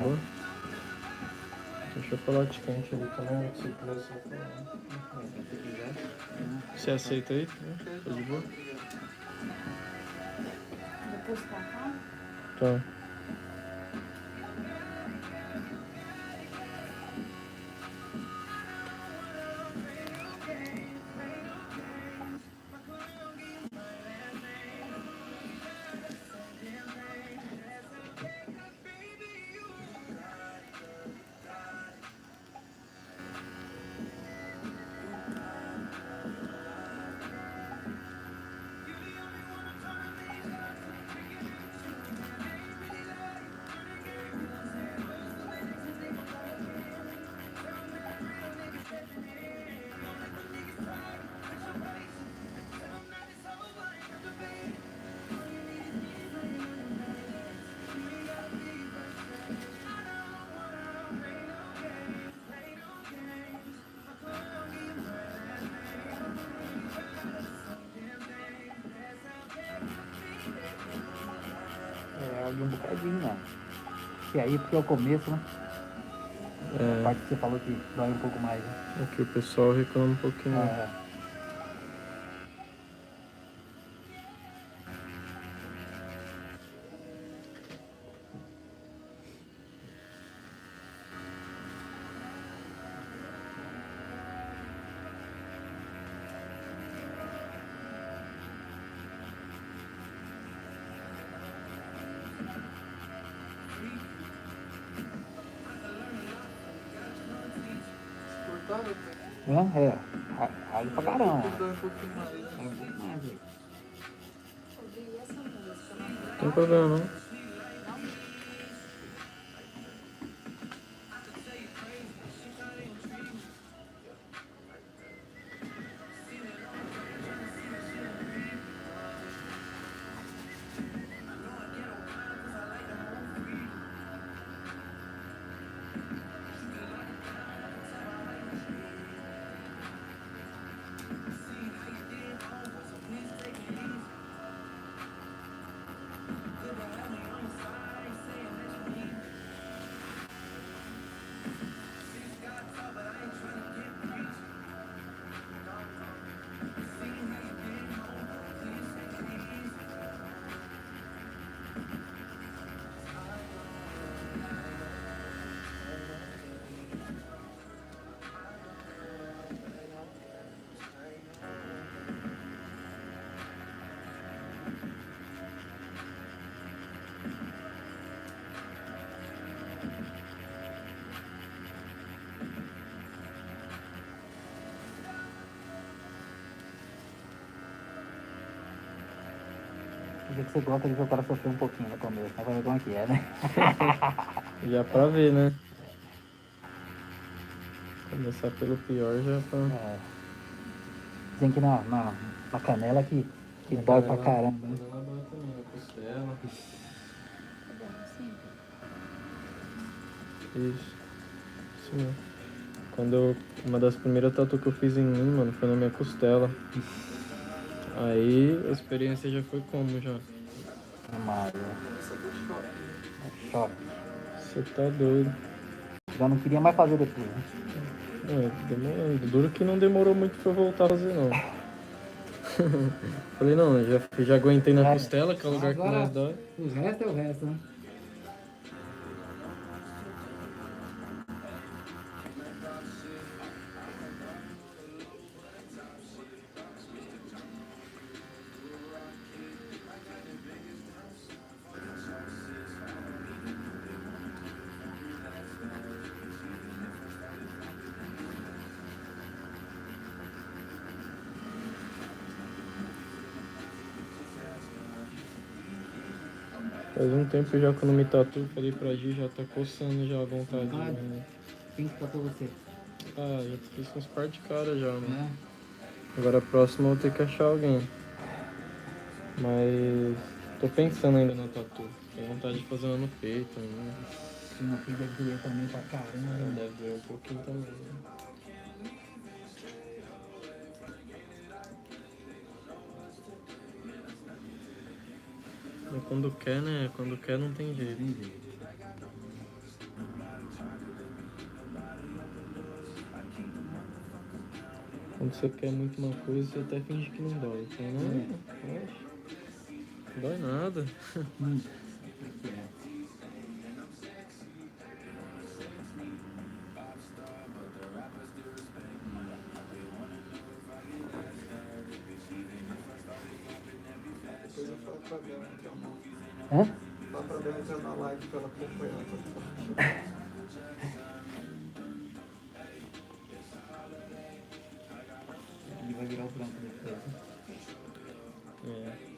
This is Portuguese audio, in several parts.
boa? Tem chocolate quente ali também, se quiser só falar. Se quiser. Você aceita aí? Tá de boa? Depois pra cá. Tá. É, ali um bocadinho, né? E aí, porque é o começo, né? A É, parte que você falou que dói um pouco mais, né? aqui o pessoal reclama um pouquinho. É. É, ralho pra caramba. Dói um pouquinho mais. É um pouco mais, velho. Ouvi essa música. Não tem problema não. O jeito que você gosta de ver o cara sofrer um pouquinho no começo, né? Pra ver como é que é, né? Já pra ver, né? Começar pelo pior já pra... É. Dizem que na canela que dói pra caramba, né? Canela dói também, na costela. Tá bom, assim. Isso mesmo. Uma das primeiras tatu que eu fiz em mim, mano, foi na minha costela. Aí a experiência já foi como já? Mas é choque. Você tá doido. Já não queria mais fazer depois, né? Demorando. Duro que não demorou muito pra eu voltar a fazer, não. Falei, não, já aguentei na costela, que é o lugar que mais dói. O resto é o resto, né? Faz um tempo já que eu não me tatuo, falei pra Gi, já tá coçando já a vontade. Vontade? Né? Quem que tatuou você? Ah, já fiz com uns par de cara já, né? É. Agora a próxima eu vou ter que achar alguém. Mas tô pensando ainda na tatu. Tenho vontade de fazer uma no peito ainda. Se não fiz, deve doer também pra caramba, né? Deve doer um pouquinho também. Né? Mas quando quer, né? Quando quer não tem jeito. Tem jeito. Quando você quer muito uma coisa, você até finge que não dói. Então, não, não dói nada. Aqui, né? Depois eu falo pra Bela então. Hã? Fala pra Bela entrar na live pra ela acompanhar. Ele vai virar o branco depois, né? É.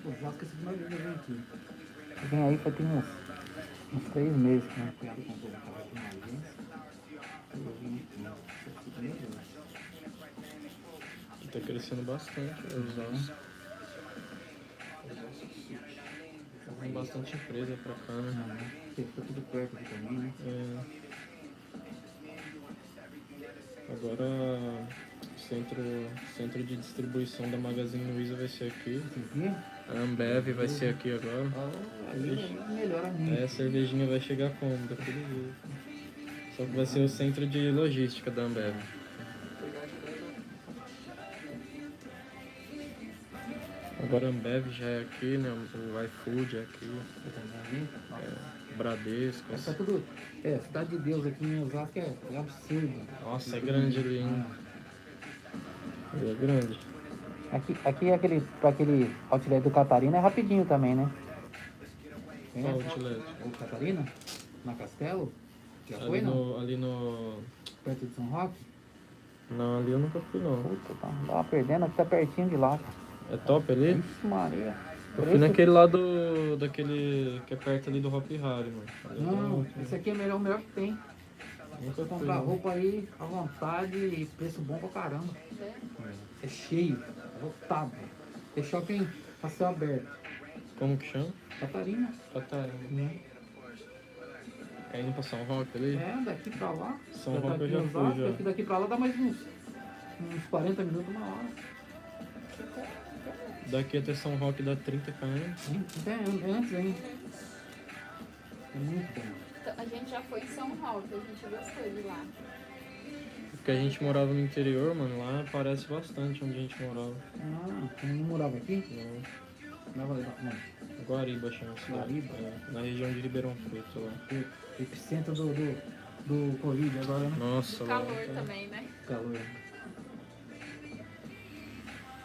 Pô, já esqueci de mais vem aqui. Vem aí foi tem uns 3 meses que meu cunhado comprou um carro aqui na agência. Eu vim aqui. Esse aqui também é bom. Tá crescendo bastante os ossos. Tem bastante empresa pra cá, né? Porque fica tudo perto aqui também, né? É. Agora o centro de distribuição da Magazine Luiza vai ser aqui. Esse aqui, A Ambev vai ser aqui agora. ó, ali melhora muito. A cervejinha vai chegar como? Daquele jeito. Só que vai ser o centro de logística da Ambev. Agora a Ambev já é aqui, né? O iFood é aqui. Bradesco. Tá tudo. É, Cidade de Deus aqui em Osasco é absurdo. Nossa, é grande ali, hein? Ele é grande. Aqui aquele outlet do Catarina é rapidinho também, né? Qual outlet? O Catarina? Na Castelo? Já foi, não? Ali no... Perto de São Roque? Não, ali eu nunca fui, não. Puta, tava perdendo, aqui tá pertinho de lá. É top ali? Ixi, Maria. Eu fui naquele lado daquele que é perto ali do Hop Harry, mano. Ali Não, tem- esse aqui é o melhor que tem. Nunca Você fui, comprar não. roupa aí à vontade e preço bom pra caramba. É cheio, lotado. É shopping a céu aberto. Como que chama? Catarina. Catarina. Né? É indo pra São Roque ali? É, daqui pra lá. São tá Roque eu aqui já em fui, Osasco, já. aqui daqui pra lá dá mais uns 40 minutos, uma hora. Daqui até São Roque dá 30 km. É antes ainda. É muito bom. Então, a gente já foi em São Roque, a gente gostou de lá. Porque a gente morava no interior, mano, lá parece bastante onde a gente morava. Ah, você não morava aqui? Não, Morava não. Guariba chama a cidade. Guariba? É, na região de Ribeirão Preto lá. O epicentro do Covid agora, né? Nossa, lá. Calor também, né? Calor.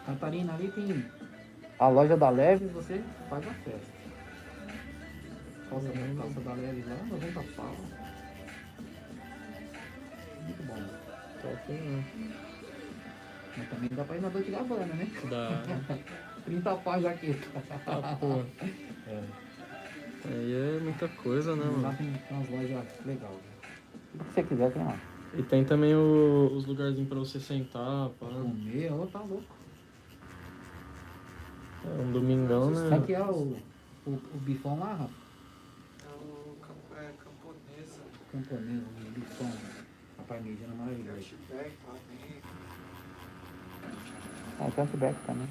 Catarina ali tem a loja da Leve, você faz a festa. Calça da Leve lá, 90 pau. Muito bom. Top, né? Mas também dá pra ir na Dolce Gabbana, né? Dá. 30 pau a jaqueta. Ah, pô. Aí é muita coisa, né, Lá mano? tem umas lojas legais. O que você quiser tem lá. E tem também os lugarzinhos pra você sentar, pá. Comer, ô, tá louco. É um domingão, né? Aqui é o bifão lá, Rafa. É o camponesa. Camponês, o bifão. A parmegiana maravilhosa. Ah, tem Outback também.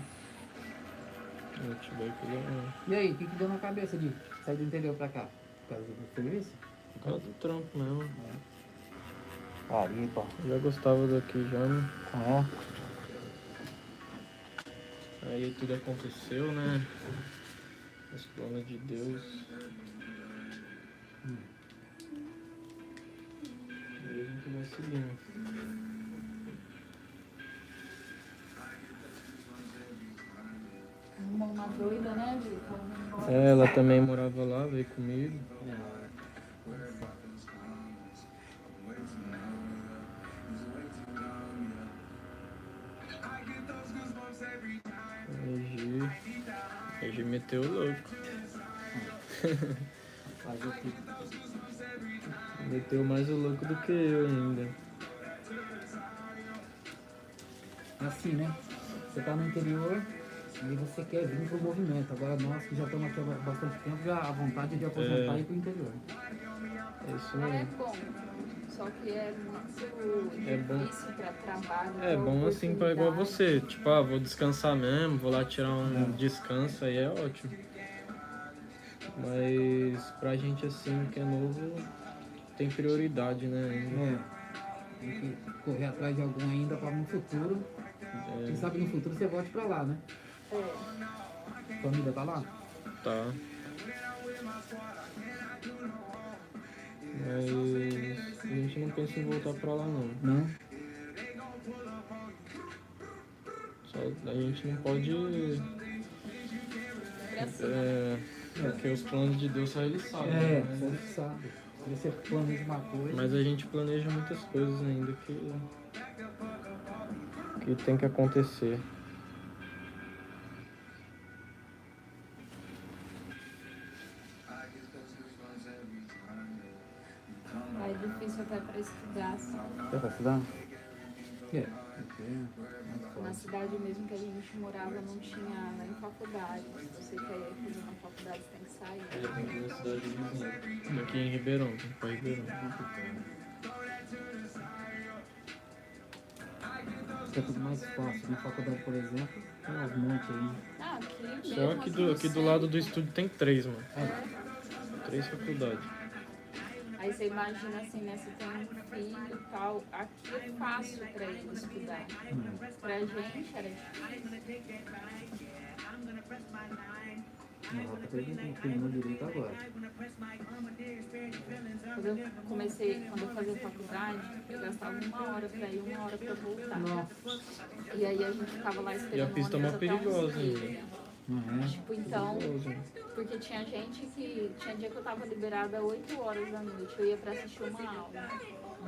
E aí, o que deu na cabeça de sair do interior pra cá? Por causa do serviço? Por causa do trampo mesmo. Guariba. Já gostava daqui já, né? É. Aí tudo aconteceu, né? Os planos de Deus. E a gente vai seguindo. também morava lá, veio comigo. A Gi meteu o louco. Fazer o quê? Meteu mais o louco do que eu ainda. É assim, né? Você tá no interior e você quer vir pro movimento. Agora nós que já estamos aqui há bastante tempo, já a vontade de aposentar e ir pro interior. É isso É mesmo. bom, só que é muito É bom. difícil para trabalho. É pra bom assim pra igual oportunidade. você. Tipo, vou descansar mesmo, vou lá tirar um descanso, aí é ótimo. Mas pra gente assim que é novo, tem prioridade, né? Ainda. É. Tem que correr atrás de algum ainda para no futuro. Quem sabe no futuro você volte pra lá, né? É. Família tá lá? Tá. Mas a gente não pensa em voltar pra lá não. Não. Só a gente não pode. Porque os planos de Deus só ele sabe. É, Né? você sabe. Se você planeja uma coisa. Mas a gente planeja muitas coisas ainda que tem que acontecer. É difícil até para estudar, assim. Quer pra estudar? É. Na cidade mesmo que a gente morava não tinha nem faculdade. Se você quer fazer uma faculdade, você tem que sair. Na cidade vizinha. Aqui em Ribeirão, tem que ir pra Ribeirão. É tudo mais fácil. Na faculdade, por exemplo, tem uns montes aí. Ah, aqui Só mesmo, aqui assim, no aqui do lado centro. do estúdio tem 3, mano. É. 3 faculdades. Aí você imagina assim, né? Você tem um filho e tal. Aqui é fácil para ele estudar. Pra gente era difícil. Mas ela tá terminando direito agora. Quando eu fazia faculdade, eu gastava 1 hora pra ir, 1 hora pra voltar. Nossa. E aí a gente ficava lá esperando. E a pista é o mó ônibus até perigosa 11h30. ainda. Não é? Tipo, então, Perigoso. porque tinha gente que. Tinha dia que eu tava liberada às 8 horas da noite, eu ia pra assistir uma aula.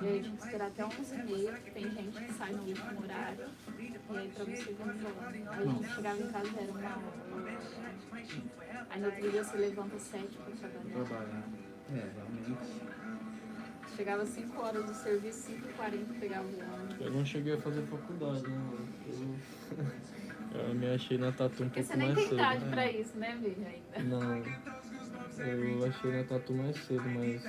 E aí a gente esperar até 11h30, porque tem gente que sai no último horário. E aí pra você vir embora. Aí a gente chegava em casa, era 1 hora. Aí no outro dia você levanta às 7 pra trabalhar. Trabalhar. É, realmente. Chegava às 5 horas do serviço, 5h40 pegava o ônibus. Eu não cheguei a fazer faculdade, né, mano? Eu me achei na Tatu um Porque pouco você nem mais tem cedo. idade pra isso, né, Virgem, ainda? Não, eu achei na Tatu mais cedo, mas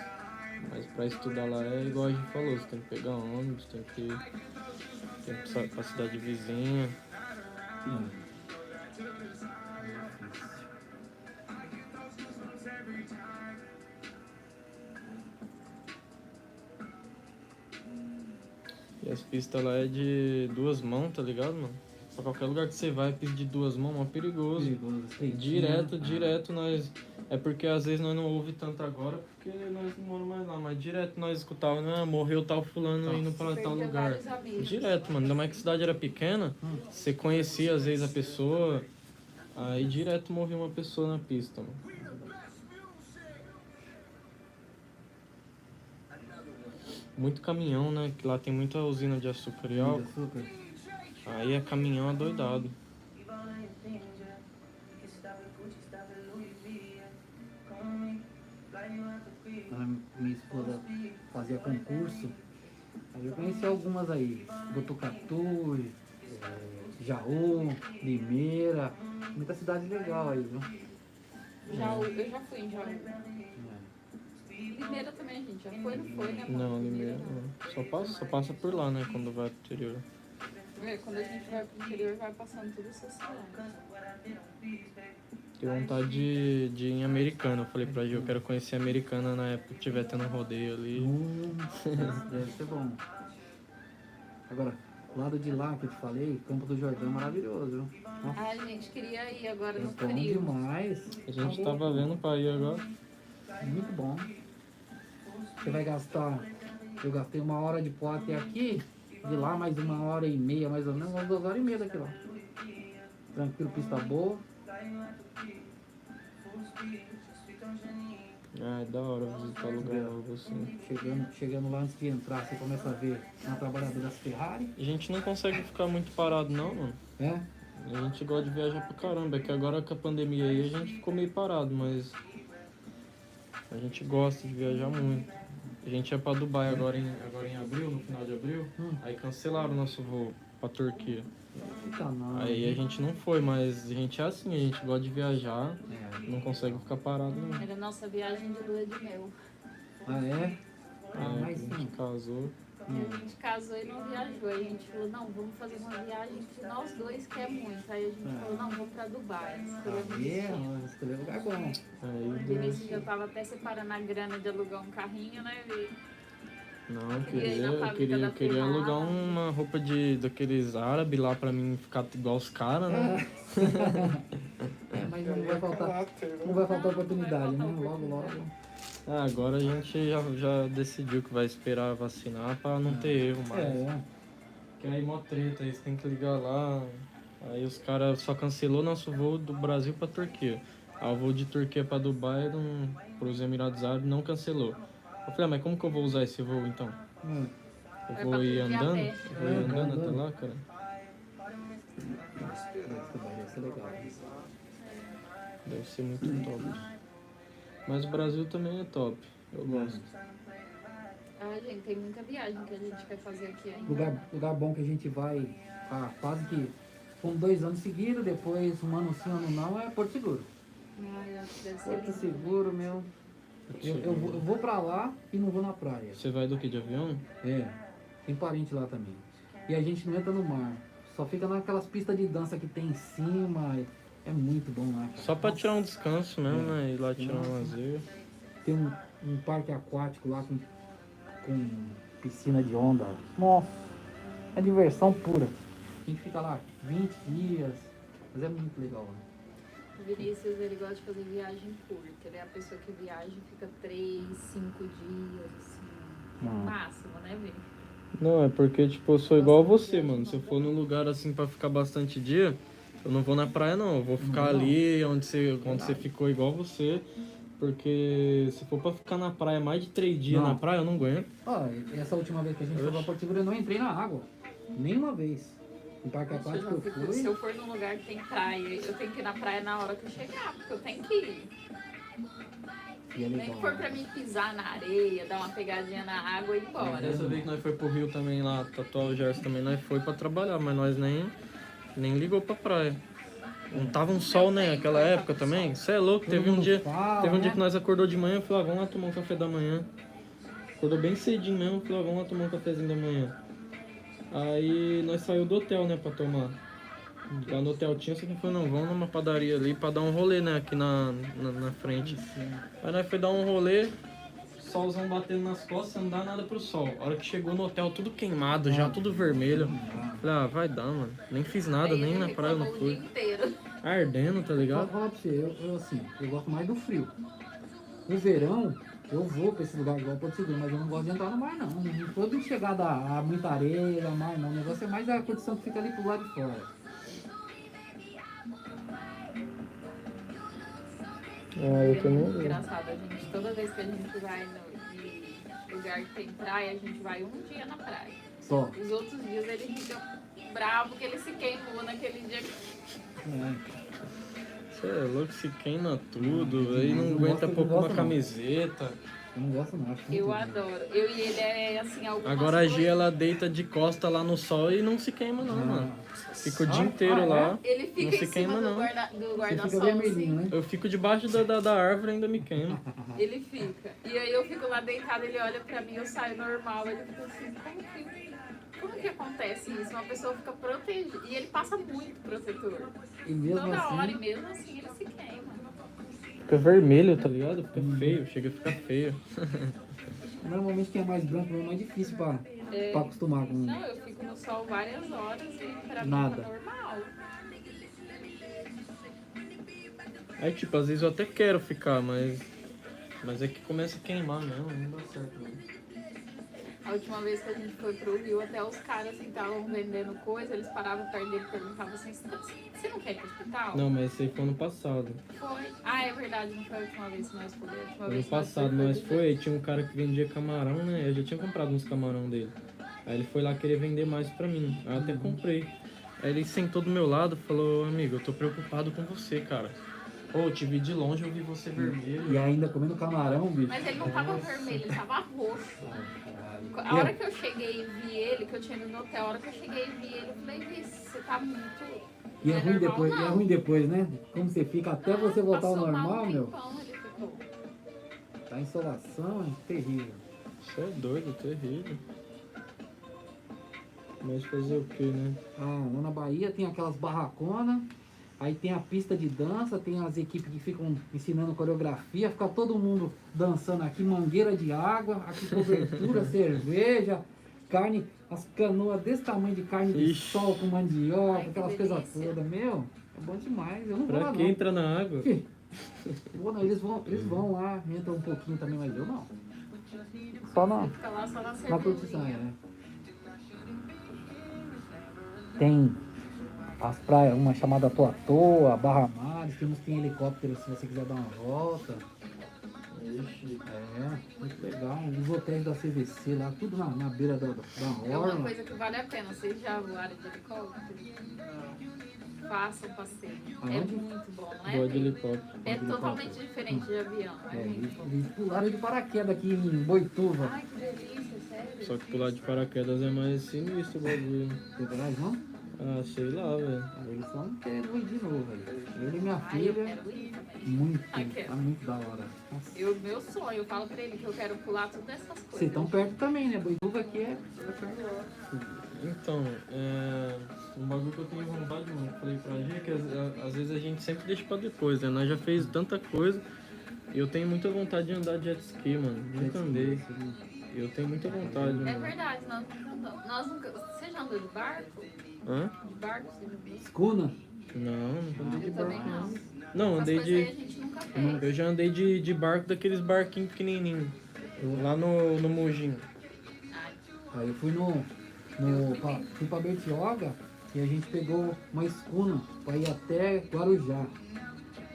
pra estudar lá é igual a gente falou, você tem que pegar ônibus, tem que ir pra cidade vizinha. E as pistas lá é de 2 mãos, tá ligado, mano? Pra qualquer lugar que você vai, pista de 2 mãos, é perigoso. Perigoso. Direto nós. É porque às vezes nós não ouvimos tanto agora, porque nós não moramos mais lá, mas direto nós escutávamos, né? Morreu tal fulano indo pra tal Perdeu lugar. vários amigos. Direto, mano. Ainda mais que a cidade era pequena, você conhecia às vezes a pessoa, aí direto morria uma pessoa na pista, mano. Muito caminhão, né? Que lá tem muita usina de açúcar e álcool. Açúcar. Aí é caminhão adoidado. Minha esposa fazia concurso. Aí eu conheci algumas aí. Botucatu, Jaú, Limeira. Muita cidade legal aí, viu? Eu já fui em Jaú. Limeira também, a gente já foi, não foi, né? Não, Limeira não. Só passa por lá, né? Quando vai pro interior. Quando a gente vai pro interior, vai passando tudo essas cidades. Tenho vontade de ir em Americana. Eu falei pra Gil, eu quero conhecer a Americana na época que tiver tendo rodeio ali. Deve ser bom. Agora, o lado de lá que eu te falei, Campo do Jordão é maravilhoso, viu? Nossa, A gente queria ir agora é no bom frio. demais. A gente tava vendo pra ir agora. Muito bom. Você vai gastar. Eu gastei 1 hora de pó até aqui, de lá mais 1h30, mais ou menos, umas 2h30 daqui lá. Tranquilo, pista boa. Ah, é da hora visitar lugar novo assim. Chegando lá antes de entrar, você começa a ver uma trabalhadora das Ferrari. A gente não consegue ficar muito parado não, mano. É? A gente gosta de viajar pra caramba, é que agora com a pandemia aí a gente ficou meio parado, mas a gente gosta de viajar muito. A gente ia pra Dubai agora em abril, no final de abril, aí cancelaram o nosso voo pra Turquia. Tá não. Aí a gente não foi, mas a gente é assim, a gente gosta de viajar, É. não consegue ficar parado não. Era a nossa viagem de lua de mel. Ah, é? Ah, É, mas a gente sim. casou. E a gente casou e não viajou. Aí a gente falou, não, vamos fazer uma viagem que nós dois quer muito. Aí a gente falou, não, vamos pra Dubai. Escolhemos Ah, destino. escolheu lugar bom. Aí O deu... Vinícius já tava até separando a grana de alugar um carrinho, né, Vi? Não, eu E aí, na fábrica da queria Ferrari? alugar uma roupa daqueles árabes lá pra mim ficar igual os caras, né? É, mas não vai faltar. Não vai faltar oportunidade, né? Logo, logo. Ah, agora a gente já decidiu que vai esperar vacinar pra não ter erro mais. É. Que aí mó treta, aí você tem que ligar lá. Aí os caras só cancelou nosso voo do Brasil pra Turquia. Aí o voo de Turquia pra Dubai, pros Emirados Árabes, não cancelou. Eu falei, mas como que eu vou usar esse voo então? Hum. Eu Vai vou pra ir Turquia a andando? pé. Eu vou ir andando até lá, cara? Deve ser legal. Deve ser muito top. Mas o Brasil também é top. Eu gosto. Ah, gente, tem muita viagem que a gente quer fazer aqui ainda. Lugar bom que a gente vai quase que. Fomos 2 anos seguidos, depois um ano sim, um ano não, é Porto Seguro. Ai, acho que deve ser Porto lindo. Seguro, meu. Eu vou pra lá e não vou na praia. Você vai do que? De avião? É, tem parente lá também. E a gente não entra no mar. Só fica naquelas pistas de dança que tem em cima. É muito bom lá, cara. Só pra tirar um descanso mesmo, É. né? Ir lá tirar um Nossa. lazer. Tem um parque aquático lá com piscina de onda. Nossa, é diversão pura. A gente fica lá 20 dias, mas é muito legal lá. O Vinícius, ele gosta de fazer viagem curta. Ele é a pessoa que viaja e fica 3, 5 dias, assim, no máximo, né, Vini? Não, é porque, tipo, eu sou igual a você, mano. Se eu for num lugar assim pra ficar bastante dia, eu não vou na praia, não. Eu vou ficar ali onde você ficou igual você. Porque se for pra ficar na praia mais de 3 dias Não. na praia, eu não aguento. Ó, essa última vez que a gente foi pra Porto Seguro, eu não entrei na água. Nenhuma vez. No parque aquático eu Se fui. eu for num lugar que tem praia, eu tenho que ir na praia na hora que eu chegar, porque eu tenho que ir. E é Nem legal. que for pra mim pisar na areia, dar uma pegadinha na água e ir embora. Dessa vez que nós foi pro Rio também lá, tatuar o Gerson também, nós foi pra trabalhar, mas nós nem ligou pra praia. Não tava um sol, né, naquela época também. Você é louco, teve um dia que nós acordou de manhã e falou, vamos lá tomar um café da manhã. Acordou bem cedinho mesmo, falou, vamos lá tomar um cafezinho da manhã. Aí nós saímos do hotel, né, pra tomar. Lá no hotel tinha, só que falou, não, vamos numa padaria ali pra dar um rolê, né, aqui na frente. Aí nós foi dar um rolê, solzão batendo nas costas, não dá nada pro sol. A hora que chegou no hotel, tudo queimado, já tudo vermelho. Falei, ah, vai dar, mano. Nem fiz nada, Aí nem ele na praia eu não reclamou o dia fui. inteiro. Ardendo, tá Vou ligado? falar pra você, eu assim, eu gosto mais do frio. No verão, eu vou pra esse lugar igual Porto Seguro, mas eu não gosto de entrar no mar, não. Não tô de chegada a muita areia, mar, não. O negócio é mais a condição que fica ali pro lado de fora. É muito engraçado, a gente, toda vez que a gente vai em lugar que tem praia, a gente vai um dia na praia. Só. Os outros dias ele fica bravo que ele se queimou naquele dia. Você é louco, se queima tudo, aí não Eu aguenta gosto, pôr eu uma gosto, não. camiseta. Eu não gosto, não. Acho muito Eu ruim. adoro. Eu e ele é assim, algumas Agora a Gia, coisas. ela deita de costa lá no sol e não se queima não, mano. Fica o dia Ah, inteiro é? lá. Ele fica Não em se cima queima, do não. do Você guarda-sol, fica vermelhinho, assim. né? Eu fico debaixo da árvore e ainda me queimo. Ele fica. E aí eu fico lá deitada, ele olha pra mim, eu saio normal, ele fica assim, como que acontece isso? Uma pessoa fica protegida. E ele passa muito protetor. E mesmo Toda hora, e assim, mesmo assim ele se queima. Fica vermelho, tá ligado? Fica feio, chega a ficar feio. normalmente quem é mais branco é mais difícil pra acostumar com. Não, eu fico no sol várias horas e pra mim Nada. tá normal. Aí tipo, às vezes eu até quero ficar, mas é que começa a queimar mesmo, não dá certo não. A última vez que a gente foi pro Rio, até os caras assim estavam vendendo coisa, eles paravam perto dele e perguntavam assim, você não quer ir pro hospital? Não, mas esse aí foi ano passado. Foi. Ah, é verdade, não foi a última vez que nós fomos. A última Ano vez que nós passado fomos nós foi, aí tinha um cara que vendia camarão, né? Eu já tinha comprado uns camarão dele. Aí ele foi lá querer vender mais pra mim. Aí eu até comprei. Aí ele sentou do meu lado e falou, amigo, eu tô preocupado com você, cara. Pô, eu te vi de longe, eu vi você vermelho. E ainda comendo camarão, bicho. Mas ele não tava vermelho, ele tava roxo. A hora que eu cheguei e vi ele, que eu tinha ido no hotel, a hora que eu cheguei e vi ele, eu falei, Vice, você tá muito... E é não ruim normal, depois, e é não. ruim depois, né? Como você fica até você voltar ao Passou mal normal, um meu. tempão, ele ficou. Tá insolação, é terrível. Você é doido, terrível. Mas fazer o que, né? Ah, lá na Bahia tem aquelas barraconas, aí tem a pista de dança, tem as equipes que ficam ensinando coreografia, fica todo mundo dançando aqui, mangueira de água, aqui cobertura, cerveja, carne, as canoas desse tamanho de carne de Ixi. sol com mandioca, Ai, que aquelas coisas delícia. todas, meu, é bom demais, eu não vou Pra lá quem não. entra na água? Vou não, eles vão lá, entram um pouquinho também, mas eu não. Só na, Fica lá só na na curtição, cervejinha. né? Tem as praias, uma chamada Toa, Barra Mares, que uns tem helicóptero se você quiser dar uma volta. Ixi. É, muito legal. Os hotéis da CVC lá, tudo na beira da É uma orla. coisa que vale a pena. Vocês já voaram de helicóptero? Façam o passeio. É Aonde? muito bom, não é? Boa de helicóptero. É totalmente diferente de avião. É É, muito bom. eles pularam de paraquedas aqui em Boituva. Ai, que delícia, sério. Só que pular de paraquedas é mais sinistro o bagulho. Tem coragem, não? Ah, sei lá, velho. Eles estão querendo ir de novo, velho. Eu e minha Ai, eu filha, quero ir também. muito, Aquela. tá muito da hora. Nossa. Meu sonho, eu falo pra ele que eu quero pular todas essas coisas. Vocês estão perto também, né? Boituva aqui é perto. Então, um bagulho que eu tenho vontade, mano, que eu falei pra gente, que às vezes a gente sempre deixa pra depois, né? Nós já fez tanta coisa e eu tenho muita vontade de andar de jet ski, mano. Nunca andei. Eu tenho muita vontade, É mano. verdade, nós nunca andamos. Nós nunca... Você já andou de barco? Hã? De barco, você já viu? Escuna? Não, nunca andei de Eu também barco, não. não. Não, Essas andei coisas aí a de... gente nunca fez. Eu já andei de barco daqueles barquinhos pequenininhos. Lá no Mojinho. Aí eu fui fui pra Bertioga e a gente pegou uma escuna pra ir até Guarujá.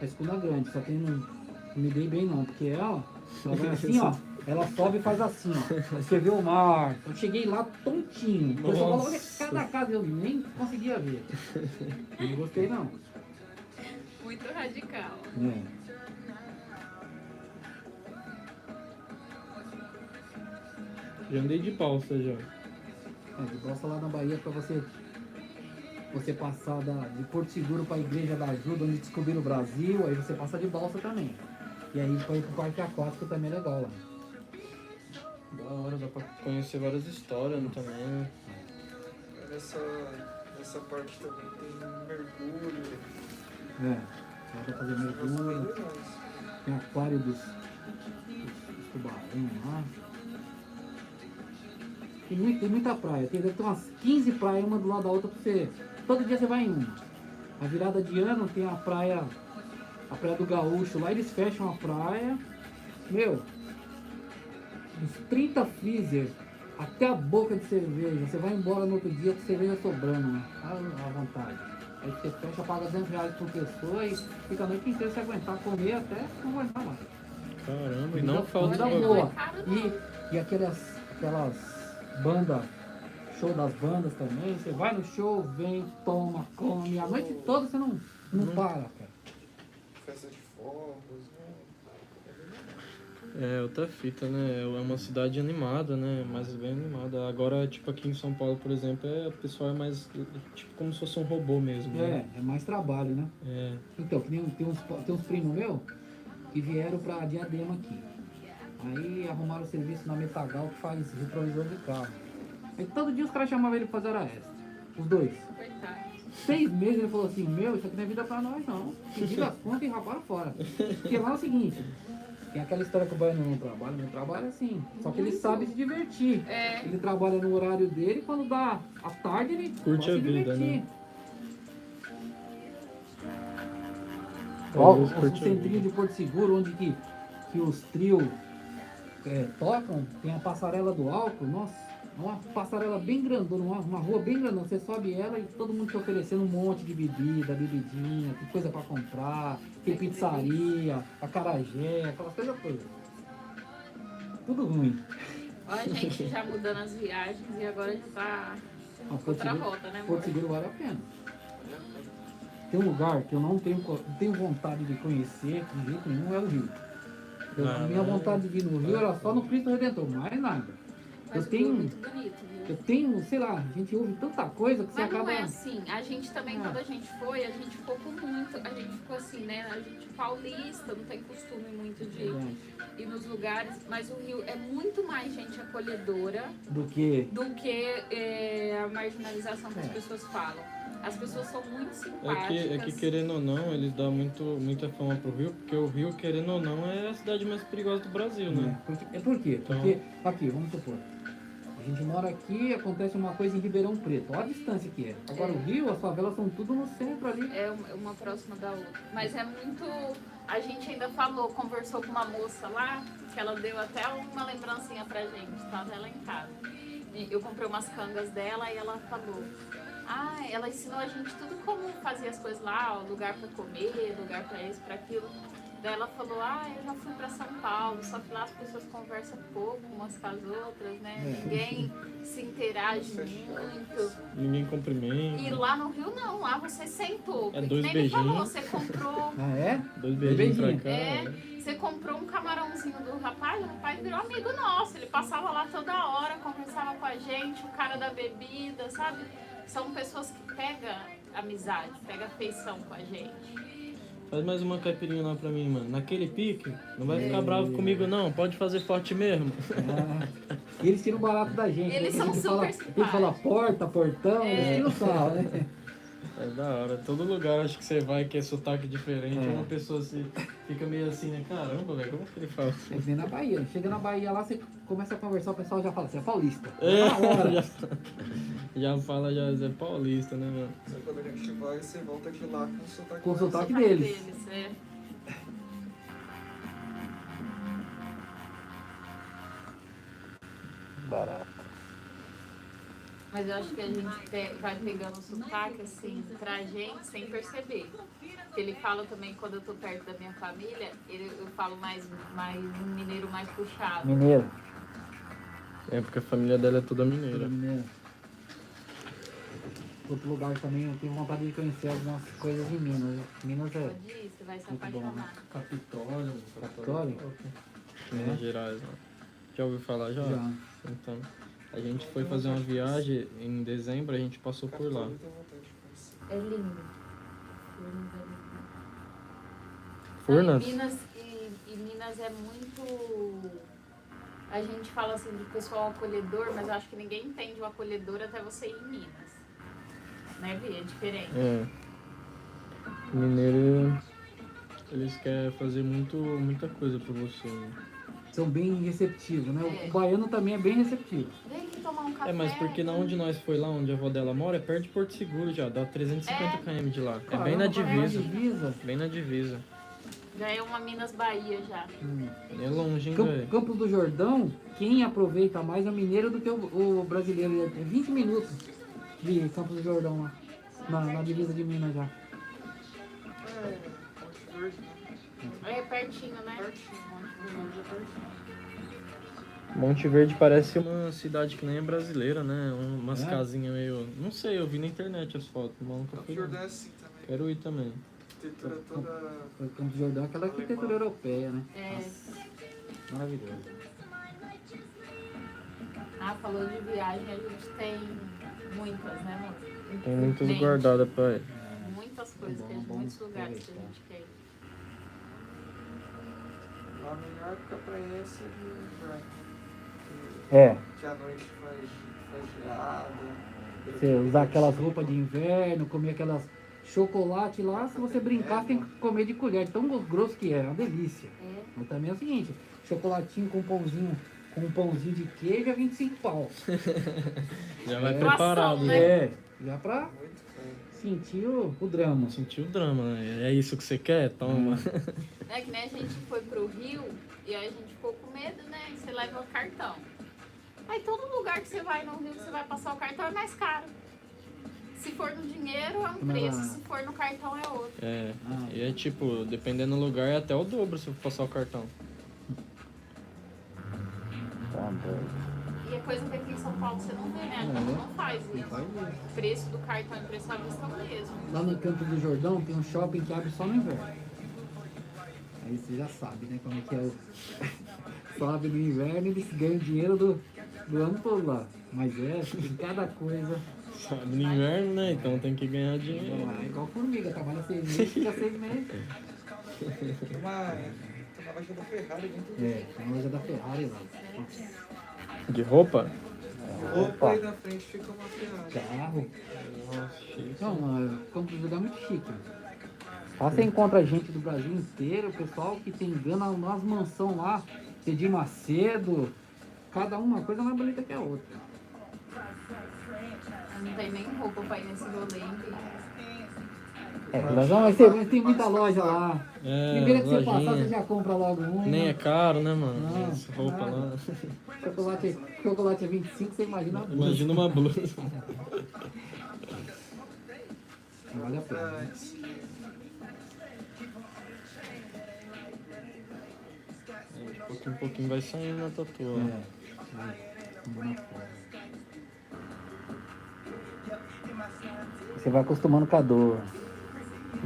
A escuna grande, só que não me dei bem não, porque ela vai assim, ó. Ela sobe e faz assim, ó. Aí você vê o mar. Eu cheguei lá tontinho. O pessoal falou, Nossa. cada casa eu nem conseguia ver. Não gostei não. Muito radical. É. Já andei de balsa já. De balsa lá na Bahia pra você passar de Porto Seguro pra Igreja da Ajuda, onde descobriram o Brasil, aí você passa de balsa também. E aí pra ir pro Parque Aquático também é legal lá. Da hora, dá pra conhecer várias histórias também, né? Nessa parte também tem mergulho. Dá pra fazer Bastante mergulho, legais. tem aquário dos tubarões lá. Tem muita praia, deve ter umas 15 praias, uma do lado da outra pra você. Todo dia você vai em uma. A virada de ano tem a praia do Gaúcho, lá eles fecham a praia. Meu, uns 30 freezer, até a boca de cerveja. Você vai embora no outro dia com cerveja sobrando, né? À vontade. Aí você fecha, paga R$200 por pessoa e fica a noite inteira se aguentar comer até não aguentar mais. Caramba, e não falta Comida bagulho. boa. Caro não. E aquelas bandas, show das bandas também. Você vai no show, vem, toma, come. A noite toda você não para, cara. Festa de fogos, né? É, outra fita, né? É uma cidade animada, né? Mais bem animada. Agora, tipo, aqui em São Paulo, por exemplo, o pessoal é mais, tipo, como se fosse um robô mesmo, né? É mais trabalho, né? É. Então, que nem tem uns primos meus que vieram pra Diadema aqui. Aí arrumaram o serviço na Metagal que faz retrovisor de carro. Aí todo dia os caras chamavam ele pra fazer hora extra. Os dois. Coitado. 6 meses ele falou assim, isso aqui não é vida pra nós não. Pediram as contas e raparam fora. Porque lá é o seguinte, tem aquela história que o baiano não trabalha assim. Só que ele sabe se divertir. É. Ele trabalha no horário dele, quando dá a tarde ele Curte vai a se vida, divertir. né? Ó, Eles o curtem a centrinho vida. de Porto Seguro, onde que os trios tocam, tem a passarela do álcool, nossa, é uma passarela bem grandona, uma rua bem grandona. Você sobe ela e todo mundo te oferecendo um monte de bebida, bebidinha, tem coisa pra comprar, tem pizzaria, acarajé, aquelas coisas todas. Tudo ruim. Olha a gente já mudando as viagens e agora já tá A outra rota, né, amor? Porto Seguro vale a pena. Tem um lugar que eu não tenho vontade de conhecer de jeito nenhum, é o Rio. A minha vontade de vir no Rio era só no Cristo Redentor, mais nada. Mas Eu o Rio é tenho, muito bonito, viu? eu tenho, sei lá, a gente ouve tanta coisa que você Mas não acaba. é assim, a gente também, quando a gente foi, a gente focou muito, a gente ficou assim, né, a gente paulista, não tem costume muito de ir nos lugares, mas o Rio é muito mais gente acolhedora Do que. a marginalização que as pessoas falam. As pessoas são muito É simpáticas. que querendo ou não, eles dão muita fama pro Rio, porque o Rio, querendo ou não, é a cidade mais perigosa do Brasil, né? Por quê? Então- Porque, aqui, vamos supor, a gente mora aqui, acontece uma coisa em Ribeirão Preto, olha a distância que é. Agora o Rio, as favelas são tudo no centro ali. É uma próxima da outra. Mas é muito. A gente ainda conversou com uma moça lá, que ela deu até uma lembrancinha pra gente, tava ela em casa. E eu comprei umas cangas dela e ela falou. Ela ensinou a gente tudo como fazer as coisas lá, o lugar pra comer, lugar pra isso, pra aquilo. Daí ela falou, eu já fui pra São Paulo, só que lá as pessoas conversam pouco umas com as outras, né? Ninguém se interage muito. Ninguém cumprimenta. E lá no Rio não, lá você sentou. É Que dois nem ele falou, beijinhos. você comprou. Ah, é? Dois beijinhos pra beijinhos. cá. Você comprou um camarãozinho do rapaz, o rapaz virou amigo nosso. Ele passava lá toda hora, conversava com a gente, o cara da bebida, sabe? São pessoas que pegam amizade, pegam afeição com a gente. Faz mais uma caipirinha lá pra mim, mano. Naquele pique, não vai ficar bravo comigo não, pode fazer forte mesmo. E eles tiram barato da gente. Eles né? são A gente super fala, simpáticos. a gente fala porta, portão, eles tiram sarro, né? É da hora. Todo lugar acho que você vai que é sotaque diferente, uma pessoa fica meio assim, né? Caramba, velho, como que ele fala? É que nem na Bahia. Chega na Bahia lá, você começa a conversar, o pessoal já fala, você é paulista. É, Na hora. já fala, já é paulista, né, mano? Só quando a gente vai, você volta de lá com o sotaque. Com o mais- sotaque deles. Mas eu acho que a gente vai pegando o sotaque, assim, pra gente sem perceber. Ele fala também, quando eu tô perto da minha família, eu falo mais um mineiro mais puxado. Mineiro. É porque a família dela é toda mineira. Mineiro. Outro lugar também, eu tenho vontade de conhecer algumas coisas em Minas. Minas é Pode ir, você vai se muito bom, né? apaixonar. Capitólio. Capitólio? Minas Gerais, ó. Já ouviu falar já? Já. Então, a gente foi fazer uma viagem em dezembro, a gente passou por lá. Eu tenho vontade de conhecer. É lindo. Furnas é lindo. Furnas? E Minas é muito. A gente fala assim de pessoal acolhedor, mas eu acho que ninguém entende o acolhedor até você ir em Minas. Né, Bia? É diferente. É. Mineiro, eles querem fazer muita coisa pra você. Né? São bem receptivos, né? É. O baiano também é bem receptivo. Vem aqui tomar um café. É, mas porque na onde nós foi lá, onde a avó dela mora, é perto de Porto Seguro já, dá 350 km de lá. É bem na Caramba, divisa. Bem na divisa. Já é uma Minas Bahia já. É longe, hein, velho? Campos do Jordão, quem aproveita mais é o mineiro do que o brasileiro. É 20 minutos de Campos do Jordão lá, na divisa de Minas já. É pertinho, né? Monte Verde parece uma cidade que nem é brasileira, né? Umas É? casinhas meio... Não sei, eu vi na internet as fotos, mas nunca Campo fui. Jordão Não. é assim também. Quero ir também. Arquitetura toda. O Campos do Jordão é aquela arquitetura europeia, né? É. Maravilhoso. Falou de viagem, a gente tem muitas, né, amor? Tem muitas Mente. guardadas pra ir. Muitas coisas, bom muitos lugares que a aproveitar. gente quer ir. A melhor época pra ir é essa de inverno. É, Que a noite faz geada. você usar aquelas roupas de inverno, comer aquelas chocolate lá, se você brincar, você tem que comer de colher, tão grosso que é uma delícia. É. Mas também é o seguinte, chocolatinho com pãozinho, com um pãozinho de queijo é 25 pau. Já vai É. preparado, Doação, né? né? É, já pra... Muito bem. sentiu o drama. Sentiu o drama, né? É isso que você quer? Toma. É que nem a gente foi pro Rio e aí a gente ficou com medo, né? E você leva o cartão. Aí todo lugar que você vai no Rio, que você vai passar o cartão é mais caro. Se for no dinheiro é um preço, se for no cartão é outro. É. E é tipo, dependendo do lugar, é até o dobro se eu passar o cartão. Tá doido. E é coisa que aqui em São Paulo você não vê, né? A gente não faz isso. O preço do cartão e preço à vista é o mesmo. Lá no Campo do Jordão tem um shopping que abre só no inverno. Aí você já sabe, né, como é que é o... Só abre no inverno e eles ganham dinheiro do ano todo lá. Mas tem cada coisa. Sabe, no inverno, né? Então tem que ganhar dinheiro. É igual formiga, trabalha 6 meses, fica 6 meses. Tem uma loja da Ferrari dentro do Tem uma loja da Ferrari lá. De roupa? roupa e na frente fica uma Ferrari. Carro. Nossa, chique. Não, Campo do Jordão é muito chique. Lá você encontra gente do Brasil inteiro, o pessoal que tem gana nas mansões lá, Edir Macedo, cada uma coisa mais bonita que a outra. Não tem nem roupa pra ir nesse rolê, hein? Mas tem muita loja lá. Primeiro que você passar, lojinha. você já compra logo uma. Nem é caro, né, mano? Não, Essa roupa lá. Chocolate é 25, você imagina a blusa. Imagina uma blusa. Vale a pena. De pouquinho em pouquinho vai saindo na tatuagem. Você vai acostumando com a dor.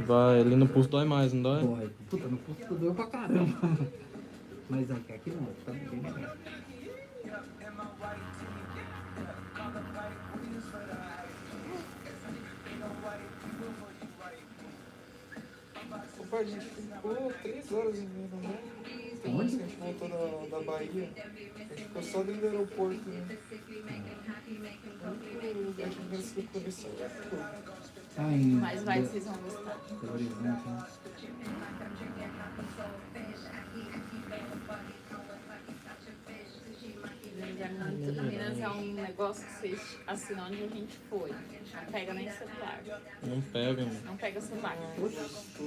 Vai, ali no pulso dói mais, não dói? Dói. Puta, no pulso doeu pra caramba. Mas aqui não, tá bem melhor. Opa, a gente ficou 3 horas em Minas, né? Depois que a gente voltou da Bahia, a gente ficou só dentro do aeroporto, né? O único lugar que a gente ficou nesse aeroporto. Mas vai que vocês vão gostar. Belo Horizonte, né? Minas é um negócio que vocês assinam onde a gente foi. Não pega nem celular. Não pega, mano. Não pega celular.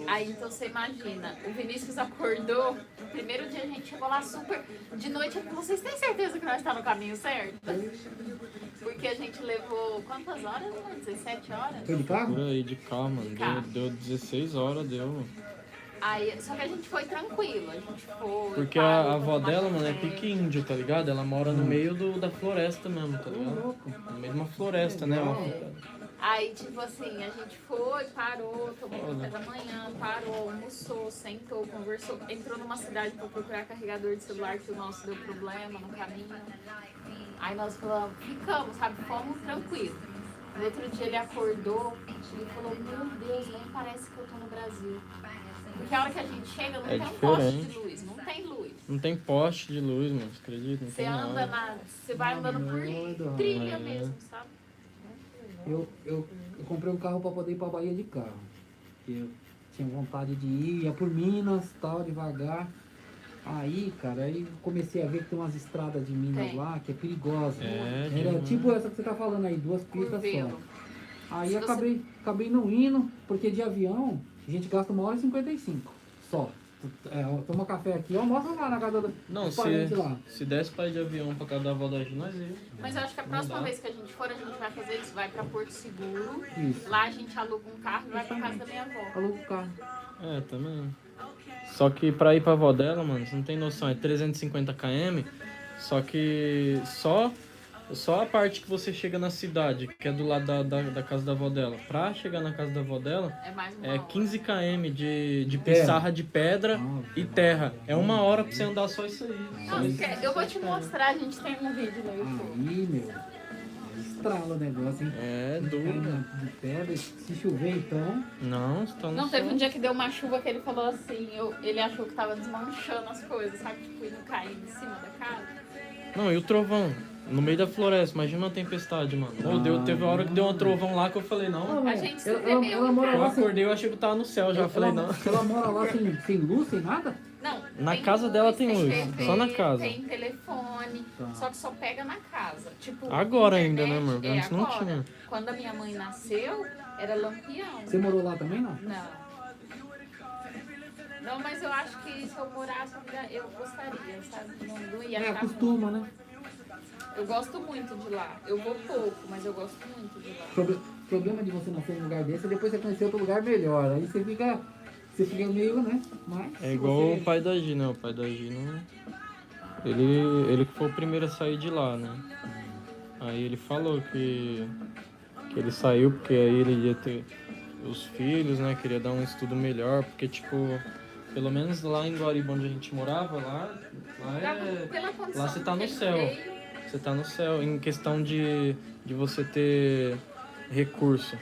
Aí então você imagina, o Vinícius acordou, no primeiro dia a gente chegou lá super. De noite, vocês têm certeza que nós estamos no caminho certo? Porque a gente levou quantas horas? 17 horas? Foi de carro? Por aí, de carro, mano. carro. Deu 16 horas, deu. Aí, só que a gente foi tranquilo, a gente foi. Porque parou, a avó tomar dela, mano, é café. pique índio, tá ligado? Ela mora no meio da floresta mesmo, tá ligado? No meio de uma floresta, né? Aí, tipo assim, a gente foi, parou, tomou café da manhã, parou, almoçou, sentou, conversou, entrou numa cidade pra procurar carregador de celular que o nosso deu problema no caminho. Aí nós falamos, ficamos, sabe, fomos tranquilos. No outro dia ele acordou e falou, meu Deus, nem parece que eu tô no Brasil. Porque a hora que a gente chega não tem um poste de diferente. luz, não tem luz. Não tem poste de luz, mano, você acredita? Não Você tem anda nada. você vai andando por trilha mesmo, sabe? Eu comprei um carro pra poder ir pra Bahia de carro. Porque eu tinha vontade de ir, ia por Minas, tal, devagar. Aí, cara, aí comecei a ver que tem umas estradas de Minas Tem. lá que é perigosa. É, Era demais. tipo essa que você tá falando aí, 2 pistas só. Curvelo. Aí Se você- acabei não indo, porque de avião a gente gasta 1h55 só. Toma café aqui, almoça lá na casa do Não, parente lá. se desse pra ir de avião pra casa da avó da gente, nós ia. Mas eu acho que a Não próxima dá. vez que a gente for, a gente vai fazer isso. Vai pra Porto Seguro. Isso. Lá a gente aluga um carro e vai pra casa da minha avó. Aluga o carro. É, também. Só que pra ir pra avó dela, mano, você não tem noção, é 350 km, só que só a parte que você chega na cidade, que é do lado da casa da avó dela. Pra chegar na casa da avó dela, É mais uma é hora. 15 km de Terra. pissarra de pedra Ah, e terra. É 1 hora pra você andar só isso aí. Não, eu vou te mostrar, a gente tem um vídeo no YouTube. Aí, meu, estrala o negócio, hein? É duro. De pedra, se chover então. Não, você tá no Não, teve sol. um dia que deu uma chuva que ele falou assim, ele achou que tava desmanchando as coisas, sabe? Tipo, indo cair em cima da casa. Não, e o trovão? No meio da floresta, imagina uma tempestade, mano. Ô, teve uma hora que deu um trovão lá que eu falei, não. A gente se ela tremeu. mora Eu lá sem, acordei, eu achei que eu tava no céu já. Eu falei, não. ela mora lá sem luz, sem nada? Não, Na casa dela tem luz, TV, só na casa. Tem telefone, Tá. só que só pega na casa. Tipo, Agora ainda, internet, né, amor? Antes não agora. tinha. Quando a minha mãe nasceu, era lampião. Você morou lá também, não? Não. Não, mas eu acho que se eu morasse, eu gostaria, sabe? Não ia achar Acostuma, ruim. né? Eu gosto muito de lá. Eu vou pouco, mas eu gosto muito de lá. Problema de você nascer em um lugar desse é depois você conhecer outro lugar melhor. Aí você fica meio, né? Mas É se igual você... o pai da Gina, o pai da Gina, ele que foi o primeiro a sair de lá, né? Aí ele falou que ele saiu porque aí ele ia ter os filhos, né? Queria dar um estudo melhor, porque tipo, pelo menos lá em Guariba onde a gente morava, lá Pela condição lá você tá que no ele céu. veio, Você tá no céu em questão de você ter recurso,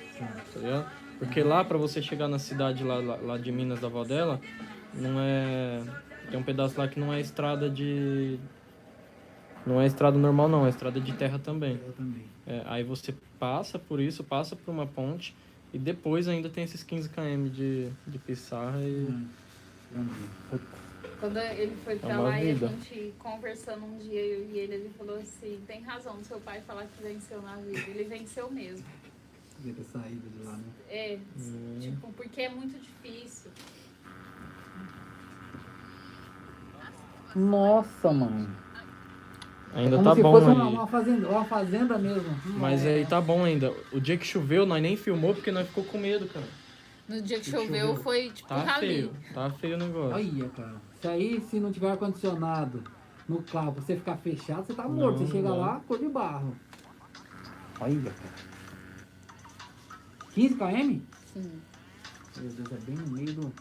tá ligado? Porque lá, pra você chegar na cidade lá de Minas, da avó dela, não é... Tem um pedaço lá que não é estrada de... Não é estrada normal, não. É estrada de terra também. Eu também. É, aí você passa por isso, passa por uma ponte e depois ainda tem esses 15 km de pissarra e... Entendi. quando ele foi pra uma lá e a vida. gente conversando um dia, eu e ele falou assim, tem razão do seu pai falar que venceu na vida. Ele venceu mesmo. Devia ter saído de lá, né? É, tipo, porque é muito difícil. Nossa, mano. Ainda Como tá se bom fosse aí. uma fazenda mesmo. Mas aí tá bom ainda. O dia que choveu, nós nem filmou porque nós ficou com medo, cara. No dia que choveu foi tipo Tá rali. feio. Tá feio o negócio. Olha, cara. Isso aí, se não tiver ar-condicionado no carro, pra você ficar fechado, você tá morto. Não, Você chega não. lá, cor de barro. Olha, cara. 15 km? Sim. Meu Deus, é bem no meio do...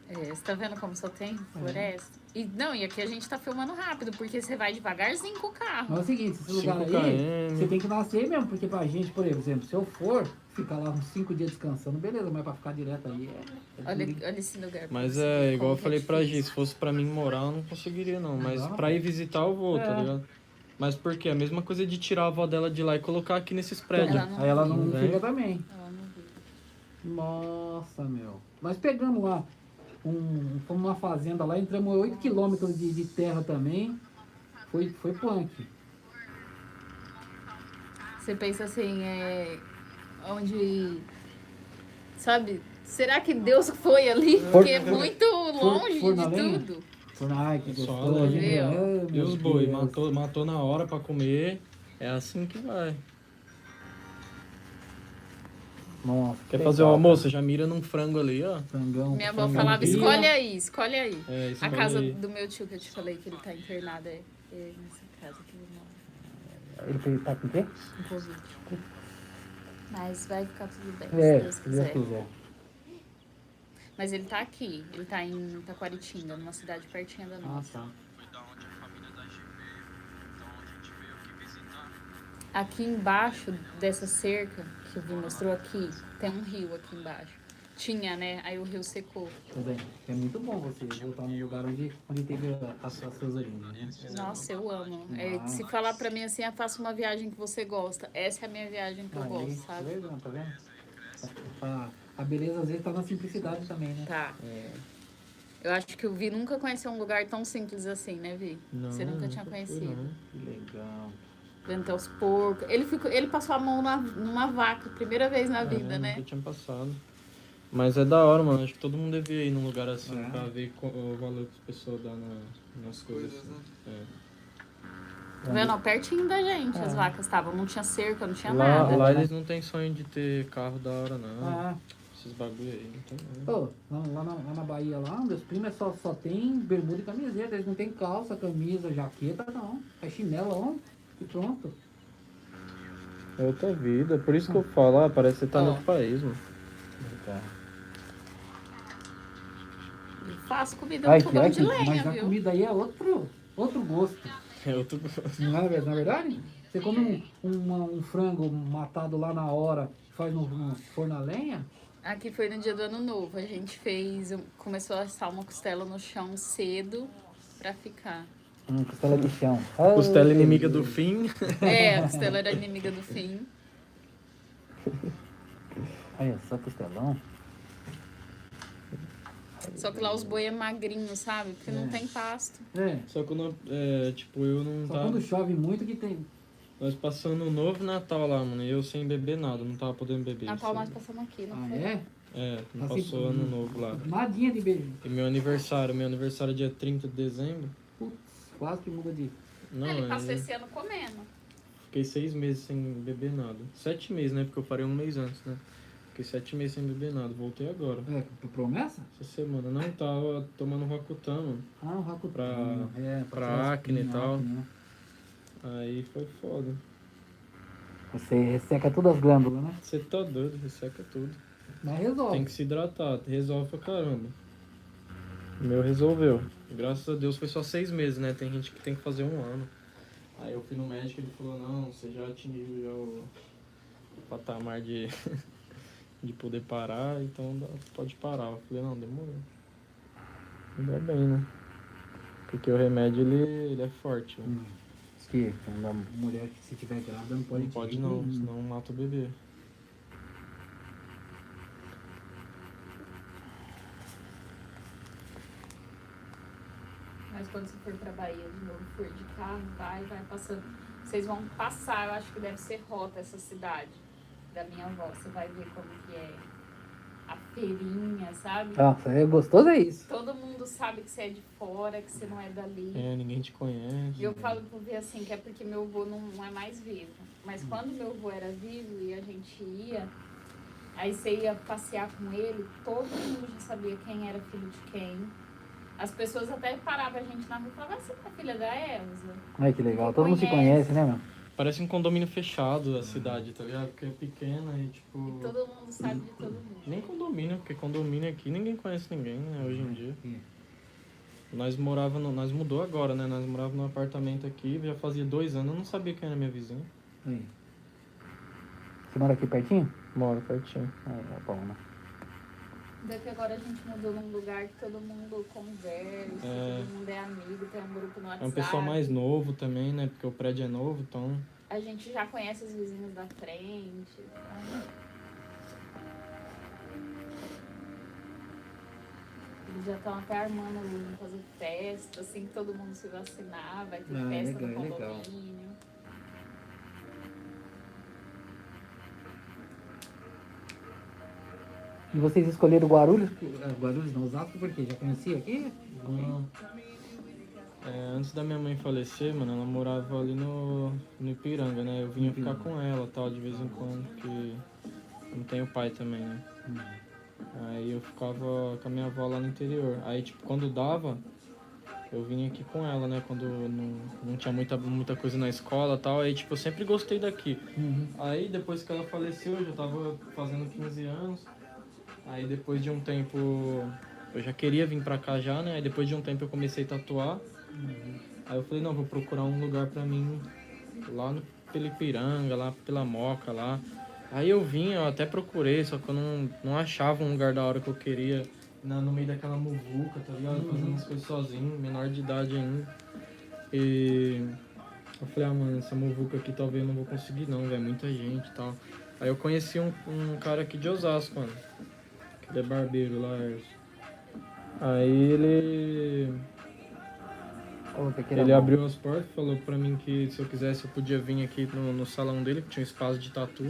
É, você tá vendo como só tem floresta? E, não, e aqui a gente tá filmando rápido, porque você vai devagarzinho com o carro. Mas é o seguinte, esse lugar 5 aí, km. você tem que nascer mesmo, porque pra gente, por exemplo, se eu for ficar lá uns 5 dias descansando, beleza, mas pra ficar direto aí Olha esse lugar. pra Mas você é, ver igual eu como que é falei pra Gi, difícil. se fosse pra mim morar, eu não conseguiria não. Mas Não. pra ir visitar eu vou, tá É. ligado? Mas por quê? A mesma coisa de tirar a avó dela de lá e colocar aqui nesses prédios. Ela não Aí ela não Não vem. fica também. Ela não viu. Nossa, meu. Nós pegamos lá, fomos numa fazenda lá, entramos 8 quilômetros de terra também. Foi punk. Você pensa assim, onde... Sabe? Será que Deus foi ali? Porque é muito longe for de na lenha? tudo. Ai, que Só gostoso. a hein, lenha. meu? E os Meu boi, Deus. matou na hora pra comer. É assim que vai. Nossa, Quer que fazer o legal, almoço? Já mira num frango ali, ó. Frangão. Minha avó frangão falava, via. escolhe aí. É, A escolhe casa aí. do meu tio que eu te falei que ele tá internado é nessa casa que ele mora. Ele tá com o quê? Com Covid. Mas vai ficar tudo bem, É, se Deus se Deus quiser. quiser. Mas ele tá aqui, ele tá em Taquaritinga, numa cidade pertinho da Ah, nossa. tá. Aqui embaixo dessa cerca que o Vi mostrou aqui, tem um rio aqui embaixo. Tinha, né? Aí o rio secou. Tudo bem. É muito bom você voltar num lugar onde teve as suas origens, né? Nossa, eu amo. Se falar pra mim assim, faça uma viagem que você gosta. Essa é a minha viagem que eu Aí, gosto, sabe? legal, tá vendo? A beleza às vezes tá na simplicidade também, né? Tá. É, Eu acho que o Vi nunca conheceu um lugar tão simples assim, né, Vi? Você nunca tinha fui, conhecido. não. que legal. Vendo até os porcos. Ele passou a mão numa vaca, primeira vez na vida, É, né? nunca tinha passado. Mas é da hora, mano. Acho que todo mundo devia ir num lugar assim É. pra ver o valor que as pessoas dão nas coisas. Coisas, Assim. né? É. Tá vendo? Ó, pertinho da gente as vacas estavam. Não tinha cerca, não tinha Lá, nada. lá eles não tem sonho de ter carro da hora, não. Ah, Esses bagulho aí, não tem não. pô, lá na Bahia, lá, meus primos só tem bermuda e camiseta. Eles não tem calça, camisa, jaqueta, não. É chinelo, ó, e pronto. É outra vida. Por isso que eu falo, parece que você tá Ó. no outro país, mano. Eu faço comida Ai, no fogão de lenha, mas a viu? comida aí é outro gosto. É outro. Não é, na verdade? Você come um frango matado lá na hora, faz no forno a lenha, Aqui foi no dia do ano novo. A gente começou a assar uma costela no chão cedo pra ficar. costela de chão. Costela inimiga do fim. É, a costela era inimiga do fim. Olha só, costelão. Só que lá os boi é magrinho, sabe? Porque não tem pasto. É. Só que eu não, tipo, eu não Só tava... quando chove muito que tem. Nós passando um novo Natal lá, mano, e eu sem beber nada, não tava podendo beber. Natal nós sabe? passamos aqui, não Ah, foi? é? Não Assim, passou ano novo lá. Nadinha de beijo. E meu aniversário é dia 30 de dezembro. Putz, quase que muda de. Não, Ele passou aí esse ano comendo. fiquei 6 meses sem beber nada. 7 meses, né? Porque eu parei um mês antes, né? Fiquei 7 meses sem beber nada. Voltei agora. É, promessa? Essa semana. Não, tava tomando Roacutan, mano. Ah, o Rakutan. Pra tirar acne e espinha, tal. acne, né? Aí foi foda. Você resseca todas as glândulas, né? Você tá doido, resseca tudo. Mas resolve. Tem que se hidratar, resolve pra caramba. O meu resolveu. Graças a Deus foi só 6 meses, né? Tem gente que tem que fazer 1 ano. Aí eu fui no médico e ele falou, não, você já atingiu já o patamar de, de poder parar, então pode parar. Eu falei, não, demorou. Ainda bem, né? Porque o remédio ele é forte. Né? Diz que uma mulher que se tiver grávida não pode. Não pode não, senão mata o bebê. Mas quando você for pra Bahia de novo, for de carro, vai passando. Vocês vão passar, eu acho que deve ser rota essa cidade da minha avó. Você vai ver como que é a feirinha, sabe? Nossa, é gostoso, é isso. Todo mundo sabe que você é de fora, que você não é dali. Ninguém te conhece. E eu falo pro ver assim, que é porque meu avô não é mais vivo. Mas quando meu avô era vivo e a gente ia, aí você ia passear com ele, todo mundo já sabia quem era filho de quem. As pessoas até paravam a gente na rua e falavam, você é filha da Elza? Olha que legal, todo mundo se conhece, né, meu? Parece um condomínio fechado a cidade, tá ligado? Porque é pequena e tipo... E todo mundo sabe de todo mundo. Nem condomínio, porque condomínio aqui ninguém conhece ninguém, né, hoje em dia. Nós mudou agora, né? Nós morávamos num apartamento aqui, já fazia 2 anos, eu não sabia quem era minha vizinha. Aí. Você mora aqui pertinho? Moro pertinho. É bom, né? Daqui agora a gente mudou num lugar que todo mundo conversa, todo mundo é amigo, tem um grupo no WhatsApp. É um pessoal mais novo também, né? Porque o prédio é novo, então... A gente já conhece os vizinhos da frente. Então... Eles já estão até armando fazer festa, assim que todo mundo se vacinar, vai ter festa legal, no legal. condomínio. E vocês escolheram Guarulhos? Guarulhos não, Osasco, por quê? Já conhecia aqui? Não. Antes da minha mãe falecer, mano, ela morava ali no Ipiranga, né? Eu vinha ficar com ela, tal, de vez em quando, porque eu não tenho pai também, né? Aí eu ficava com a minha avó lá no interior. Aí, tipo, quando dava, eu vinha aqui com ela, né? Quando não tinha muita coisa na escola e tal. Aí, tipo, eu sempre gostei daqui. Aí, depois que ela faleceu, eu já tava fazendo 15 anos. Aí, depois de um tempo, eu já queria vir pra cá já, né? Aí, depois de um tempo, eu comecei a tatuar. Aí, eu falei, não, vou procurar um lugar pra mim lá pela Ipiranga, lá pela Moca, lá. Aí eu vim, eu até procurei, só que eu não achava um lugar da hora que eu queria. No meio daquela muvuca, tá ligado? Fazendo as coisas sozinho, menor de idade ainda. E eu falei, mano, essa muvuca aqui talvez eu não vou conseguir não, velho, muita gente e tal. Aí eu conheci um cara aqui de Osasco, mano. Que ele é barbeiro lá, Erso. Aí ele abriu as portas, falou pra mim que se eu quisesse eu podia vir aqui no salão dele, que tinha um espaço de tatu.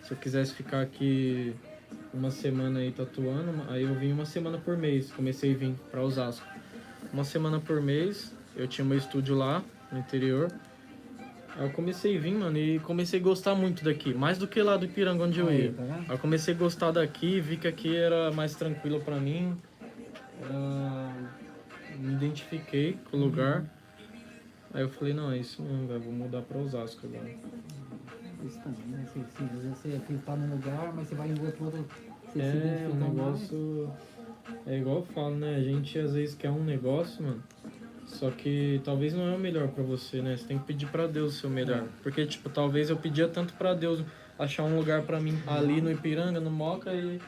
Se eu quisesse ficar aqui uma semana aí tatuando, aí eu vim uma semana por mês. Comecei a vir pra Osasco. Uma semana por mês, eu tinha meu estúdio lá, no interior. Aí eu comecei a vir, mano, e comecei a gostar muito daqui. Mais do que lá do Ipiranga, onde eu ia. Aí eu comecei a gostar daqui, vi que aqui era mais tranquilo pra mim. Me identifiquei com o lugar. Aí eu falei, não, é isso mesmo, velho, vou mudar pra Osasco agora. Isso também, né? Você tá num lugar, mas você vai em outro, você se O identifica negócio é igual eu falo, né? A gente às vezes quer um negócio, mano, só que talvez não é o melhor pra você, né? Você tem que pedir pra Deus o seu melhor. Porque, tipo, talvez eu pedia tanto pra Deus achar um lugar pra mim ali no Ipiranga, no Moca, e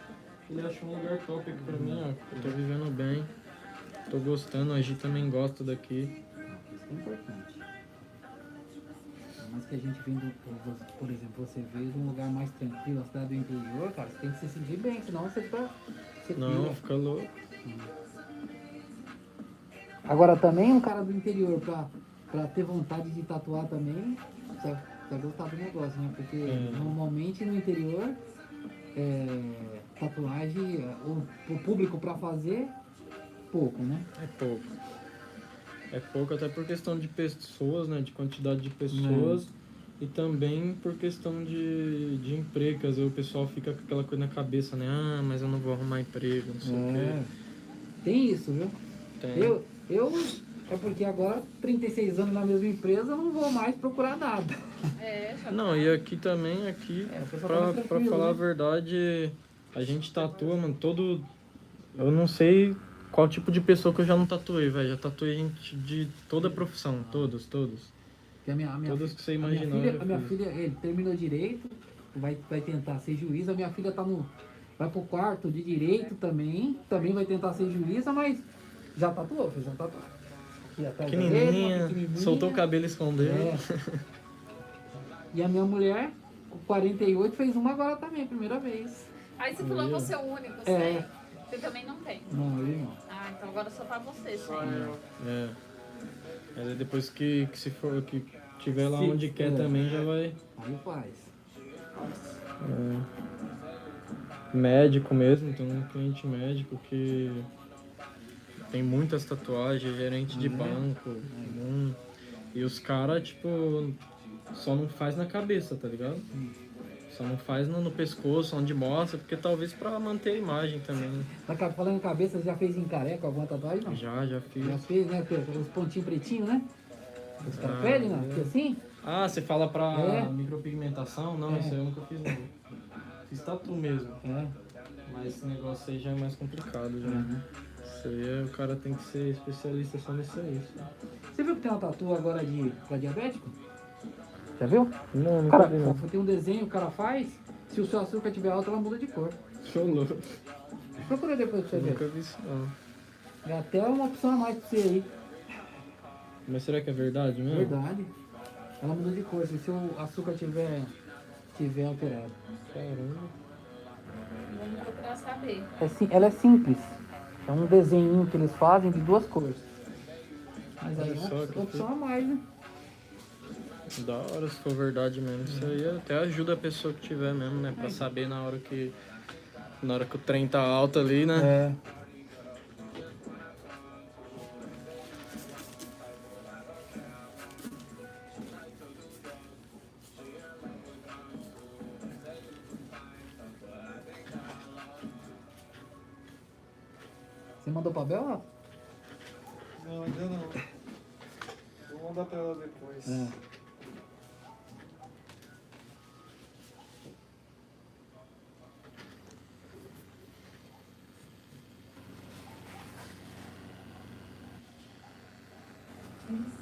ele achou um lugar top aqui pra mim, ó. Eu tô vivendo bem, tô gostando, a Gi também gosta daqui. Isso é importante. Mas que a gente vindo, por exemplo, você veio de um lugar mais tranquilo, a cidade do interior, cara, você tem que se sentir bem, senão você tá... Não, pira. fica louco. Agora também um cara do interior pra ter vontade de tatuar também, já gostar do negócio, né? Porque normalmente no interior, tatuagem, o público pra fazer, pouco, né? É pouco. É pouco até por questão de pessoas, né? De quantidade de pessoas. E também por questão de emprego, que às vezes o pessoal fica com aquela coisa na cabeça, né? Ah, mas eu não vou arrumar emprego, não sei o quê. Tem isso, viu? Tem. É porque agora, 36 anos na mesma empresa, eu não vou mais procurar nada. Não, e aqui também, o pessoal tá pra, mais pra tranquilo, falar a né? verdade, a gente tatua, mano, todo... Eu não sei qual tipo de pessoa que eu já não tatuei, velho. Já tatuei gente de toda a profissão, todos. Que a minha Todos que você a minha imaginar, filha, eu já a minha fiz. filha, ele terminou direito, vai tentar ser juiz. A minha filha vai pro quarto de direito também vai tentar ser juíza, mas já tatuou, fez uma tatuagem. Aqui atrás da orelha, uma Pequenininha, pequenininha. soltou o cabelo e escondeu. É. E a minha mulher, com 48, fez uma agora também, primeira vez. Aí você falou que você é o único, É. Você também não tem. Não, ele não. Ah, então agora só tá você, Só sim. eu. É. Mas aí depois que se for, que tiver lá Se- onde quer também, já vai... Aí faz. Médico mesmo, tem um cliente médico que tem muitas tatuagens, gerente de banco, e os caras, tipo, só não faz na cabeça, tá ligado? Só não faz no pescoço, onde mostra, porque talvez pra manter a imagem também. Falando em cabeça, você já fez em careca alguma tatuagem? Não? Já fiz. Já fez, né? Os pontinhos pretinhos, né? Os caras Ah, pedem, não? é. Porque assim? Ah, você fala pra É. micropigmentação? Não, É. isso aí eu nunca fiz não. Fiz tatu mesmo, É. mas esse negócio aí já é mais complicado já. Isso aí o cara tem que ser especialista só nisso aí. Você viu que tem uma tatu agora pra diabético? Já viu? Não, Cara, vi não. tem um desenho, o cara faz, se o seu açúcar estiver alto, ela muda de cor. Tô louco. Procura depois pra você Nunca ver. vi isso não. É até uma opção a mais pra você aí. Mas será que é verdade mesmo? Verdade. Ela muda de cor, se o seu açúcar tiver alterado. Caramba. Vamos procurar saber. Ela é simples. É um desenho que eles fazem de duas cores. Mas aí é Olha só uma que opção a mais, né? Da hora, se for verdade mesmo. Isso aí até ajuda a pessoa que tiver mesmo, né? Pra saber na hora que o trem tá alto ali, né? É. Você mandou pra Bela? Não, ainda não. Vou mandar pra ela depois. É.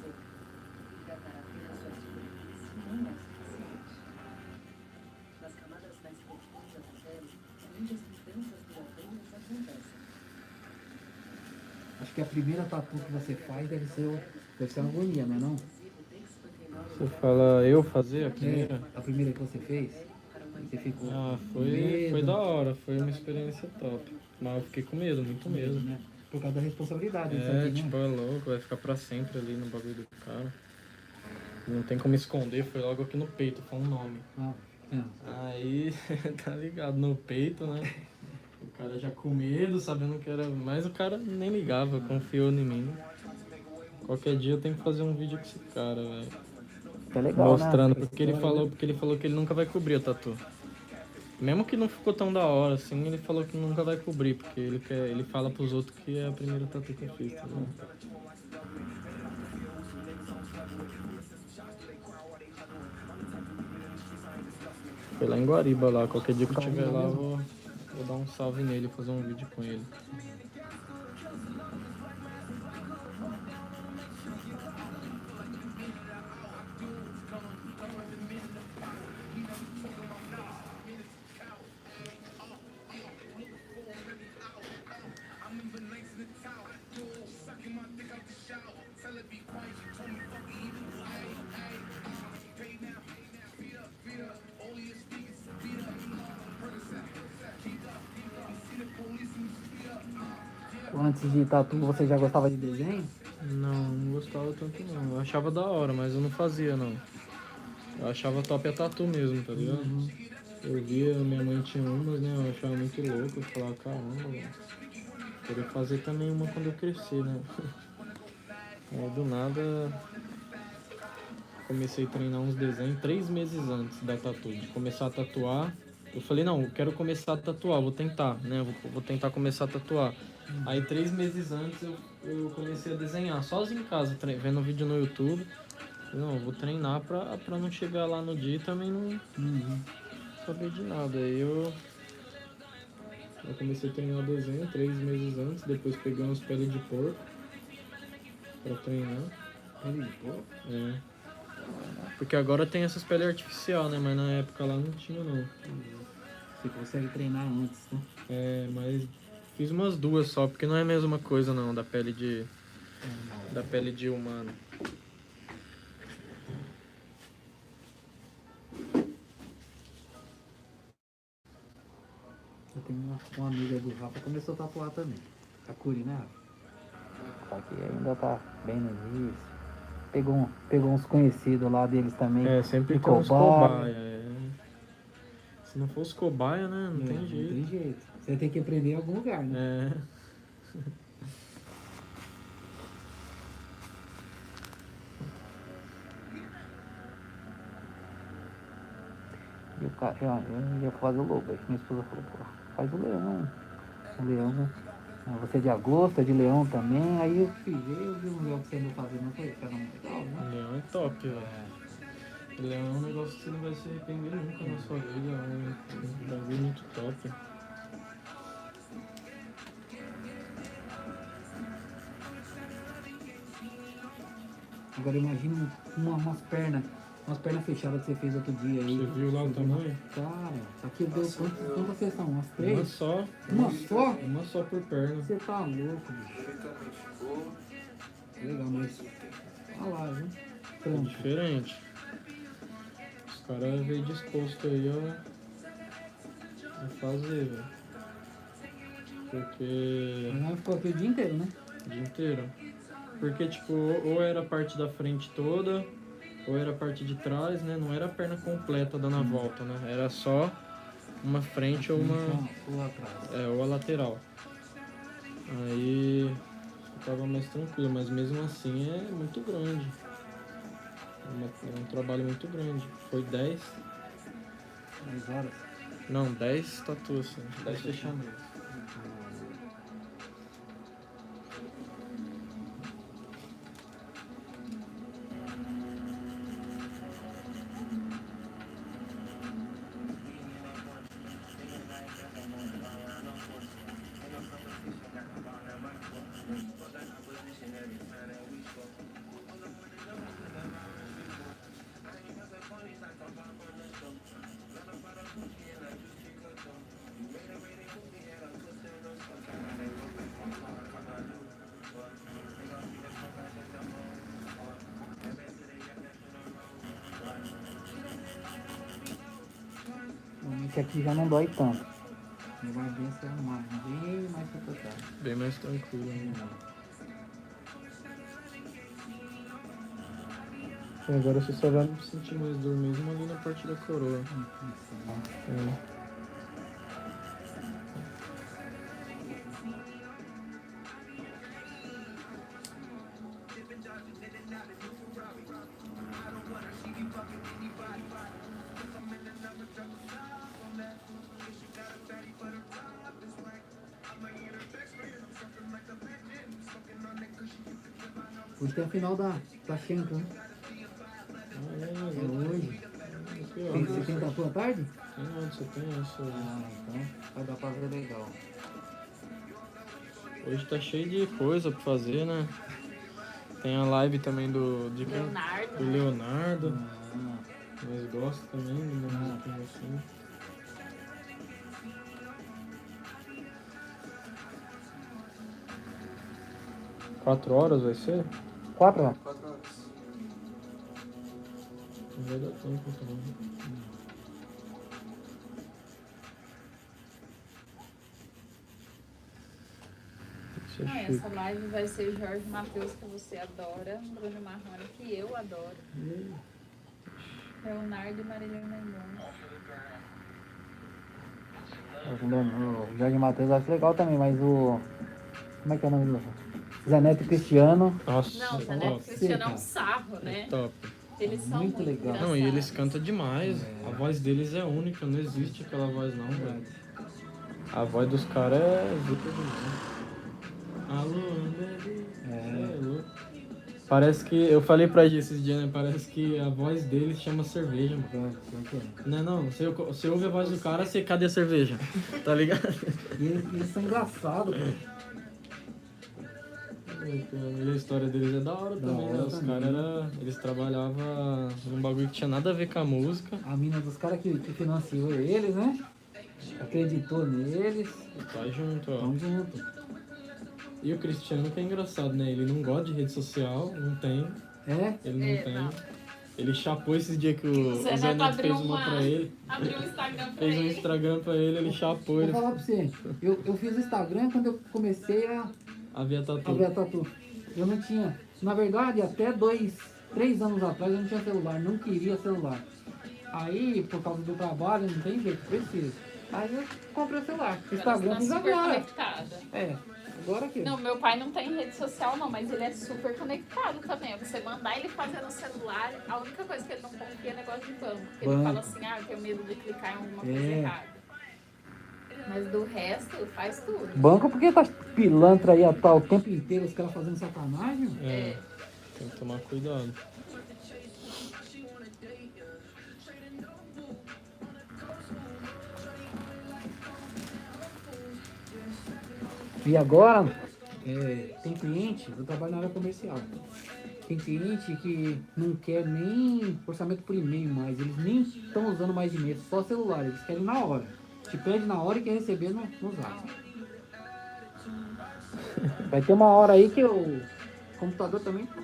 Hidratar apenas suas superfícies não é suficiente. Nas camadas mais profundas da pele, onde as mudanças duradouras acontecem. Acho que a primeira tatu que você faz deve ser uma agonia, não é não? Você fala eu fazer a primeira? A primeira que você fez? Você ficou Ah, com foi medo, da hora, foi uma experiência top. Mas eu fiquei com medo, muito medo. né? Por causa da responsabilidade. isso É, aqui, tipo, né? é louco, vai ficar pra sempre ali no bagulho do cara. Não tem como esconder, foi logo aqui no peito, foi um nome. Ah, é. Aí, tá ligado, no peito, né? O cara já com medo, sabendo que era... Mas o cara nem ligava, confiou em mim. Qualquer dia eu tenho que fazer um vídeo com esse cara, velho. É legal, Mostrando, né? porque ele falou que ele nunca vai cobrir a tatu. Mesmo que não ficou tão da hora assim, ele falou que nunca vai cobrir, porque ele fala pros outros que é a primeira tatu que eu fiz, tá ligado? Foi lá em Guariba lá, qualquer dia que eu estiver lá, eu vou dar um salve nele, fazer um vídeo com ele. Antes de tatu, você já gostava de desenho? Não gostava tanto não. Eu achava da hora, mas eu não fazia não. Eu achava top a tatu mesmo, tá ligado? Eu via, minha mãe tinha umas, né? Eu achava muito louco. Eu falava, caramba, velho. Queria fazer também uma quando eu crescer, né? Aí do nada comecei a treinar uns desenhos 3 meses antes da tatu, de começar a tatuar. Eu falei, não, eu quero começar a tatuar, vou tentar, né? Vou tentar começar a tatuar. Aí 3 meses antes eu comecei a desenhar, sozinho em casa, vendo vídeo no YouTube. Não, eu vou treinar pra não chegar lá no dia e também não saber de nada. Aí eu comecei a treinar desenho 3 meses antes, depois peguei umas peles de porco pra treinar. Pele de porco? É. Porque agora tem essas peles artificial, né? Mas na época lá não tinha não. Você consegue treinar antes, né? É, mas fiz umas duas só, porque não é a mesma coisa não, da pele de humano. Eu tenho uma amiga do Rafa que começou a tatuar também. A Curi, né, Rafa? Só que ainda tá bem no início. Pegou uns conhecidos lá deles também. É, sempre de tem uns cobaia. cobaia. É. Se não fosse cobaia, né? Não tem jeito. Não tem jeito. Você tem que aprender em algum lugar, né? É. E o cara, eu ia fazer o lobo. Aí minha esposa falou, pô, faz o leão. O leão, né? Você é de agosto, é de leão também. Aí eu fiz, eu vi um leão que você andou fazendo. Eu falei, cara, legal, né? Leão é top, velho. Leão é um negócio que você não vai se arrepender nunca na sua vida. É um bagulho muito top. Agora imagina umas pernas fechadas que você fez outro dia aí. Você viu lá o tamanho? Cara, aqui deu quantas sessões? Umas Uma 3? só. Uma só? Uma só por perna. Você tá louco, bicho. Perfeitamente boa. Legal, mas. Olha lá, viu? É Trampo. diferente. Os caras veio disposto aí, a fazer, velho. Porque. Mas nós ficou aqui o dia inteiro, né? O dia inteiro. Porque, tipo, ou era a parte da frente toda, ou era a parte de trás, né? Não era a perna completa dando a volta, né? Era só uma frente ou uma. Ou atrás. Ou a lateral. Aí ficava mais tranquilo, mas mesmo assim é muito grande. É um trabalho muito grande. Foi 10. 10 horas. Não, 10 tatuas, assim, 10 fechamentos. Esse aqui já não dói tanto. Meu barbinha é bem mais confortável. Bem mais tranquilo, né? E agora você só vai sentir mais dor mesmo ali na parte da coroa. É. Hoje tem a final da Champions, né? É hoje. Você tem tatu à tarde? Tem onde você tem isso? Então vai dar pra ver legal. Hoje tá cheio de coisa pra fazer, né? Tem a live também do Leonardo. Nós gostamos também de uma musiquinha assim. Quatro horas vai ser? 4 horas. 4 horas. Não vai dar tempo também. Isso é Não, chique. essa live vai ser Jorge Matheus, que você adora, Bruno Marrone, que eu adoro, Leonardo e Marília Mendonça. O Jorge Matheus eu acho legal também, mas o... Como é que é o nome do... Zé Neto e Cristiano. Nossa, Não, o é Zé Neto top. Cristiano é um sarro, É né? top. Eles são Muito muito legal. engraçados. Não, e eles cantam demais. A voz deles é única, não existe aquela voz não, velho. A voz dos caras é zica demais. Alô, André. É louco. Parece que, eu falei pra Gi esses dias, né? Parece que a voz deles chama cerveja, mano. Não, você ouve a voz do cara, você cadê a cerveja? Tá ligado? E eles são engraçados, cara. A história deles é da hora Da também, né? hora Os também. caras eles trabalhavam num bagulho que tinha nada a ver com a música. A mina dos caras que financiou eles, né? Acreditou neles. E tá junto, ó. Tamo junto. E o Cristiano que é engraçado, né? Ele não gosta de rede social, não tem. É? Ele não É, tem. não. Ele chapou esses dias que o Zé Zé Neto Neto fez abriu uma pra ele. Abriu um Instagram pra Fez um ele. Instagram pra ele chapou Vou ele. falar pra você. Eu fiz o Instagram quando eu comecei A Via a Tatu. ver a tatu. Eu não tinha. Na verdade, até 3 anos atrás eu não tinha celular. Não queria celular. Aí, por causa do trabalho, não tem jeito, preciso. Aí eu comprei o celular. Instagram eu Tá fiz super agora. conectada. É. Agora aqui. Não, meu pai não tem rede social não, mas ele é super conectado também. Você mandar ele fazer no celular, a única coisa que ele não confia é negócio de banco. Porque ele Banco. fala assim, eu tenho medo de clicar em alguma coisa É. errada. Mas do resto, faz tudo. Banco porque tá pilantra aí tá o tempo inteiro, os caras fazendo sacanagem. É, tem que tomar cuidado. E agora, tem cliente, eu trabalho na área comercial. Tem cliente que não quer nem orçamento por e-mail mais, eles nem estão usando mais e-mail, só celular, eles querem na hora. Te pede na hora e quer receber no zap. Vai ter uma hora aí que o computador também tá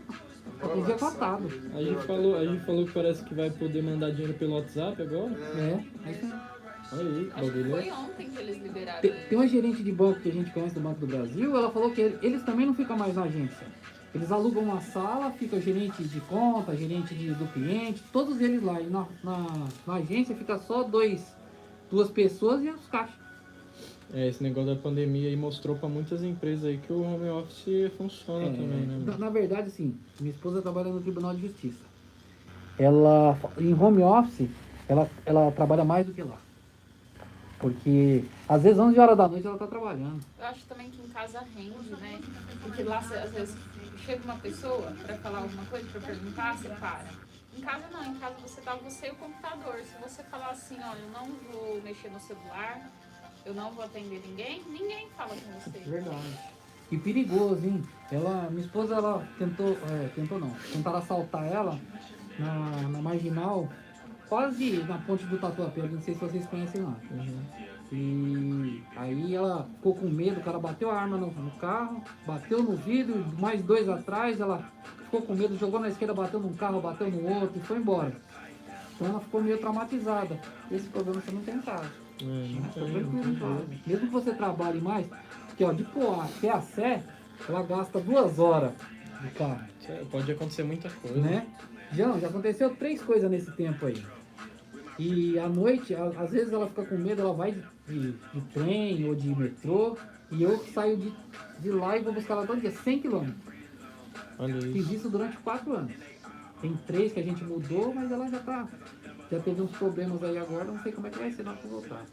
com o dia cortado. A gente falou que parece que vai poder mandar dinheiro pelo WhatsApp agora. É isso aí. Olha aí, que Acho que bagulho. foi ontem que eles liberaram. Tem uma gerente de banco que a gente conhece do Banco do Brasil, ela falou que eles também não ficam mais na agência. Eles alugam uma sala, fica gerente de conta, gerente do cliente, todos eles lá. E na agência fica só duas pessoas e os caixas. Esse negócio da pandemia aí mostrou pra muitas empresas aí que o home office funciona também, né? Na verdade, assim, minha esposa trabalha no Tribunal de Justiça. Ela, em home office, ela trabalha mais do que lá. Porque, às vezes, 11 horas da noite ela tá trabalhando. Eu acho também que em casa rende, né? Porque lá, às vezes, chega uma pessoa pra falar alguma coisa, pra perguntar, você para. Em casa não, em casa você tá você e o computador. Se você falar assim, olha, eu não vou mexer no celular, eu não vou atender ninguém fala com você. Verdade. E perigoso, hein? Minha esposa, ela tentaram assaltar ela na Marginal, quase na ponte do Tatuapé, não sei se vocês conhecem lá. E aí ela ficou com medo, o cara bateu a arma no carro, bateu no vidro, mais 2 atrás, ela ficou com medo, jogou na esquerda, bateu num carro, bateu no outro e foi embora. Então ela ficou meio traumatizada. Esse problema você não tem em casa. Não Tá tem, tranquilo não em tem casa. jeito. Mesmo que você trabalhe mais, porque ó, de Poá até a Sé, ela gasta 2 horas de carro, Pode acontecer muita coisa. né? Já aconteceu 3 coisas nesse tempo aí. E à noite, às vezes ela fica com medo, ela vai de trem ou de metrô, e eu saio de lá e vou buscar ela todo dia, 100 km. Olha Fiz isso. isso durante 4 anos. Tem 3 que a gente mudou, mas ela já teve uns problemas aí agora, não sei como é que vai ser na hora que eu voltar.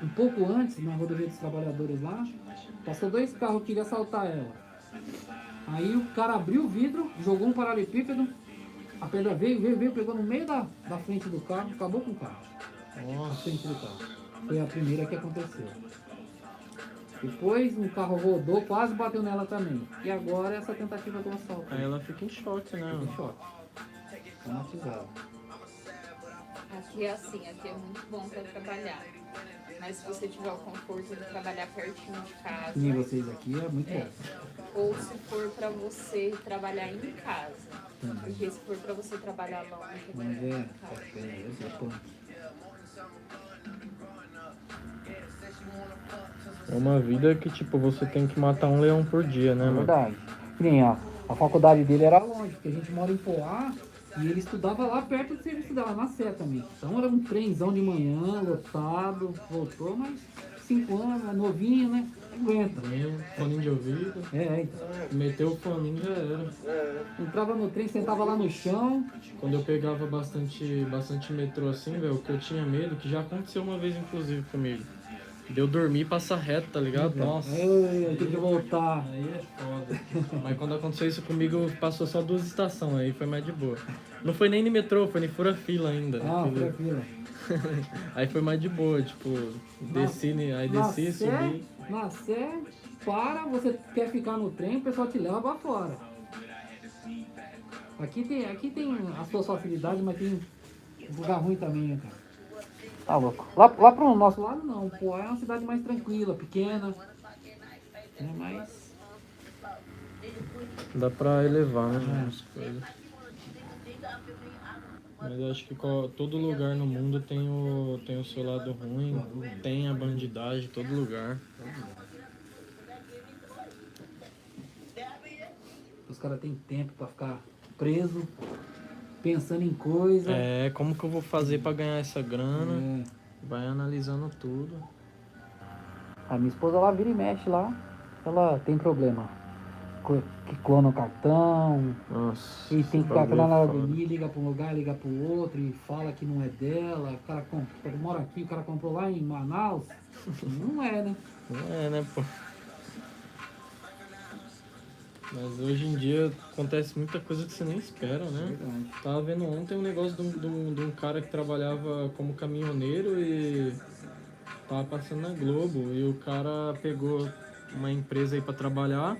Um pouco antes, na rodovia dos trabalhadores lá, passou 2 carros que queriam assaltar ela. Aí o cara abriu o vidro, jogou um paralelepípedo, a pedra veio, pegou no meio da frente do carro, acabou com o carro. Na frente do carro. Foi a primeira que aconteceu. Depois um carro rodou, quase bateu nela também. E agora essa tentativa do assalto. Aí ela fica em choque, né? Fica em choque. Traumatizado. Aqui é assim, aqui é muito bom pra trabalhar. Mas se você tiver o conforto de trabalhar pertinho de casa, E vocês aqui é muito bom. ou se for pra você trabalhar em casa. Também. Porque se for pra você trabalhar longe, Mas trabalhar é em casa. punk. É uma vida que, tipo, você tem que matar um leão por dia, né, É mano? verdade. Que nem a faculdade dele era longe, porque a gente mora em Poá e ele estudava lá perto de serviço dela, na Sé também. Então era um trenzão de manhã, lotado, voltou, mas 5 anos, novinho, né? Aguenta. Fone de ouvido. Então. Meteu o fone já era. Entrava no trem, sentava lá no chão. Quando eu pegava bastante metrô assim, velho, o que eu tinha medo, que já aconteceu uma vez inclusive comigo. De eu dormir e passar reto, tá ligado? Nossa. Eu tenho que voltar. Aí é foda. Mas quando aconteceu isso comigo, passou só 2 estações, aí foi mais de boa. Não foi nem no metrô, foi nem fura-fila ainda. Ah, Entendeu? tranquilo. Aí foi mais de boa, tipo, desci, subi. Na Sé, para, você quer ficar no trem, o pessoal te leva pra fora. Aqui tem as suas facilidades, mas tem lugar ruim também, né, cara? Tá louco. Lá pro nosso lado não, pô, é uma cidade mais tranquila, pequena. É mais. Dá pra elevar, né, as coisas. Mas eu acho que todo lugar no mundo tem o seu lado ruim, tem a bandidagem em todo lugar. Os caras têm tempo pra ficar preso, pensando em coisa. É, como que eu vou fazer pra ganhar essa grana? É. Vai analisando tudo. A minha esposa lá vira e mexe lá, ela tem problema. Que clona o cartão, Nossa. e tem que ficar bagulho lá na é foda. agonia, liga pra um lugar, liga pro outro, e fala que não é dela. O cara mora aqui, o cara comprou lá em Manaus. Não é, né? É, né, pô? Mas hoje em dia acontece muita coisa que você nem espera, né? Verdade. Tava vendo ontem um negócio de um cara que trabalhava como caminhoneiro e tava passando na Globo. E o cara pegou uma empresa aí pra trabalhar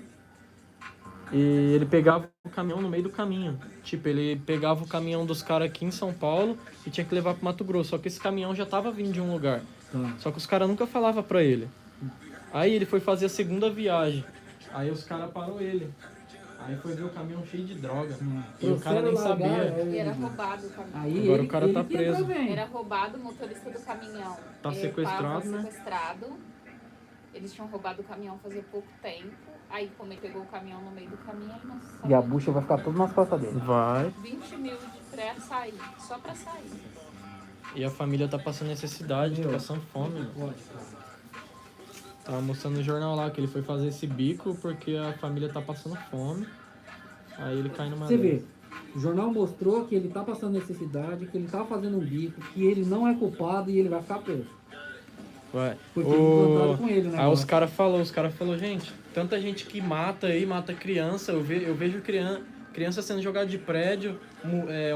e ele pegava o caminhão no meio do caminho. Tipo, ele pegava o caminhão dos caras aqui em São Paulo e tinha que levar pro Mato Grosso. Só que esse caminhão já tava vindo de um lugar. Tá. Só que os caras nunca falavam pra ele. Aí ele foi fazer a segunda viagem. Aí os caras parou ele. Aí foi ver o caminhão cheio de droga. E o cara nem sabia. E era roubado o caminhão. Aí Agora ele, o cara tá ele que entra preso. bem. Era roubado o motorista do caminhão. Tá Ele sequestrado, tava né? sequestrado. Eles tinham roubado o caminhão fazia pouco tempo. Aí, como ele pegou o caminhão no meio do caminho, ele não sabia. E a bucha vai ficar tudo nas costas dele. Vai. 20 mil pra sair. Só pra sair. E a família tá passando necessidade, tá Meu. passando fome. Mano. Pode, cara. Tava mostrando no jornal lá que ele foi fazer esse bico porque a família tá passando fome. Aí ele cai numa Você vê, dessa. o jornal mostrou que ele tá passando necessidade, que ele tá fazendo um bico, que ele não é culpado e ele vai ficar preso. Vai. Porque encontraram com ele, né? Aí os caras falou, gente, tanta gente que mata aí, mata criança, eu vejo criança sendo jogada de prédio,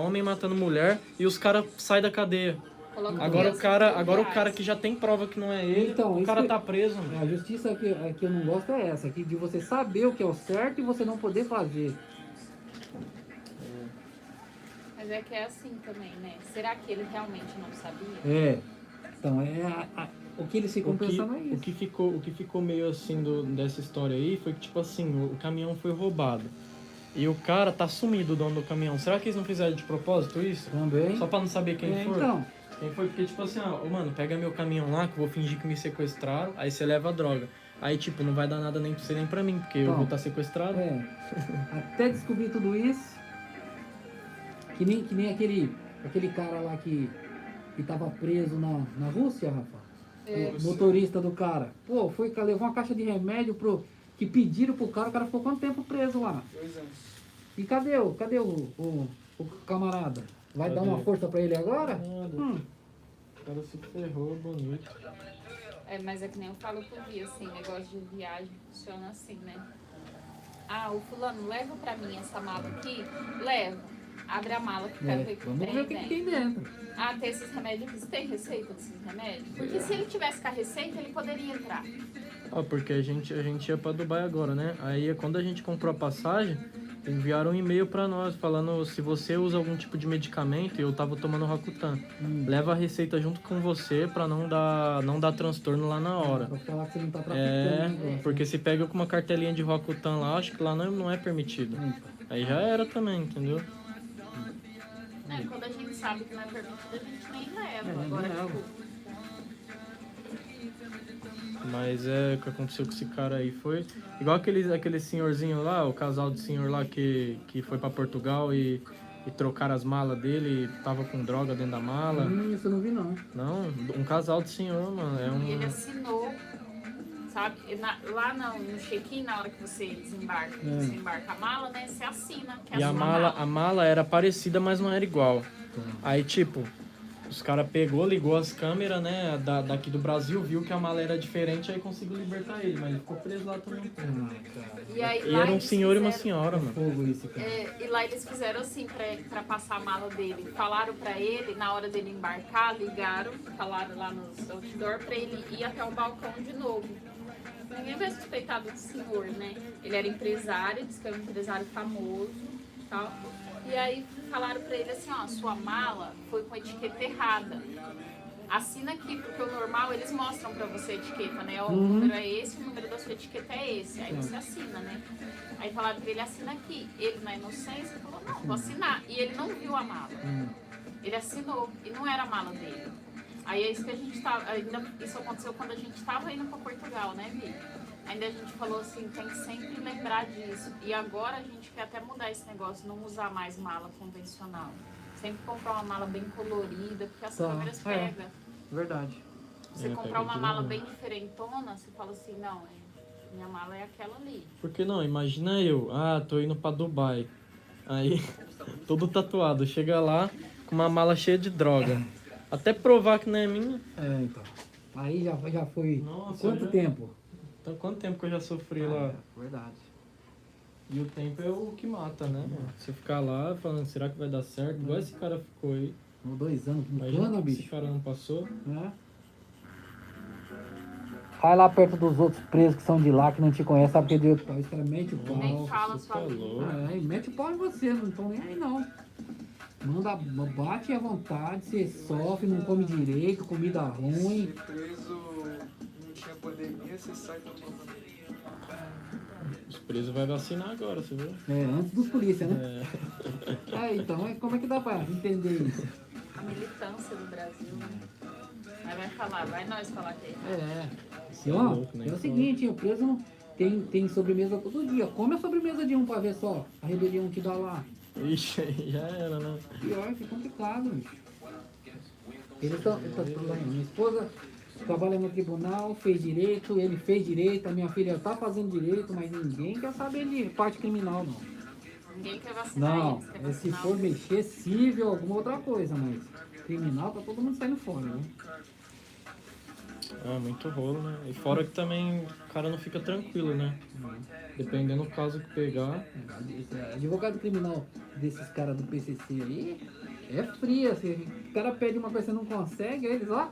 homem matando mulher, e os caras saem da cadeia. Coloca Agora o criança cara que já tem prova que não é ele, Então, o isso cara que- tá preso, mano. A justiça que eu não gosto é essa, que de você saber o que é o certo e você não poder fazer. Mas é que é assim também, né? Será que ele realmente não sabia? É. Então, o que eles ficam O pensando é isso. que ficou meio assim dessa história aí foi que, tipo assim, o caminhão foi roubado. E o cara tá sumido, o dono do caminhão. Será que eles não fizeram de propósito isso? Também. Só pra não saber quem foi? Então, Quem foi? Porque, tipo assim, ó, mano, pega meu caminhão lá, que eu vou fingir que me sequestraram, aí você leva a droga. Aí, tipo, não vai dar nada nem pra você nem pra mim, porque eu Então, vou estar sequestrado. até descobrir tudo isso, que nem aquele cara lá que tava preso na Rússia, Rafa. O motorista do cara. Pô, levou uma caixa de remédio que pediram pro cara, o cara ficou quanto tempo preso lá? 2 anos. E cadê o camarada? Vai dar Cadê? uma força pra ele agora? Nada. O cara se ferrou bonito. É, mas é que nem eu falo pro Gui, assim, negócio de viagem funciona assim, né? Ah, o fulano, leva pra mim essa mala aqui? Leva. Abre a mala que eu quero ver o que Vamos ver o que tem tem dentro. Ah, tem esses remédios aqui. Você tem receita desses remédios? Porque se ele tivesse com a receita, ele poderia entrar. Ó, porque a gente ia pra Dubai agora, né? Aí quando a gente comprou a passagem, enviaram um e-mail pra nós falando se você usa algum tipo de medicamento, e eu tava tomando Rakutan, leva a receita junto com você pra não dar transtorno lá na hora. Pra falar que você não tá traficando o negócio. Porque se pega com uma cartelinha de Rakutan lá, acho que lá não é permitido. Aí já era também, entendeu? Né? Quando a gente sabe que não é permitido, a gente nem leva. É, Agora, nem leva. tipo, Mas o que aconteceu com esse cara aí foi... Igual aquele senhorzinho lá, o casal de senhor lá que foi pra Portugal e trocaram as malas dele e tava com droga dentro da mala. Isso eu não vi, não. Não, um casal de senhor, mano. E ele assinou, sabe? Lá no check-in, na hora que você desembarca, você embarca a mala, né? Você assina. Que é E a sua a mala era parecida, mas não era igual. Aí, tipo, os caras ligou as câmeras, né, daqui do Brasil, viu que a mala era diferente, aí conseguiu libertar ele, mas ele ficou preso lá também. E aí, E lá era um eles senhor e uma fizeram- senhora, mano. Fogo isso, cara. E lá eles fizeram assim pra passar a mala dele. Falaram pra ele, na hora dele embarcar, falaram lá nos outdoor pra ele ir até o balcão de novo. Ninguém vai suspeitar do senhor, né? Ele era empresário, disse que era um empresário famoso e tal. E aí falaram pra ele assim, ó, sua mala foi com a etiqueta errada. Assina aqui, porque o normal eles mostram pra você a etiqueta, né? Ó, o número é esse, o número da sua etiqueta é esse. Aí você assina, né? Aí falaram pra ele, assina aqui. Ele, na inocência, falou, não, vou assinar. E ele não viu a mala. Ele assinou, e não era a mala dele. Aí é isso que a gente tava, isso aconteceu quando a gente tava indo pra Portugal, né, Vi? Ainda a gente falou assim, tem que sempre lembrar disso. E agora a gente quer até mudar esse negócio, não usar mais mala convencional. Sempre comprar uma mala bem colorida, porque as câmeras pegam. Verdade. Você comprar pega uma tudo mala mesmo. bem diferentona, você fala assim, não, minha mala é aquela ali. Porque não, imagina eu, tô indo pra Dubai. Aí, todo tatuado, chega lá com uma mala cheia de droga. Até provar que não é minha. Então. Aí já foi. Nossa, Quanto já- tempo? Então quanto tempo que eu já sofri lá? Verdade. E o tempo é o que mata, né, mano? Você ficar lá falando, será que vai dar certo? Igual esse cara ficou aí. Com 2 anos, com Imagina cana, que esse bicho. cara não passou. Né? Vai lá perto dos outros presos que são de lá, que não te conhecem, sabe que é de outro país, cara mete o E nem pau. fala a você sua tá língua. louco. E mete o pau em você, não estão nem aí não. Bate à vontade, você sofre, não come direito, comida ruim. Se preso não tinha pandemia, você sai tomando. Os presos vai vacinar agora, você viu? Antes dos polícia, né? Então, como é que dá pra entender isso? A militância do Brasil, né? Aí vai falar, vai nós falar que é. E, ó, louco, né? é o seguinte, o preso não tem sobremesa todo dia. Come a sobremesa de um pra ver só a rebelião que dá lá. Ixi, aí já era, né? Pior, que é complicado, bicho. Eles estão lá. Minha esposa trabalha no tribunal, fez direito, ele fez direito, a minha filha tá fazendo direito, mas ninguém quer saber de parte criminal, não. Ninguém quer vacinar Não, eles, quer se vacinar for os- mexer civil, alguma outra coisa, mas criminal tá todo mundo saindo fora, né? Muito rolo, né? E fora que também o cara não fica tranquilo, né? Dependendo do caso que pegar. Advogado criminal desses caras do PCC aí é frio, assim. O cara pede uma coisa e não consegue, aí eles, ó.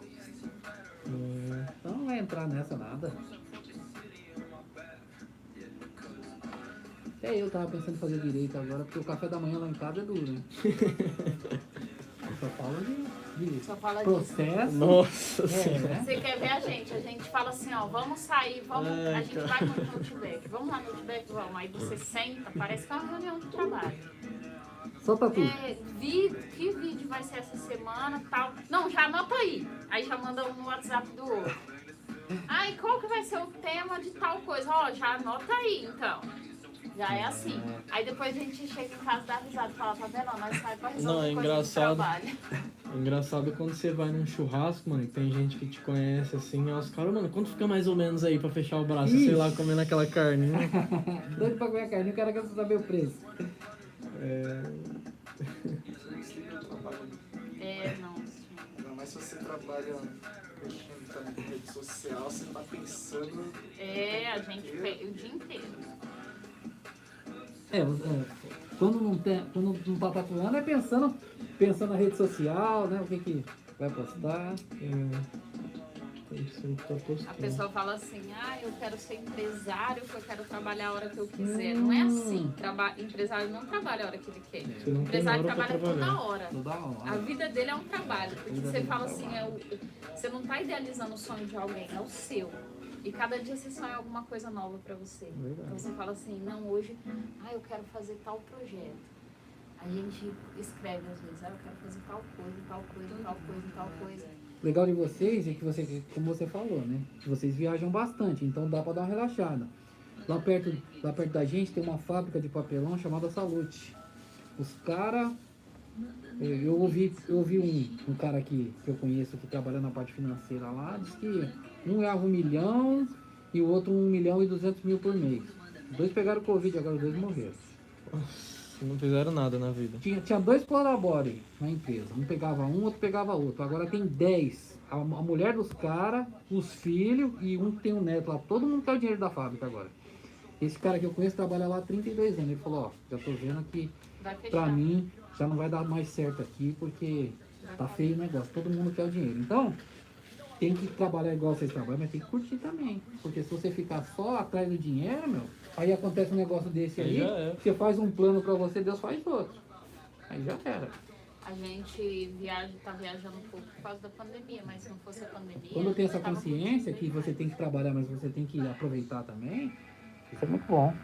Então não vai entrar nessa nada. Até eu tava pensando em fazer direito agora, porque o café da manhã lá em casa é duro, né? Só fala de Só fala disso. processo. Nossa senhora. né? Você quer ver a gente fala assim, ó, vamos sair, a gente vai no Outback, vamos lá no Outback, vamos. Aí você senta, parece que é uma reunião de trabalho. Solta tudo. Que vídeo vai ser essa semana, tal. Não, já anota aí. Aí já manda um no WhatsApp do outro. Aí qual que vai ser o tema de tal coisa? Ó, já anota aí, então. Já é assim. Aí depois a gente chega em casa e dá risada e fala, tá vendo? Ó, nós saímos pra resolver Não, é coisa de engraçado. trabalho. É engraçado quando você vai num churrasco, mano, tem gente que te conhece assim, ó, os caras, mano, quanto fica mais ou menos aí pra fechar o braço, sei lá, comendo aquela carninha? Doido pra comer a carne, o cara quer saber o preço. Não. Ainda mais se você trabalha mexendo também com rede social, você tá pensando. A gente o dia inteiro. Quando não tá tatuando é pensando na rede social, né? O que vai postar. Tem que sempre tá postando. A pessoa fala assim, eu quero ser empresário, porque eu quero trabalhar a hora que eu quiser. Não é assim. Empresário não trabalha a hora que ele quer. Você não tem Empresário hora pra trabalha toda trabalhar. hora. Toda A hora. vida dele é um trabalho. Porque você fala assim, você não tá idealizando o sonho de alguém, é o seu. E cada dia você sonha alguma coisa nova pra você. Então você fala assim, não, hoje, eu quero fazer tal projeto. A gente escreve às vezes, eu quero fazer tal coisa, tal coisa, tal coisa, tal coisa. O legal de vocês é que você, como você falou, né? Que vocês viajam bastante, então dá pra dar uma relaxada. Lá perto da gente tem uma fábrica de papelão chamada Salute. Os caras. Eu ouvi um cara aqui que eu conheço que trabalha na parte financeira lá, diz que um ganhava 1 milhão e o outro 1.200.000 por mês. Os dois pegaram Covid, agora os dois morreram. Não fizeram nada na vida. Tinha 2 colaboradores na empresa. Um pegava um, outro pegava outro. Agora tem 10. A mulher dos caras, os filhos e um que tem um neto lá. Todo mundo quer o dinheiro da fábrica agora. Esse cara que eu conheço trabalha lá há 32 anos. Ele falou, ó, já tô vendo que Vai fechar. pra mim já não vai dar mais certo aqui porque tá feio o negócio. Todo mundo quer o dinheiro. Então, tem que trabalhar igual vocês trabalham, mas tem que curtir também. Porque se você ficar só atrás do dinheiro, meu, aí acontece um negócio desse Aí aí, já é. você faz um plano pra você, Deus faz outro. Aí já era. A gente tá viajando um pouco por causa da pandemia, mas se não fosse a pandemia... Quando tem essa tava consciência que curtindo você tem que trabalhar, mas você tem que aproveitar também, isso é muito bom.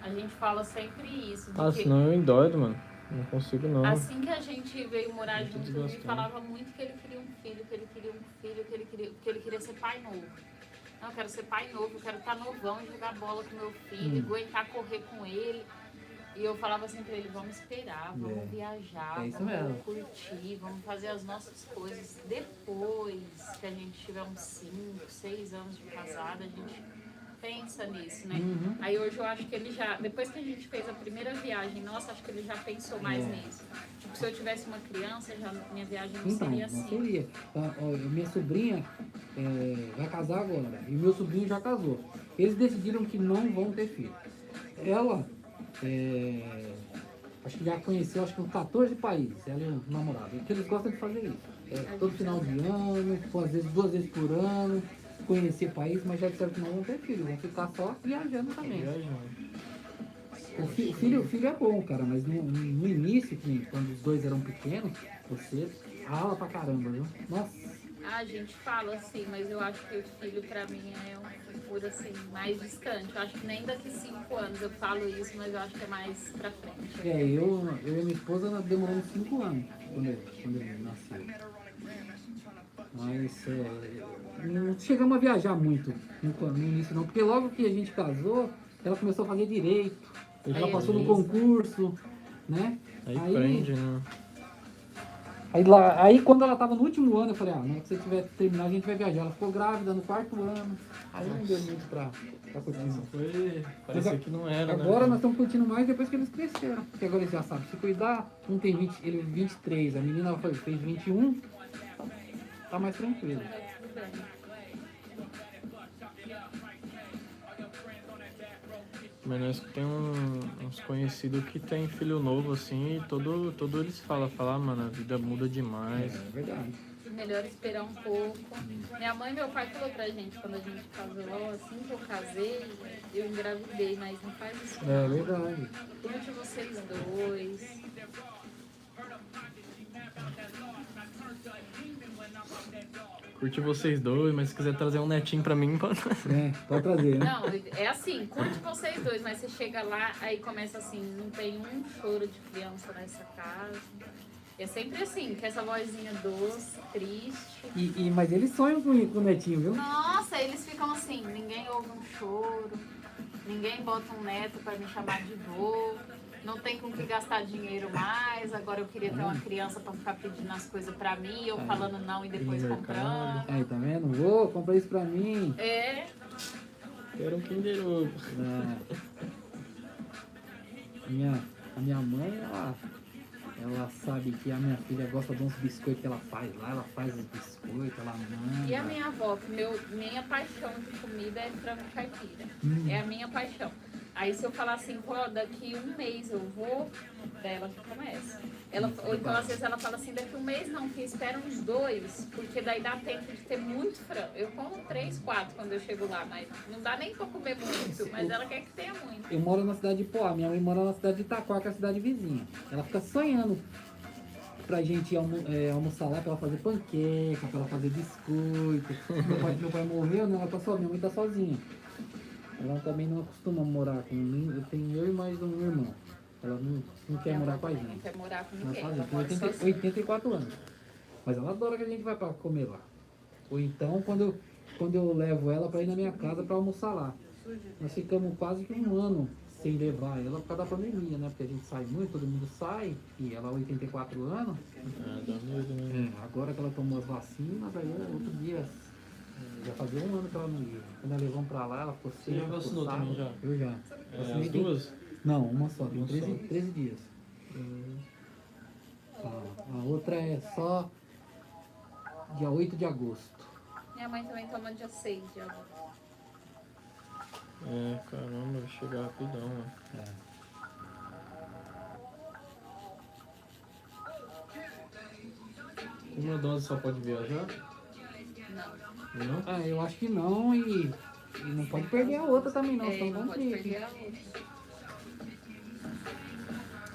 a gente fala sempre isso, Ah, porque senão eu endoido, mano. Não consigo não. assim que a gente veio morar Muito junto, ele desgastante. falava muito que ele queria um filho, que ele queria um filho, que ele queria ser pai novo. Não, eu quero ser pai novo, eu quero estar novão, jogar bola com meu filho, aguentar correr com ele. E eu falava assim pra ele, vamos esperar, vamos viajar, É isso vamos mesmo. curtir, vamos fazer as nossas coisas. Depois que a gente tiver uns 5, 6 anos de casada, a gente pensa nisso, né? Uhum. Aí hoje eu acho que ele já, depois que a gente fez a primeira viagem, nossa, acho que ele já pensou mais nisso. Tipo, se eu tivesse uma criança, já minha viagem não Então, seria não assim. seria. Minha sobrinha vai casar agora e meu sobrinho já casou. Eles decidiram que não vão ter filho. Ela, acho que já conheceu acho que uns 14 países, ela e o namorado. Porque eles gostam de fazer isso. Todo final de ano, ou às vezes 2 vezes por ano, conhecer país, mas já disseram que não vão ter filho, vão ficar só viajando também. O filho é bom, cara, mas no início, quando os dois eram pequenos, você rala pra caramba, viu? Nossa, A gente fala assim, mas eu acho que o filho pra mim é um futuro assim, mais distante. Eu acho que nem daqui 5 anos eu falo isso, mas eu acho que é mais pra frente. eu e minha esposa nós demoramos 5 anos quando ele nasceu. Mas não chegamos a viajar muito no início não, porque logo que a gente casou, ela começou a fazer direito, ela passou no concurso, né? Aí prende, né? Aí quando ela tava no último ano, eu falei, na hora que você tiver terminar, a gente vai viajar. Ela ficou grávida no 4º ano, aí não deu muito pra curtir. Nossa, parecia que não era, Agora né? nós estamos curtindo mais depois que eles cresceram. Porque agora eles já sabem se cuidar. Um tem 20, ele 23, a menina fez 21. Tá mais tranquilo. Tudo bem. Mas nós tem uns conhecidos que tem filho novo, assim, e todo eles falam, mano, a vida muda demais. É verdade. Melhor esperar um pouco. Minha mãe e meu pai falou pra gente quando a gente casou, assim que eu casei, eu engravidei, mas não faz isso não. É verdade. Curte vocês dois. Curte vocês dois, mas se quiser trazer um netinho pra mim, pode. Pode trazer, né? Não, é assim, curte vocês dois, mas você chega lá, aí começa assim, não tem um choro de criança nessa casa. É sempre assim, com essa vozinha doce, triste. Mas eles sonham com o netinho, viu? Nossa, eles ficam assim, ninguém ouve um choro, ninguém bota um neto pra me chamar de vô, não tem com que gastar dinheiro mais, agora eu queria ter uma criança pra ficar pedindo as coisas pra mim, eu falando não e depois No comprando. Aí, tá vendo? Vô, compra isso pra mim. É, Quero um Kinder Ovo. A minha mãe, ela sabe que a minha filha gosta de uns biscoitos que ela faz lá, ela faz os biscoitos, ela manda. e a minha avó, que minha paixão de comida é frango caipira. É a minha paixão. Aí se eu falar assim, vó, daqui 1 mês eu vou, daí ela já começa. Ou então às vezes ela fala assim, daqui 1 mês não, que espera uns 2, porque daí dá tempo de ter muito frango. Eu como 3, 4 quando eu chego lá, mas não dá nem pra comer muito, mas ela quer que tenha muito. Eu moro na cidade de Poá, minha mãe mora na cidade de Itaquá, que é a cidade vizinha. Ela fica sonhando pra gente almoçar lá, pra ela fazer panqueca, pra ela fazer biscoito. Meu pai morreu, né? Minha mãe tá sozinha. Ela também não acostuma morar com ninguém. Eu tenho eu e mais um irmão. Ela não quer morar com a Não gente. quer morar com Ela ninguém, sozinha, ela tem mora sozinha. 84 anos. Mas ela adora que a gente vai pra comer lá. Ou então quando eu levo ela pra ir na minha casa pra almoçar lá. Nós ficamos quase que um ano sem levar ela por causa da pandemia, né? Porque a gente sai muito, todo mundo sai, e ela 84 anos. Dá medo, né? Agora que ela tomou as vacinas, aí outro dia, já fazia um ano que ela não ia. Quando nós levamos pra lá, ela ficou Você já vacinou também já? Eu já. Vacinei As tem- duas? Não, uma só, tem Uma 13, só. 13 dias. A outra é só dia 8 de agosto. Minha mãe também toma dia 6 de agosto. Caramba, vai chegar rapidão, mano. Uma dose só pode viajar? Não. Não? Ah, eu acho que não, e não pode perder a outra também não, É, senão não vão pode triste. perder a outra.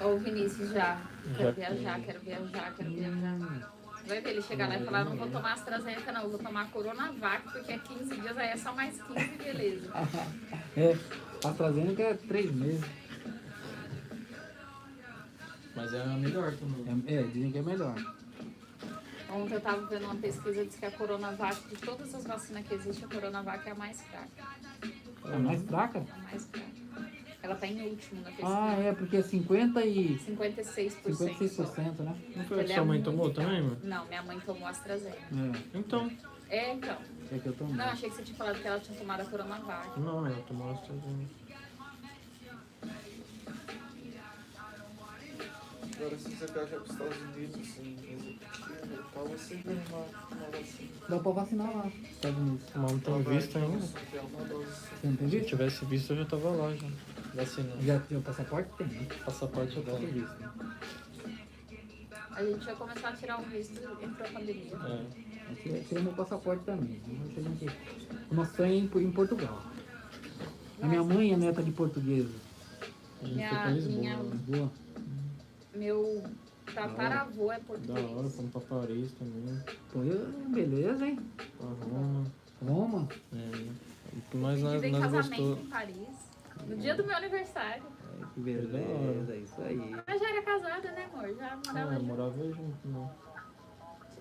Ó, o Vinícius já. Quero viajar, quero viajar, quero viajar. Vai ver ele chegar lá e falar, não vou tomar AstraZeneca não, vou tomar Coronavac, porque é 15 dias, aí é só mais 15, beleza. É, a AstraZeneca é 3 meses. Mas é a melhor também. Dizem que é melhor. Ontem eu tava vendo uma pesquisa, diz que a Coronavac, de todas as vacinas que existem, a Coronavac é a mais fraca. É mais fraca? A mais fraca. Ela tá em último na pesquisa. Ah, é, porque é 50 e 56%. 56%, né? Não foi a que Ele sua é mãe muito tomou caro. também, mano? Não, minha mãe tomou AstraZeneca. Então. É, então. É que eu tomo. Não, achei que você tinha falado que ela tinha tomado a Coronavac. Não, ela tomou AstraZeneca. Agora, se você viajar para os Estados Unidos, assim, executivo e tal, você ganha uma vacina. Dá pra vacinar lá, nos Estados Unidos. Mas não tem visto ainda. É uma dose. Você não tem Se eu visto? tivesse visto, eu já tava lá já. Vacinando. Já o passaporte tem, né? Passaporte eu Já tem tenho. visto. A gente ia começar a tirar um visto entre a pandemia. É. Tirei meu passaporte também. O nosso sonho é em Portugal. A minha mãe é neta de portuguesa. A gente foi pra Lisboa. minha- né? Boa. Meu tataravô é Da hora, português. fomos pra Paris também. Pô, beleza, hein? Pra Roma. Roma. Mas Pedi nós em casamento gostou. em Paris. No dia do meu aniversário. Que beleza, isso aí. Eu já era casada, né, amor? Já morava junto. Morava junto, né?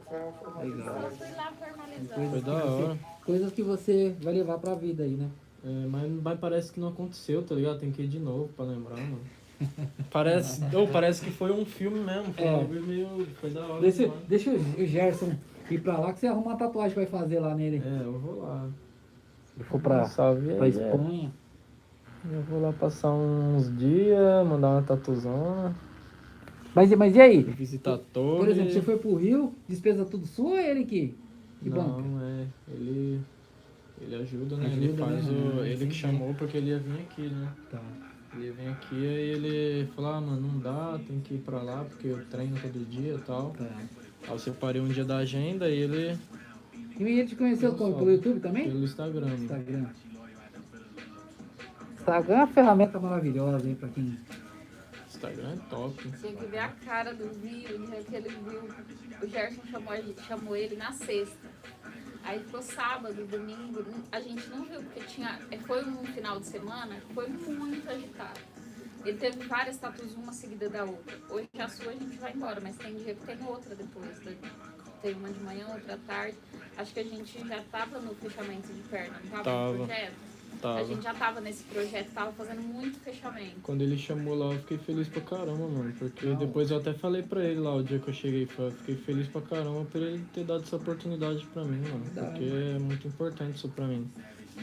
Foi uma formalidade. Só fui lá formalizar. Foi Coisas da que você- hora. Coisas que você vai levar pra vida aí, né? Mas parece que não aconteceu, tá ligado? Tem que ir de novo pra lembrar, mano. Parece que foi um filme mesmo. Foi um bagulho meio. Foi da hora. demais. Deixa o Gerson ir pra lá que você arruma uma tatuagem que vai fazer lá nele. Eu vou lá. Se for pra Salve pra aí, Espanha. Eu vou lá passar uns dias, mandar uma tatuzona, Mas e aí? visitar a torre. Por exemplo, você foi pro Rio, despesa tudo sua ou ele que banca? Não, ele ajuda, né? Ele Ajuda, faz né? ele Sim, que sim. chamou porque ele ia vir aqui, né? Tá. Ele ia vir aqui, aí ele falou, mano, não dá, tem que ir pra lá porque eu treino todo dia e tal. Tá. Aí eu separei um dia da agenda e ele E ele te conheceu como? Pelo YouTube também? pelo Instagram. né? Instagram. Instagram é uma ferramenta maravilhosa aí pra quem. Instagram é top. Tinha que ver a cara do Rio, no dia que ele viu. O Gerson chamou ele na sexta. Aí ficou sábado, domingo, a gente não viu, porque foi um final de semana que foi muito agitado. Ele teve várias tatus, uma seguida da outra. Hoje a sua a gente vai embora, mas tem dia que tem outra depois. Teve uma de manhã, outra à tarde. Acho que a gente já tava no fechamento de perna, não tava Tava. no projeto? A Tava. gente já tava nesse projeto, tava fazendo muito fechamento. Quando ele chamou lá, eu fiquei feliz pra caramba, mano. Porque depois eu até falei pra ele lá, o dia que eu cheguei, eu fiquei feliz pra caramba por ele ter dado essa oportunidade pra mim, mano. Porque é muito importante isso pra mim.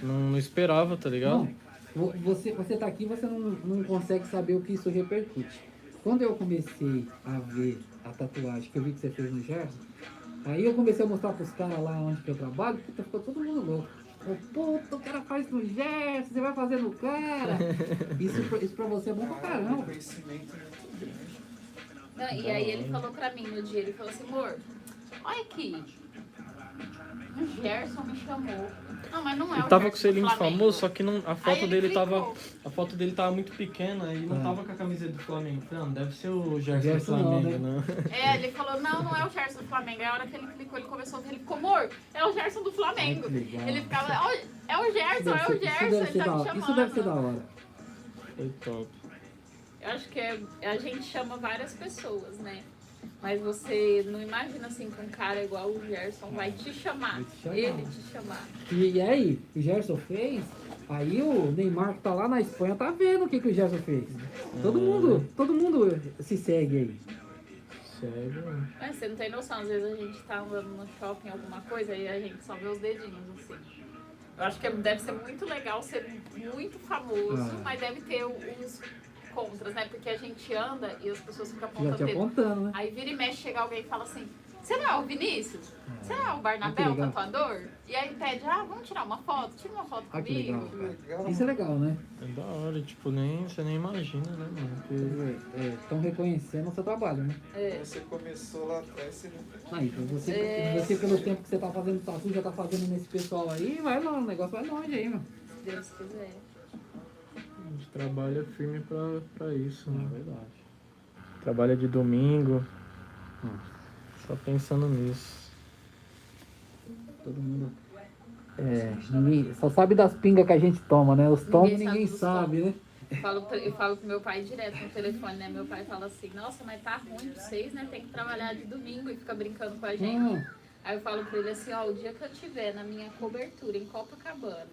Não esperava, tá ligado? Não, você tá aqui, você não consegue saber o que isso repercute. Quando eu comecei a ver a tatuagem que eu vi que você fez no Gerson, aí eu comecei a mostrar pros caras lá onde que eu trabalho, puta, ficou todo mundo louco. Puta, o cara faz no Gerson, você vai fazer no cara. Isso pra você é bom pra Um caramba. conhecimento muito grande. Não, e aí ele falou pra mim no dia, ele falou assim, amor, olha aqui, o Gerson me chamou. Não, mas não é Ele o tava Gerson com o selinho do Flamengo. famoso, só que não, a Aí foto ele dele clicou. tava muito pequena e não tava com a camiseta do Flamengo. Falei, não, deve ser o Gerson do Gerson não, Flamengo, né? né? Ele falou, não é o Gerson do Flamengo. Aí a hora que ele clicou, ele começou a ver, ele ficou, amor, é o Gerson do Flamengo. Ai, que legal. Ele ficava, "Ó, é o Gerson, é o Gerson, ele tá me chamando. Isso deve ser da hora. Foi top. Eu acho que a gente chama várias pessoas, né? Mas você não imagina assim que um cara igual o Gerson vai te chamar. Vai te chamar. Ele te chamar. E aí, o Gerson fez, aí o Neymar que tá lá na Espanha tá vendo o que o Gerson fez. Todo mundo se segue aí. Sério? Mas você não tem noção, às vezes a gente tá andando no shopping, alguma coisa, e a gente só vê os dedinhos, assim. Eu acho que deve ser muito legal ser muito famoso, Ah. mas deve ter uns contras, né? Porque a gente anda e as pessoas ficam Já apontando te dedo. apontando, né? Aí vira e mexe, chega alguém e fala assim, você não é o Vinícius? Você não é o Ah, Barnabé, que o legal. tatuador? E aí pede, vamos tirar uma foto? Tira uma foto Ah, que legal, comigo. cara. Legal. Isso é legal, né? É da hora, tipo, você nem imagina, né, mano? Porque Estão reconhecendo o seu trabalho, né? É. Você começou lá atrás, você não Aí, você pelo tempo que você tá fazendo tatu, já tá fazendo nesse pessoal aí, vai lá, o negócio vai longe aí, mano. Se Deus quiser. a gente trabalha firme pra isso, É né? verdade. Trabalha de domingo, só pensando nisso. Todo mundo. Ninguém só sabe das pingas que a gente toma, né? Os tomos Ninguém sabe ninguém dos sabe, né? Eu falo pro meu pai direto no telefone, né? Meu pai fala assim, nossa, mas tá ruim pra vocês, né? Tem que trabalhar de domingo e fica brincando com a gente. Aí eu falo pra ele assim, ó, o dia que eu estiver na minha cobertura em Copacabana,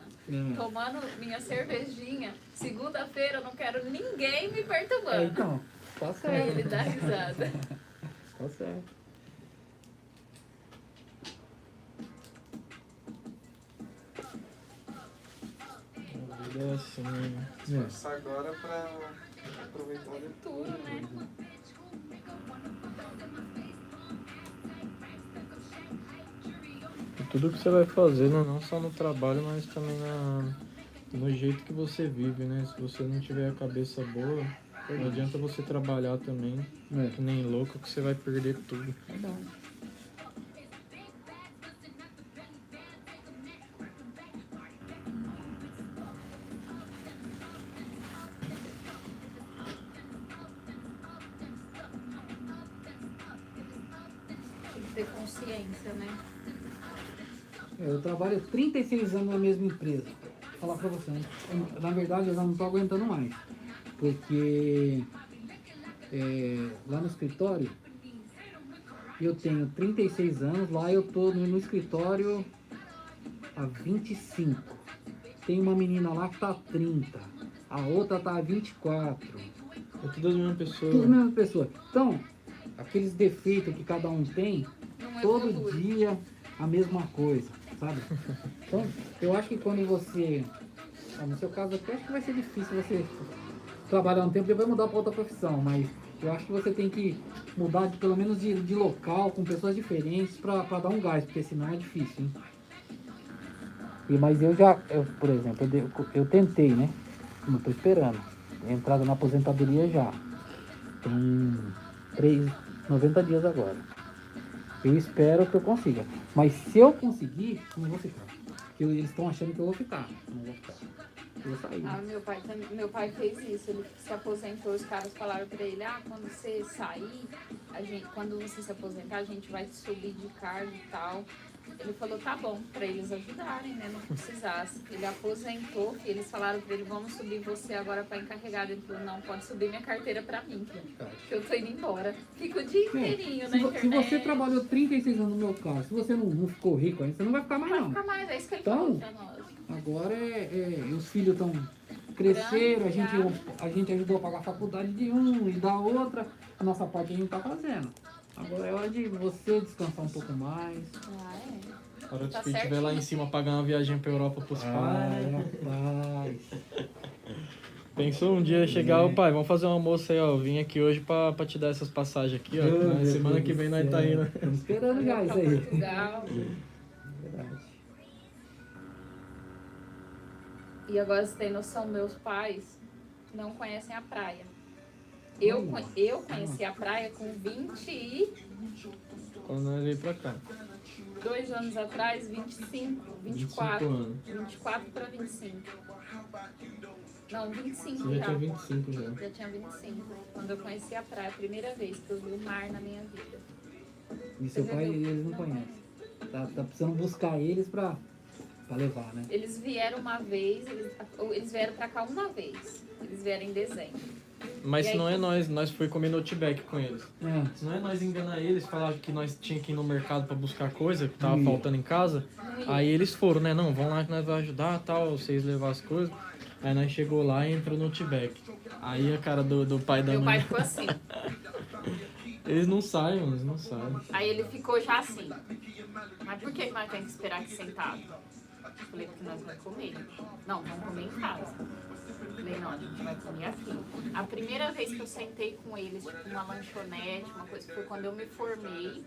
tomando minha cervejinha, segunda-feira eu não quero ninguém me perturbando. Então, tá Aí certo. ele dá risada. Tá certo. A vida é assim, né? esforçar agora pra aproveitar depois. Tudo, né? E tudo que você vai fazer, né? Não só no trabalho, mas também no jeito que você vive, né? Se você não tiver a cabeça boa, não adianta você trabalhar também, que nem louco, que você vai perder tudo. Tem que ter consciência, né? Eu trabalho 36 anos na mesma empresa. Vou falar pra você, né? Na verdade eu já não tô aguentando mais. Porque lá no escritório eu tenho 36 anos, lá eu tô no escritório há 25. Tem uma menina lá que tá há 30, a outra tá há 24. É tudo as mesmas pessoas. Tudo a mesma pessoa. Então, aqueles defeitos que cada um tem, Não todo evolui. dia a mesma coisa, sabe? Então, eu acho que quando você, no seu caso até acho que vai ser difícil você trabalhar um tempo e depois mudar para outra profissão, mas eu acho que você tem que mudar pelo menos de local, com pessoas diferentes, para dar um gás, porque senão é difícil, hein? Mas por exemplo, eu tentei, né? Não tô esperando. Entrada na aposentadoria já. Tem 90 dias agora. Eu espero que eu consiga. Mas se eu conseguir, eu não vou ficar. Porque eles estão achando que eu vou ficar. Eu não vou ficar. Eu vou sair. Ah, meu pai fez isso, ele se aposentou, os caras falaram pra ele, quando você sair, quando você se aposentar, a gente vai te subir de cargo e tal. Ele falou, tá bom, pra eles ajudarem, né? Não precisasse. Ele aposentou, e eles falaram pra ele, vamos subir você agora pra encarregado. Ele falou, não, pode subir minha carteira pra mim, que eu tô indo embora. Fico o dia inteirinho na Se internet. você trabalhou 36 anos no meu caso, se você não ficou rico ainda, você não vai ficar mais Vai não. ficar mais, é isso que ele Então, falou pra nós. Agora os filhos estão cresceram, a gente ajudou a pagar a faculdade de um e da outra, a nossa parte a gente tá fazendo. Agora é hora de você descansar um pouco mais. A hora que Tá você estiver lá certinho. em cima pagar uma viagem pra Europa pros pais. Rapaz. Pensou um dia chegar, ô pai, vamos fazer um almoço aí, ó. Eu vim aqui hoje pra te dar essas passagens aqui, ó. Na semana que vem nós tá indo. Estamos esperando já isso Pra aí. Portugal. Verdade. E agora você tem noção, meus pais não conhecem a praia. Eu conheci a praia com 22 Quando nós veio pra cá. anos atrás, 25, 25 24. anos. 24 para 25. Não, 25 Você já já. tinha 25 já. Já tinha 25. Quando eu conheci a praia, a primeira vez que eu vi o mar na minha vida. E seu pai, eles não conhecem. Tá precisando buscar eles pra Pra levar, né? Eles vieram uma vez, eles vieram pra cá uma vez. Eles vieram em dezembro. Mas E se aí, não é nós foi comer no Outback com eles. É. Se não é nós enganar eles, falar que nós tinha que ir no mercado pra buscar coisa que tava Não ia. faltando em casa. Não ia. Aí eles foram, né? Não, vão lá que nós vamos ajudar, tal, vocês levar as coisas. Aí nós chegou lá e entrou no Outback. Aí a cara do pai da Meu mãe. pai ficou assim. Eles não saem, mano, eles não saem. Aí ele ficou já assim. Mas por que nós temos que esperar aqui sentado? Eu falei, porque nós vamos comer. Não, vamos comer em casa. Eu falei, não, a gente vai comer aqui. A primeira vez que eu sentei com eles, tipo, numa lanchonete, uma coisa, foi quando eu me formei.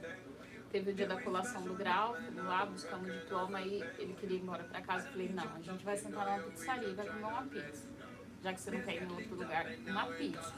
Teve o dia da colação do grau, fomos lá, buscamos o diploma, aí ele queria ir embora pra casa. Eu falei, não, a gente vai sentar numa pizzaria e vai comer uma pizza. Já que você não quer ir em outro lugar, uma pizza.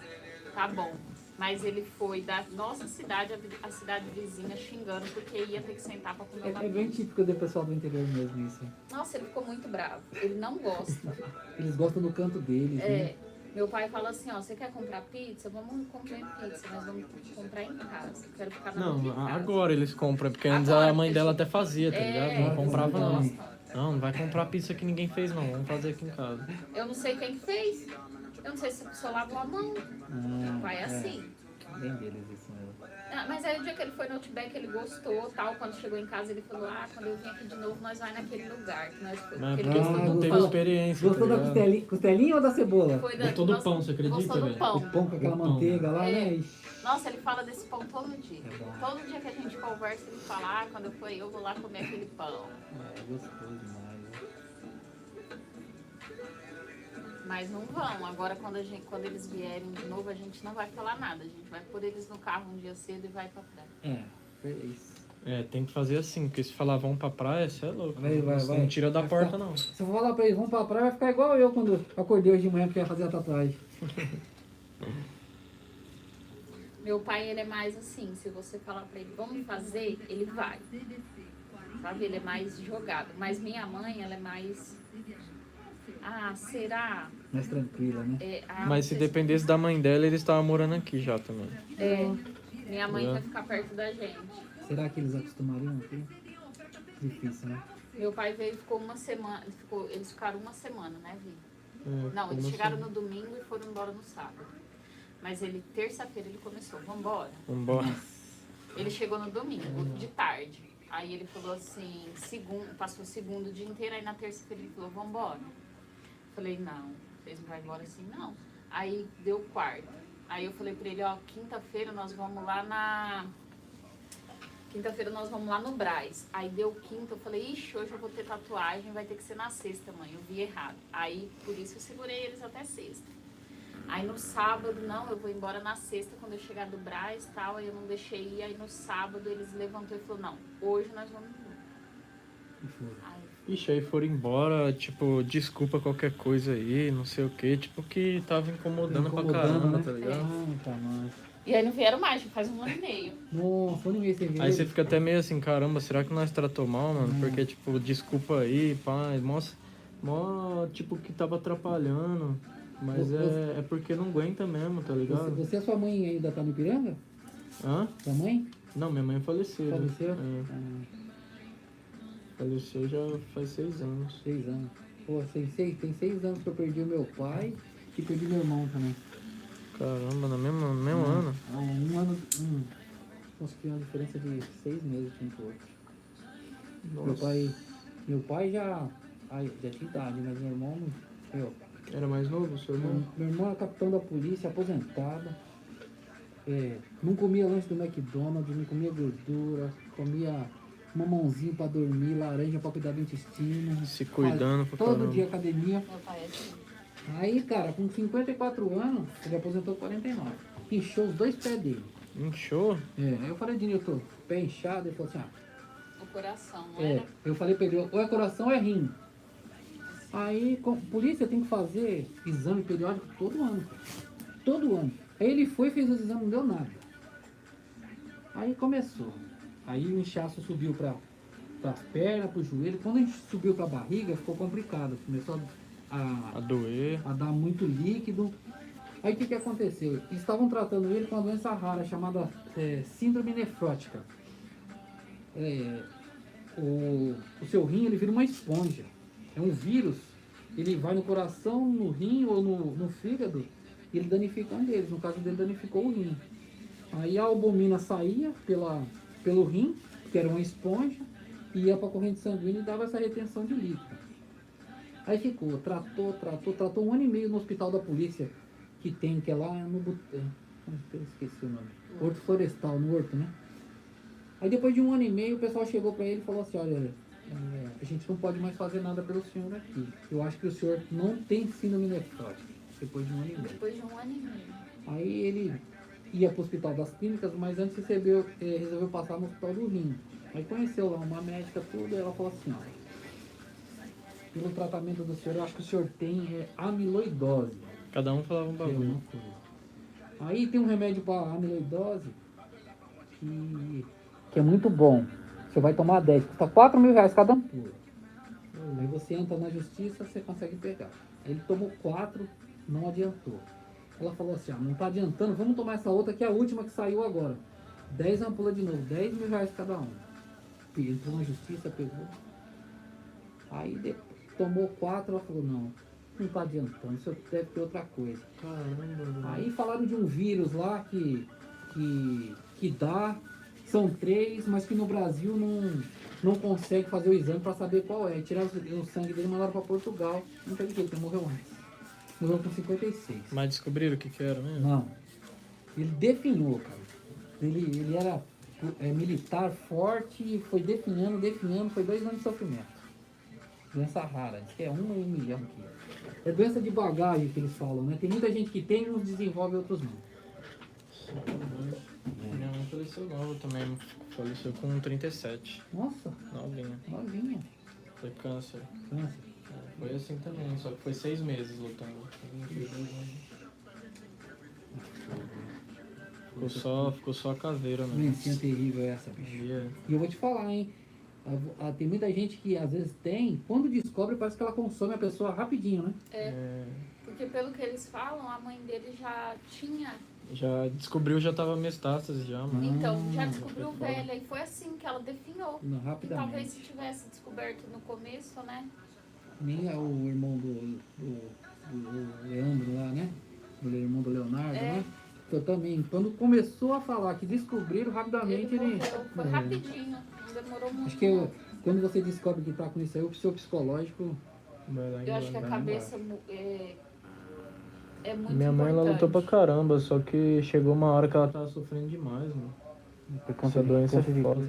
Tá bom. Mas ele foi da nossa cidade, a cidade vizinha, xingando porque ia ter que sentar pra comer uma É bem pizza. típico do pessoal do interior mesmo isso. Nossa, ele ficou muito bravo. Ele não gosta. Eles gostam do canto deles, né? É, meu pai fala assim, ó, você quer comprar pizza? Vamos comprar pizza, mas vamos comprar em casa. Eu quero ficar na minha Não, casa. agora eles compram, porque antes Agora, a mãe dela porque- até fazia, tá ligado? Não comprava não. gosta. Não vai comprar pizza que ninguém fez não, vamos fazer aqui em casa. Eu não sei quem que fez. Eu não sei se a pessoa lavou a mão. Meu pai é assim. Bem deles isso mesmo. Ah, mas aí o dia que ele foi no Outback, ele gostou, tal. Quando chegou em casa, ele falou, quando eu vim aqui de novo, nós vai naquele lugar. Que nós foi. Mas Porque ele porque gostou não do teve pão. experiência, Gostou tá da ligado? costelinha ou da cebola? Foi Gostou do nós- pão, você acredita, Gostou do velho? pão. O pão com aquela O pão. manteiga lá, É. né? Ixi. Nossa, ele fala desse pão todo dia. É bom. Todo dia que a gente conversa, ele fala, quando eu for eu vou lá comer aquele pão. É gostoso demais. Né? Mas não vão. Agora, quando eles vierem de novo, a gente não vai falar nada. A gente vai pôr eles no carro um dia cedo e vai pra praia. É isso. É, tem que fazer assim, porque se falar vão pra praia, você é louco. Vai. Não tira da Vai porta ficar- não. Se eu for falar pra eles, vamos pra praia, vai ficar igual eu quando acordei hoje de manhã porque ia fazer a tatuagem. Meu pai, ele é mais assim. Se você falar pra ele, vamos fazer, ele vai. Sabe? Ele é mais jogado. Mas minha mãe, ela é mais... será? Mais tranquila, né? Mas se dependesse da mãe dela, eles estavam morando aqui já também. Minha mãe É. quer ficar perto da gente. Será que eles acostumariam aqui? Difícil, né? Meu pai veio e ficou uma semana. Eles ficaram uma semana, né, Vi? É, Não, eles como chegaram assim? no domingo e foram embora no sábado. Mas ele, terça-feira, ele começou, vambora. Vambora. Ele chegou no domingo, de tarde. Aí ele falou assim, passou o segundo dia inteiro, aí na terça-feira ele falou, vambora. Falei, não, vocês não vão embora assim, não. Aí deu quarta. Aí eu falei pra ele, quinta-feira nós vamos lá no Brás. Aí deu quinta, eu falei, ixi, hoje eu vou ter tatuagem, vai ter que ser na sexta, mãe. Eu vi errado. Aí, por isso, eu segurei eles até sexta. Aí no sábado, não, eu vou embora na sexta, quando eu chegar do Brás e tal, aí eu não deixei ir. Aí no sábado, eles levantou e falou, não, hoje nós vamos embora. E foram. Aí, Ixi, aí foram embora, tipo, desculpa qualquer coisa aí, não sei o que, tipo, que tava incomodando pra caramba, né? tá ligado? Tá, nós. e aí não vieram mais, já faz um ano e meio. Nossa, onde veio você ver? Aí você fica até meio assim, caramba, será que nós tratou mal, mano? Porque, tipo, desculpa aí, pai, mó, tipo, que tava atrapalhando. Mas é porque não aguenta mesmo, tá ligado? Você e a sua mãe ainda tá no Ipiranga? Hã? Sua mãe? Não, minha mãe faleceu. né? Faleceu? É, faleceu já faz 6 anos. 6 anos. Pô, tem 6 anos que eu perdi o meu pai e perdi meu irmão também. Caramba, no mesmo ano. Um ano. Acho que uma diferença de 6 meses um pro outro. Nossa. Meu pai já tinha idade, mas meu irmão. Era mais novo, seu irmão? Meu irmão é capitão da polícia, aposentado. Não comia lanche do McDonald's, não comia gordura, comia mamãozinho pra dormir, laranja pra cuidar do intestino. Se cuidando pra Todo caramba. dia academia. Meu pai é assim. Aí, cara, com 54 anos, ele aposentou com 49. Inchou os 2 pés dele. Inchou? Aí eu falei, Dinilton, pé inchado, ele falou assim, O coração, não era? eu falei pra ele, ou é coração ou é rim. Aí, polícia tem que fazer exame periódico todo ano. Todo ano. Aí ele foi e fez os exames, não deu nada. Aí começou. Aí o inchaço subiu para as pernas, para o joelho. Quando a gente subiu para a barriga, ficou complicado. Começou A doer. a dar muito líquido. Aí o que aconteceu? Eles estavam tratando ele com uma doença rara chamada síndrome nefrótica. o seu rim ele vira uma esponja. É um vírus, ele vai no coração, no rim ou no fígado e ele danifica um deles. No caso dele, danificou o rim. Aí a albumina saía pelo rim, que era uma esponja, e ia para a corrente sanguínea e dava essa retenção de líquido. Aí ficou, tratou 1 ano e meio no hospital da polícia, que é lá no eu esqueci o nome. Horto Florestal, no Horto, né? Aí depois de 1 ano e meio, o pessoal chegou para ele e falou assim, olha, a gente não pode mais fazer nada pelo senhor aqui. Eu acho que o senhor não tem síndrome nefrótica, depois de 1 ano e meio. Depois de 1 ano e meio. Aí ele ia para o hospital das clínicas, mas antes resolveu passar no hospital do rim. Aí conheceu lá uma médica, tudo, e ela falou assim, ó, pelo tratamento do senhor, eu acho que o senhor tem amiloidose. Cada um falava um Que é bagulho. uma coisa. Aí tem um remédio para amiloidose que é muito bom. Você vai tomar 10, custa R$4.000 cada ampulha. Aí você entra na justiça, você consegue pegar. Ele tomou 4, não adiantou. Ela falou assim, não tá adiantando, vamos tomar essa outra que é a última que saiu agora. 10 ampulas de novo, R$10.000 cada um. Entrou na justiça, pegou. Aí depois, tomou 4, ela falou, não tá adiantando, isso deve ter outra coisa. Caramba. Aí falaram de um vírus lá que dá, são 3, mas que no Brasil não consegue fazer o exame para saber qual é. Tiraram o sangue dele e mandaram para Portugal. Não teve jeito, ele morreu antes. Morreu com 56. Mas descobriram o que era mesmo? Não. Ele definhou, cara. Ele era militar forte, foi definhando, foi 2 anos de sofrimento. Doença rara, diz que é 1 em 1 milhão aqui. É doença de bagagem que eles falam, né? Tem muita gente que tem, uns desenvolve, outros não. Minha mãe faleceu nova também, faleceu com 37. Nossa, Novinha. novinha. Foi câncer. Câncer. Foi assim também, só que foi 6 meses lutando. Ficou só a caveira, né? Doencinha terrível essa, bicho. E eu vou te falar, hein? Tem muita gente que às vezes tem, quando descobre, parece que ela consome a pessoa rapidinho, né? Porque pelo que eles falam, a mãe dele já tinha. Já descobriu, já tava metástase já, mano. Então, já descobriu velha. E foi assim que ela definhou. Não, E rapidamente. talvez se tivesse descoberto no começo, né? Nem é o irmão do Leandro lá, né? O irmão do Leonardo, né? Eu também, quando começou a falar que descobriram, rapidamente ele... morreu. Foi rapidinho, não demorou muito. Acho que quando você descobre que tá com isso aí, o seu psicológico... Eu acho que a cabeça é muito Minha mãe, ela importante. lutou pra caramba, só que chegou uma hora que ela tava sofrendo demais, mano. Essa doença é foda.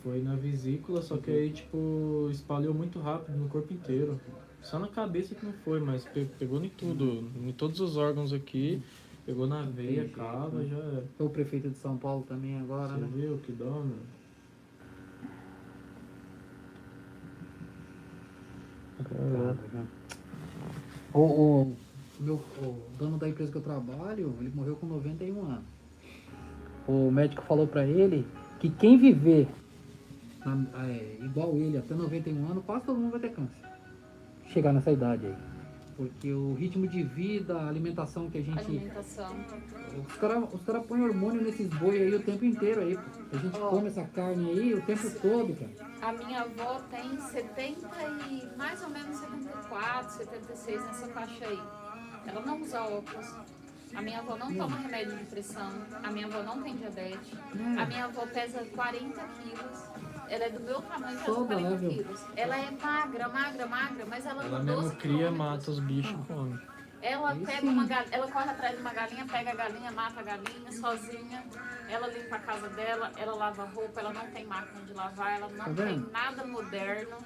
Foi na vesícula, só que aí, tipo, espalhou muito rápido no corpo inteiro. Só na cabeça que não foi, mas pegou em tudo, em todos os órgãos aqui. Pegou na veia, cava, já era. O prefeito de São Paulo também agora, Você né? viu que dó, mano? O dono da empresa que eu trabalho, ele morreu com 91 anos. O médico falou pra ele que quem viver igual ele até 91 anos, quase todo mundo vai ter câncer. Chegar nessa idade aí. Porque o ritmo de vida, a alimentação que a gente... Alimentação. Os caras põem hormônio nesses boi aí o tempo inteiro aí, pô. A gente come essa carne aí o tempo todo, cara. A minha avó tem 70 e mais ou menos 74, 76 nessa faixa aí. Ela não usa óculos. A minha avó não toma remédio de pressão. A minha avó não tem diabetes. A minha avó pesa 40 quilos. Ela é do meu tamanho, pesa Toda 40 leve. quilos. Ela é magra, mas ela Ela anda mesmo 12 cria, quilômetros. mata os bichos e come. Ela Aí pega sim. uma galinha, ela corre atrás de uma galinha, pega a galinha, mata a galinha sozinha. Ela limpa a casa dela, ela lava a roupa, ela não tem máquina de lavar, ela não Tá tem vendo? nada moderno.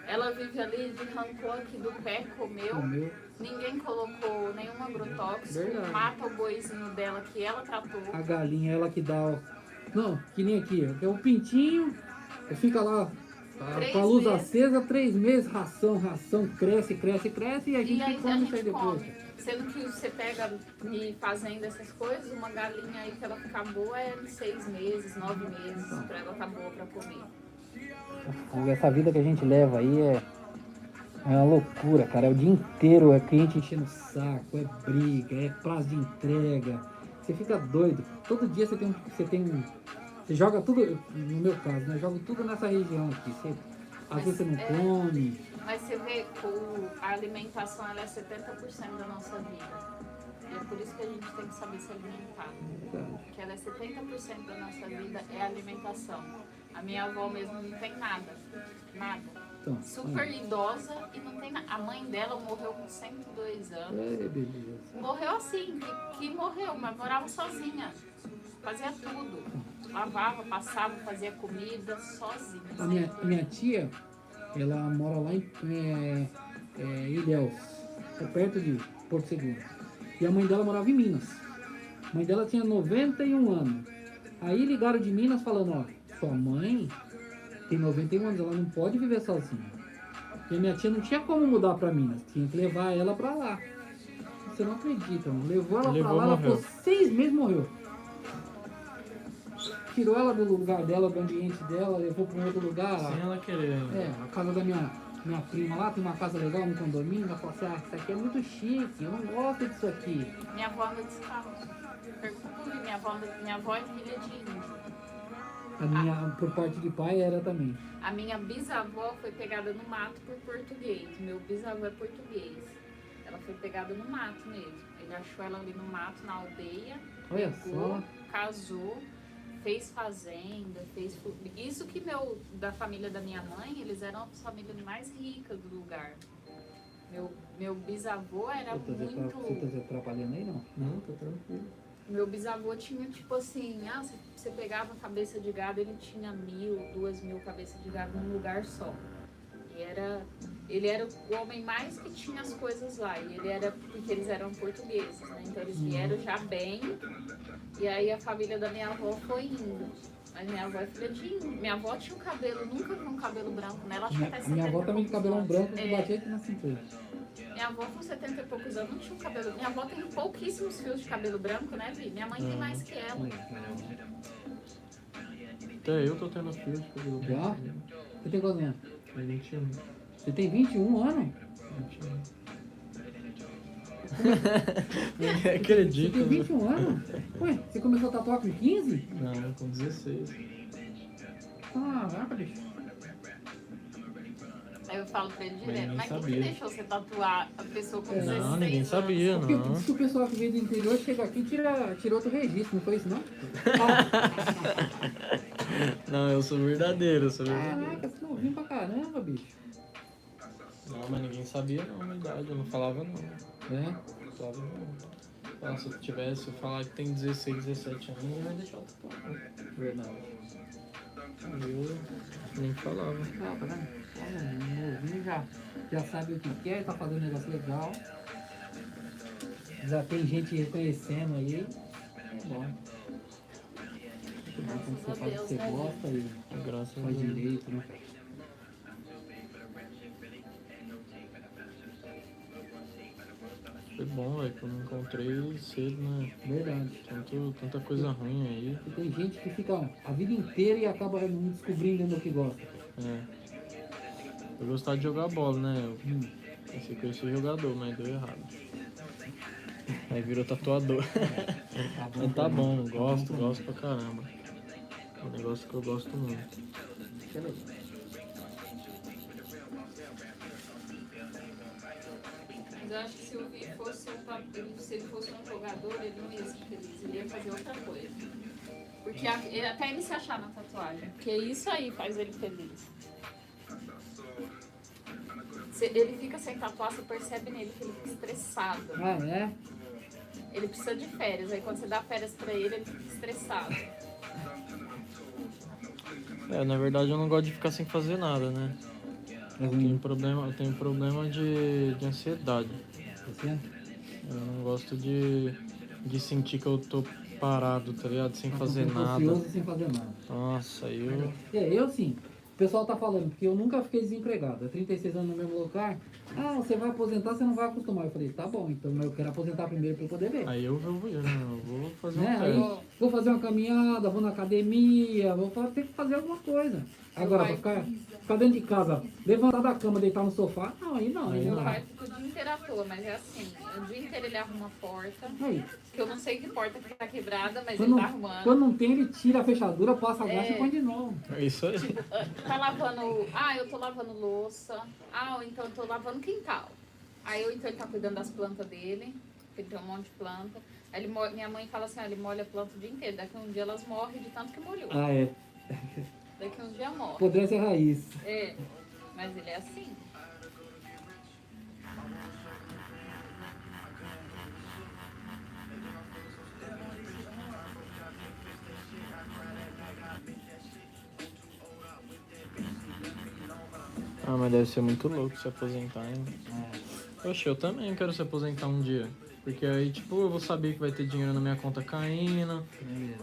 Ela vive ali de rancor aqui do pé, comeu. Comeu. Ninguém colocou nenhum agrotóxico, Verdade. mata o boizinho dela que ela tratou. A galinha, ela que dá o... Não, que nem aqui, ó. Que é o pintinho, fica lá com a luz meses. acesa, 3 meses, ração, cresce, e a gente E aí come a isso aí gente depois. come. Sendo que você pega e fazendo essas coisas, uma galinha aí que ela ficar boa é 6 meses, 9 meses, pra ela tá boa pra comer. Essa vida que a gente leva aí é uma loucura, cara. É o dia inteiro, é cliente enchendo o saco, é briga, é prazo de entrega. Você fica doido. Todo dia você tem Você joga tudo, no meu caso, né? Joga tudo nessa região aqui. Às vezes você não come. Mas você vê que a alimentação ela é 70% da nossa vida. E é por isso que a gente tem que saber se alimentar. Porque ela é 70% da nossa vida é a alimentação. A minha avó mesmo não tem nada. Nada. Então, Super idosa e não tem nada. A mãe dela morreu com 102 anos. beleza. Morreu assim, que morreu, mas morava sozinha. Fazia tudo. Lavava, passava, fazia comida sozinha. A minha tia, ela mora lá em Ilhéus, é perto de Porto Seguro. E a mãe dela morava em Minas. A mãe dela tinha 91 anos. Aí ligaram de Minas falando, ó, sua mãe tem 91 anos, ela não pode viver sozinha. E a minha tia não tinha como mudar pra Minas, tinha que levar ela pra lá. Você não acredita, mano. Levou ela pra lá, ela morreu. ficou 6 meses e morreu. Tirou ela do lugar dela, do ambiente dela, levou pra um outro lugar. Sem ela querer ainda. A casa da minha prima lá, tem uma casa legal no condomínio. Ela falou assim, isso aqui é muito chique, eu não gosto disso aqui. Minha avó anda descalça. Pergunta minha avó é filha de índio. A minha, por parte de pai, era também. A minha bisavó foi pegada no mato por português. Meu bisavô é português. Ela foi pegada no mato mesmo. Ele achou ela ali no mato, na aldeia. Olha pegou, só. casou, fez fazenda, fez... Isso que da família da minha mãe, eles eram a família mais rica do lugar. Meu bisavô era muito... Você tá atrapalhando aí, não? Não, tá tranquilo. Meu bisavô tinha, tipo assim, você pegava a cabeça de gado, ele tinha 1.000, 2.000 cabeças de gado num lugar só. Ele era o homem mais que tinha as coisas lá. E porque eles eram portugueses, né? Então eles vieram já bem. E aí a família da minha avó foi indo. Mas minha avó é filha de índio. Minha avó tinha um cabelo, nunca vi um cabelo branco nela. Acho que até Minha avó 70 e também de poucos cabelão anos. branco, que batia aqui na cintura. Minha avó com 70 e poucos anos não tinha um cabelo. Minha avó tem pouquíssimos fios de cabelo branco, né, Vi? Minha mãe tem mais que ela. Até eu tô tendo fio de cabelo Já? branco. Você tem quantos anos? 21. Você tem 21 anos? 21. Você Acredito, tem né? 21 anos? Ué, você começou a tatuar com 15? Não, com 16. Caraca, bicho. Aí eu falo pra ele Mas direto, ninguém mas quem que sabia. deixou você tatuar a pessoa com 16 Não, ninguém anos? sabia, Porque não. se o pessoal que veio do interior chega aqui e tira outro registro, não foi isso não? Não, eu sou verdadeiro, eu sou verdadeiro. Caraca, você novinho pra caramba, bicho. Não, mas ninguém sabia não, a minha idade, eu não falava não. É? Não falava não. Ah, se eu tivesse, eu falar que tem 16, 17 anos, ninguém vai deixar eu tatuar. Verdade. Eu nem falava. Ah, tá vendo? Olha, novinho já sabe o que quer, tá fazendo um negócio legal. Já tem gente reconhecendo aí. É bom. Muito bom quando você faz o que você gosta e Graças a faz Deus. direito, né? Foi bom, velho, que eu me encontrei cedo, né? Verdade. Tanta coisa ruim aí. E tem gente que fica a vida inteira e acaba não descobrindo ainda o que gosta. É. Eu gostava de jogar bola, né? Eu pensei que eu ia ser jogador, mas deu errado. Aí virou tatuador. Tá bom, Mas tá bom, gosto também. pra caramba. É um negócio que eu gosto muito. Beleza. Mas eu acho que se o Vi fosse se ele fosse um jogador, ele não ia ser feliz, ele ia fazer outra coisa. Porque até ele se achar na tatuagem, porque isso aí faz ele feliz. Ele fica sem tatuar, você percebe nele que ele fica estressado. Ah, é? Ele precisa de férias, aí quando você dá férias pra ele, ele fica estressado. Na verdade eu não gosto de ficar sem fazer nada, né? É Eu ruim. tenho problema de ansiedade. Você? Eu não gosto de sentir que eu tô parado, tá ligado? Sem fazer nada. Ocioso sem fazer nada. Nossa, eu... Eu sim. O pessoal tá falando, porque eu nunca fiquei desempregado. Há 36 anos no mesmo lugar. Ah, você vai aposentar, você não vai acostumar. Eu falei, tá bom, então eu quero aposentar primeiro pra eu poder ver. Aí eu vou fazer Né? um Aí, teste. vou fazer uma caminhada, vou na academia, ter que fazer alguma coisa. Agora, Meu pra pai ficar dentro de casa, levantar da cama, deitar no sofá, não, aí não. Aí Meu não. pai fica o dia inteiro à toa, mas é assim, o dia inteiro ele arruma a porta, Aí, que eu não sei que porta que tá quebrada, mas quando, ele tá arrumando. quando não tem, ele tira a fechadura, passa a guacha e põe de novo. É isso aí. Tá lavando, eu tô lavando louça, ou então eu tô lavando quintal. Aí ou então ele tá cuidando das plantas dele, porque ele tem um monte de planta. Aí minha mãe fala assim, ele molha a planta o dia inteiro, daqui um dia elas morrem de tanto que molhou. Ah, é. Daqui um dia morre. Apodrece a raiz. É, mas ele é assim. Ah, mas deve ser muito louco se aposentar, hein? É. Oxe, eu também quero se aposentar um dia. Porque aí, tipo, eu vou saber que vai ter dinheiro na minha conta caindo,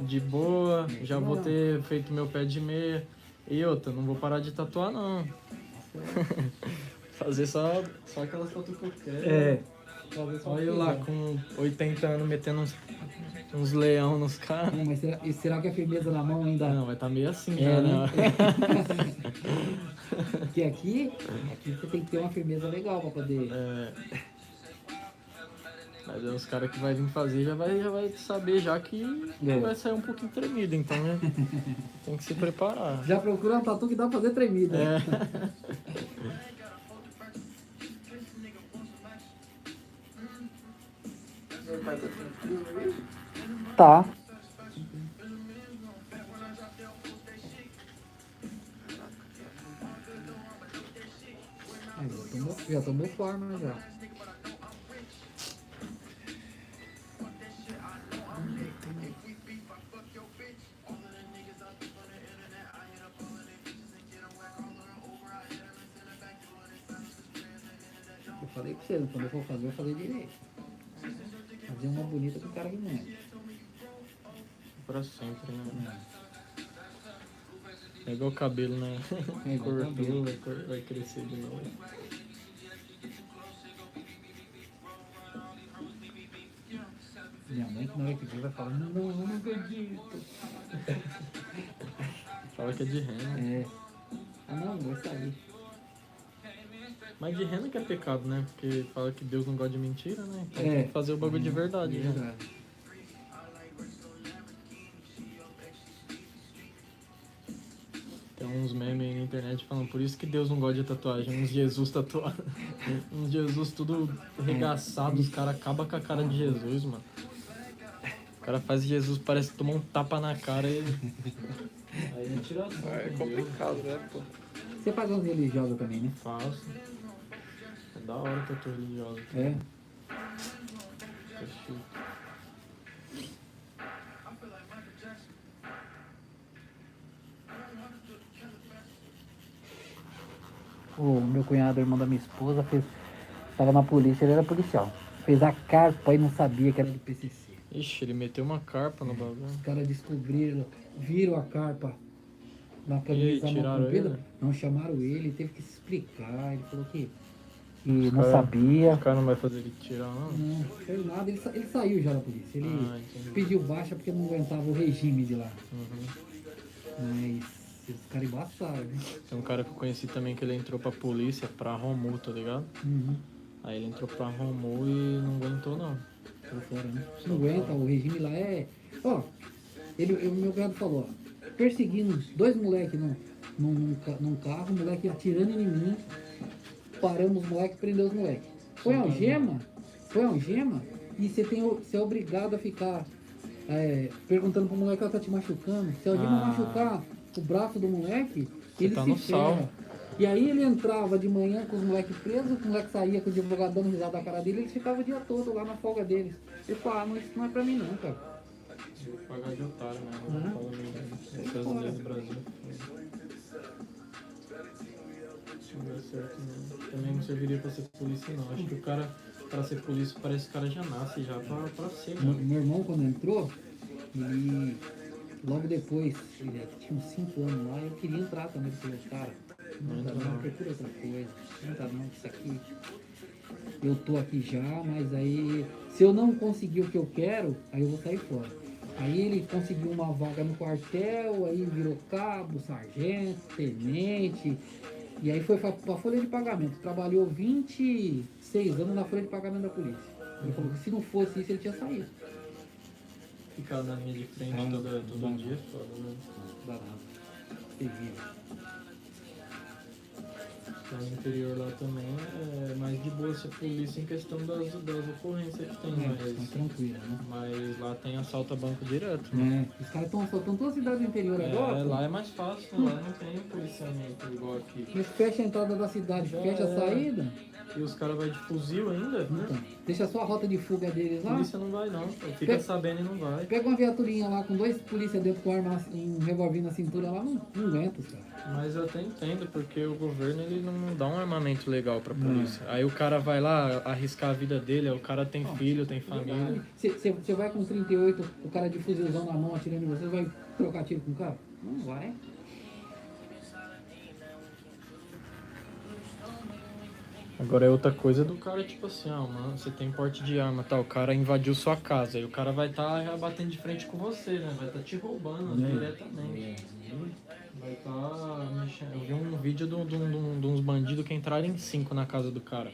de boa, já vou ter feito meu pé de meia. E outra, não vou parar de tatuar, não. Fazer só aquelas tatuas que eu quero. É. Olha eu lá com 80 anos metendo uns leão nos caras. Não, mas será que a firmeza na mão ainda... Não, vai estar meio assim, É, já, né? né? Porque aqui você tem que ter uma firmeza legal pra poder... É. Mas aí os caras que vai vir fazer já vai saber já que vai sair um pouquinho tremido, então né? Tem que se preparar. Já procura um tatu que dá pra fazer tremida. É. Meu pai tá tranquilo aí? Tá. Já tomou forma já. Eu falei pra você, quando eu for fazer, eu falei direito. Fazer uma bonita com cara que não é. Pra sempre, né? É igual o cabelo, né? É igual o cabelo. Vai crescer de novo. Minha mãe, que na hora que viu, vai falar: não acredito. Fala que é de rena. É. Ah, não vai sair. Mas de rena que é pecado, né? Porque fala que Deus não gosta de mentira, né? Então É. tem que fazer o bagulho de verdade, né? Verdade. Tem uns memes aí na internet falando por isso que Deus não gosta de tatuagem. Uns Jesus tatuado. Uns Jesus tudo arregaçado. Os caras acabam com a cara de Jesus, mano. O cara faz Jesus, parece que tomou um tapa na cara e... Aí é tiração. É complicado, né, pô? Você faz uns religiosos também, né? Faço. É da hora tatu religiosa. É. É chique. O meu cunhado, irmão da minha esposa, tava na polícia, ele era policial. Fez a carpa e não sabia que era de PCC. Ixi, ele meteu uma carpa no bagulho. Os caras descobriram, viram a carpa na E aí, camisa mão tiraram comprida, ele? não chamaram ele, teve que se explicar. Ele falou que não cara- sabia. O cara não vai fazer ele tirar, não? Não fez nada, ele saiu já da polícia. Ele Entendi. pediu baixa porque não aguentava o regime de lá. Uhum. Mas os caras embaçaram, né? Tem um cara que eu conheci também que ele entrou pra polícia, pra Romu, tá ligado? Uhum. Aí ele entrou pra Romu e não aguentou, não. Tô fora, né? Não aguenta, o regime lá é. Ó, o meu cunhado falou, ó, perseguindo dois moleques num carro, o moleque atirando em mim, paramos os moleques, prendeu os moleques. Põe algema e você é obrigado a ficar perguntando pro moleque, ó, tá te machucando. Se a algema machucar o braço do moleque, ele tá se no sal. ferra. E aí ele entrava de manhã com os moleques presos, o moleque saía com o advogado dando risada da cara dele, eles ficavam o dia todo lá na folga deles. Ele falou, ah, isso não é pra mim não, cara. Vou pagar de otário, né? Uhum. Não fala nem essas leis do Brasil. Não dá certo, não. Também não serviria pra ser polícia, não. Acho que o cara, pra ser polícia, parece que o cara já nasce já pra ser, né? Meu irmão, quando entrou, ele, logo depois, ele tinha uns 5 anos lá, eu queria entrar também. Ele falou, cara, não entra não, procura outra coisa, não entra não, isso aqui, eu tô aqui já, mas aí, se eu não conseguir o que eu quero, aí eu vou sair fora. Aí ele conseguiu uma vaga no quartel, aí virou cabo, sargento, tenente. E aí foi pra folha de pagamento. Trabalhou 26 anos na folha de pagamento da polícia. Ele falou que se não fosse isso, ele tinha saído. Ficar na linha de frente todo dia, foda, né? Danado. Terrível. Lá no interior lá também é mais de boa essa polícia em questão das ocorrências que tem, Tá tranquilo, né? mas lá tem assalto a banco direto, né? Os caras estão assaltando toda a cidade do interior agora. É, pô. lá é mais fácil, lá não tem policiamento igual aqui. Eles fecham a entrada da cidade, fecha a saída. E os caras vão de fuzil ainda, né? Então, deixa só a rota de fuga deles A lá. polícia não vai não, pô. Fica Pe- sabendo e não vai. Pega uma viaturinha lá com 2 polícias dentro com arma, um revólver na cintura lá, não aguenta os caras. Mas eu até entendo, porque o governo ele não dá um armamento legal pra polícia. Aí o cara vai lá arriscar a vida dele, aí o cara tem filho, tem família. Você vai com 38, o cara de fuzilzão na mão atirando em você, vai trocar tiro com o cara? Não vai. Agora é outra coisa do cara, tipo assim, mano, você tem porte de arma, tá? O cara invadiu sua casa, aí o cara vai estar batendo de frente com você, né? Vai estar te roubando diretamente. Vai estar mexendo. Eu vi um vídeo de uns bandidos que entraram em 5 na casa do cara.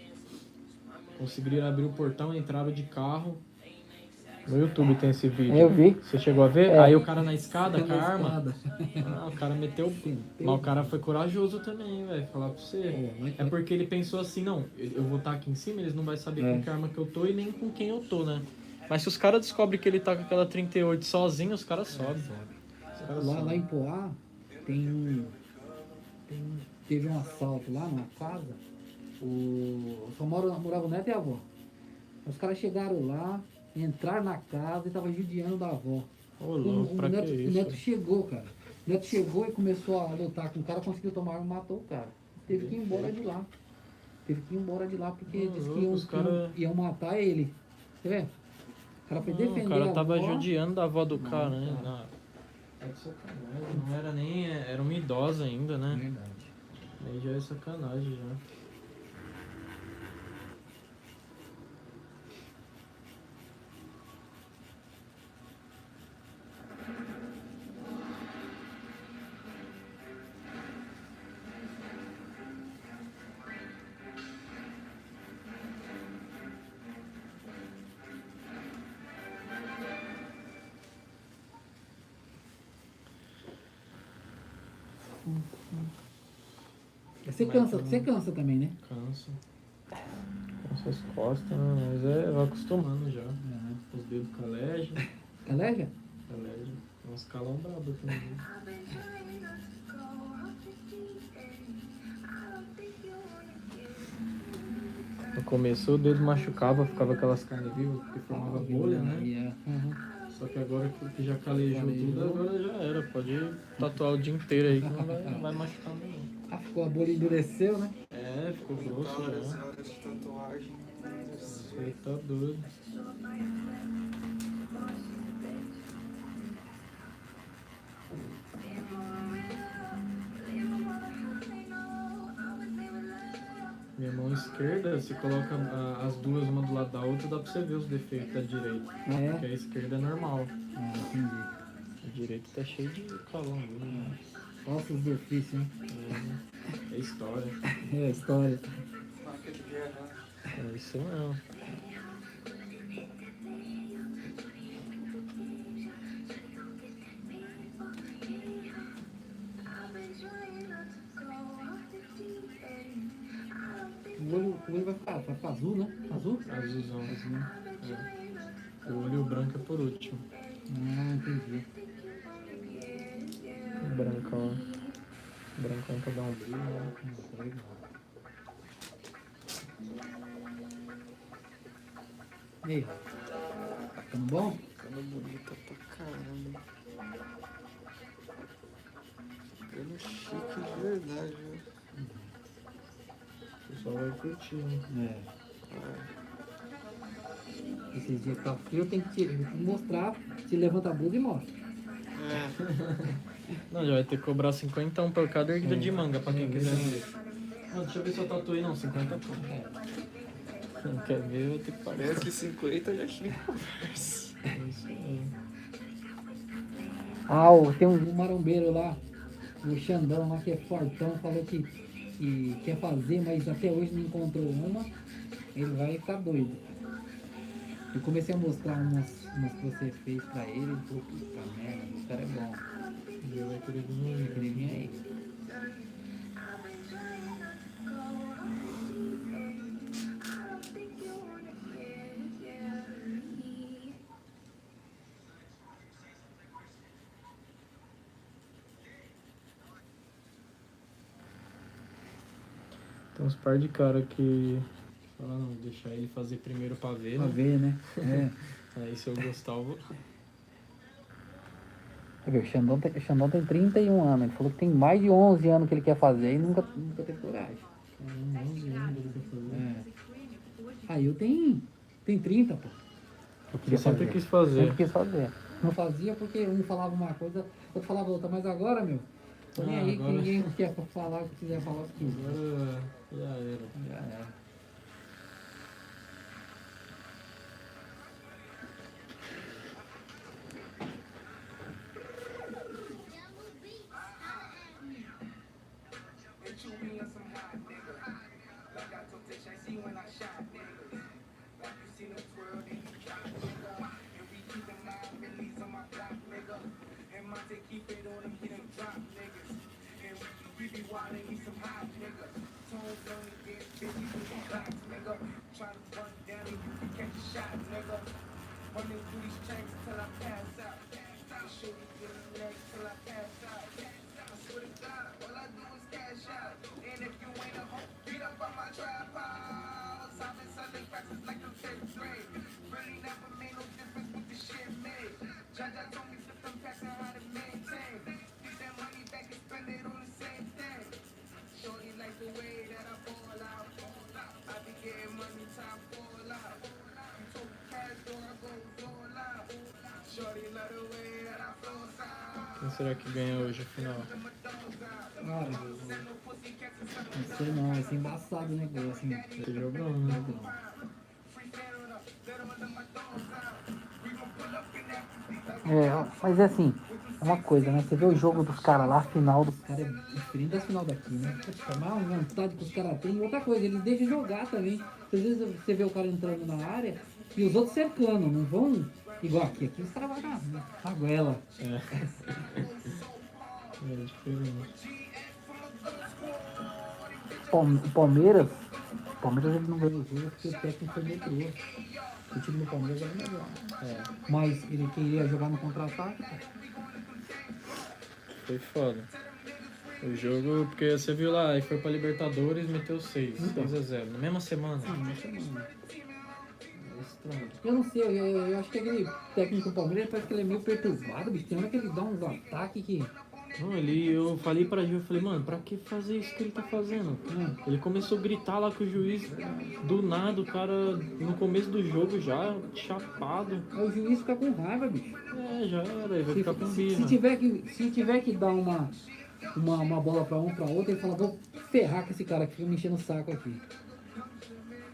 Conseguiram abrir o portão, entraram de carro. No YouTube tem esse vídeo. Eu vi. Você chegou a ver? Aí o cara na escada com a Na arma. escada. O cara meteu. Mas o cara foi corajoso também, velho. Falar pra você. É porque ele pensou assim, não, eu vou estar aqui em cima, eles não vão saber com que arma que eu tô e nem com quem eu tô, né? Mas se os caras descobrem que ele tá com aquela 38 sozinho, os caras sobem. Lá em Poá, teve um assalto lá numa casa. Só morava o neto e a avó. Os caras chegaram lá, entraram na casa e tava judiando da avó. Ô, louco, pra que O neto isso? chegou, cara. O neto chegou e começou a lutar com o cara, conseguiu tomar arma e matou o cara. Teve que ir embora de lá. Porque disse que os cara- iam matar ele. Você vê? O cara foi defender O cara a tava avó. judiando da avó do cara, cara. né? Não. É de sacanagem, não era nem. Era uma idosa ainda, né? Verdade. Aí já é sacanagem já. Você cansa também, né? Cansa. Cansa as costas, né? Mas vai acostumando já. Os dedos calejam. Calejam? Calejam. Tem uns calão brabo também. No começo o dedo machucava, ficava aquelas carnes vivas, porque formava bolha, né? Só que agora que já calejou tudo, agora já era. Pode tatuar o dia inteiro aí que não vai machucar não. Ah, ficou a bolha endureceu, né? É, ficou grosso Várias já. áreas de tatuagem. Você tá doido. Minha mão esquerda, você coloca as duas uma do lado da outra, dá pra você ver os defeitos da direita. É? Porque a esquerda é normal. Entendi. A direita tá cheia de calão, né? Ossos do ofício, hein? É história. É a história. Marca de guerra. É isso mesmo. O olho vai ficar azul, né? Azul? Azulzão. É. O olho branco é por último. Ah, entendi. O brancão. O brancão pra dar um brilho, né? Tá legal. E aí? Tá ficando bom? Ficando bonita pra caramba. Ficando chique de verdade, viu? O pessoal vai curtir, né? Esses dias que tá frio, tem que te mostrar, te levanta a blusa e mostra. Não, já vai ter que cobrar 50 por cada erguida de manga pra quem quiser ver. Não, deixa eu ver se eu tatuei não, 50 Quem não quer ver, vai ter que pagar. Menos que 50 já chega. É isso aí. Tem um marombeiro lá, o Xandão lá que é fortão, falou que quer fazer, mas até hoje não encontrou uma. Ele vai ficar doido. Eu comecei a mostrar umas que você fez pra ele, ele falou, puta merda, o cara é bom. E eu vai querer vir Eu aí. queria vir aí. Tem uns par de cara que fala, não, deixar ele fazer primeiro pra ver, Pra né? ver, né? É. Aí se eu gostar, eu vou. Quer ver, o Xandão tem 31 anos. Ele falou que tem mais de 11 anos que ele quer fazer e nunca teve coragem. Caramba, 11 anos ele quer fazer. É. Aí eu tenho 30, pô. Eu Você sempre quis fazer. Sempre quis fazer. Não fazia porque um falava uma coisa, outro falava outra. Mas agora, meu, tô nem Ah, aí, agora- ninguém quer falar o que quiser falar o que quiser. Agora já era. Já era. Quem será que ganha hoje, afinal? Cara, não sei não, vai ser embaçado o negócio, assim. Esse jogão, né? Mas é assim, é uma coisa, né? Você vê o jogo dos caras lá, a final dos caras é diferente da final daqui, né? Puta, a vontade que os caras têm. E outra coisa, eles deixam jogar também. Às vezes você vê o cara entrando na área e os outros cercando, não vão igual aqui. Aqui os caras vão na goela. É diferente. O Palmeiras ele não ganhou o jogo porque o técnico foi metrô. O time do Palmeiras era melhor. Mas ele queria jogar no contra-ataque. Foi foda. O jogo, porque você viu lá, aí foi pra Libertadores, meteu 6-0, na mesma semana. É estranho. Eu não sei, eu acho que aquele técnico do Palmeiras parece que ele é meio perturbado, bicho. Tem hora que ele dá uns ataques que. Não, eu falei pra Gil, eu falei, mano, pra que fazer isso que ele tá fazendo? Ele começou a gritar lá com o juiz, do nada, o cara, no começo do jogo já, chapado. Aí o juiz fica com raiva, bicho. Já era, ele vai ficar com birra. Se tiver que dar uma bola pra um pra outro, ele fala, vou ferrar com esse cara que fica me enchendo o saco aqui.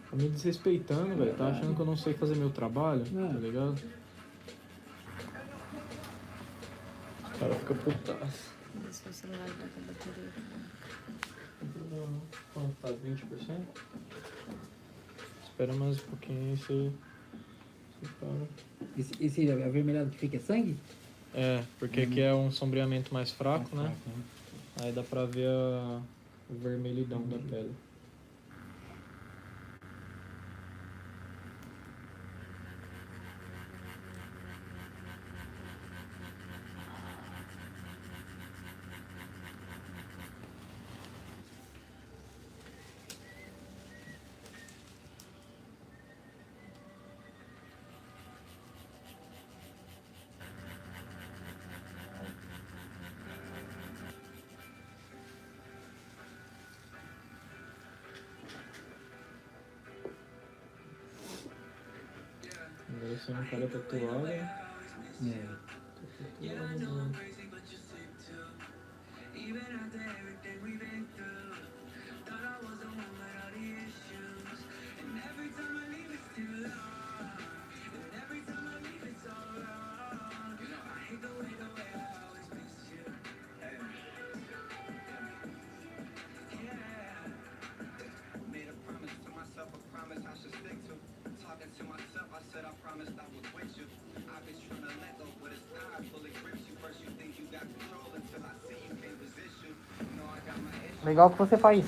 Tá me desrespeitando, velho. Tá achando que eu não sei fazer meu trabalho, tá ligado? O cara fica putaço. Se o celular vai com a bateria. Quanto tá? 20%? Espera mais um pouquinho aí, você para. Esse avermelhado que fica é sangue? É, porque aqui é um sombreamento mais fraco, né? Aí dá pra ver o vermelhidão da pele. Agora você não paga tatuado. Legal que você faz.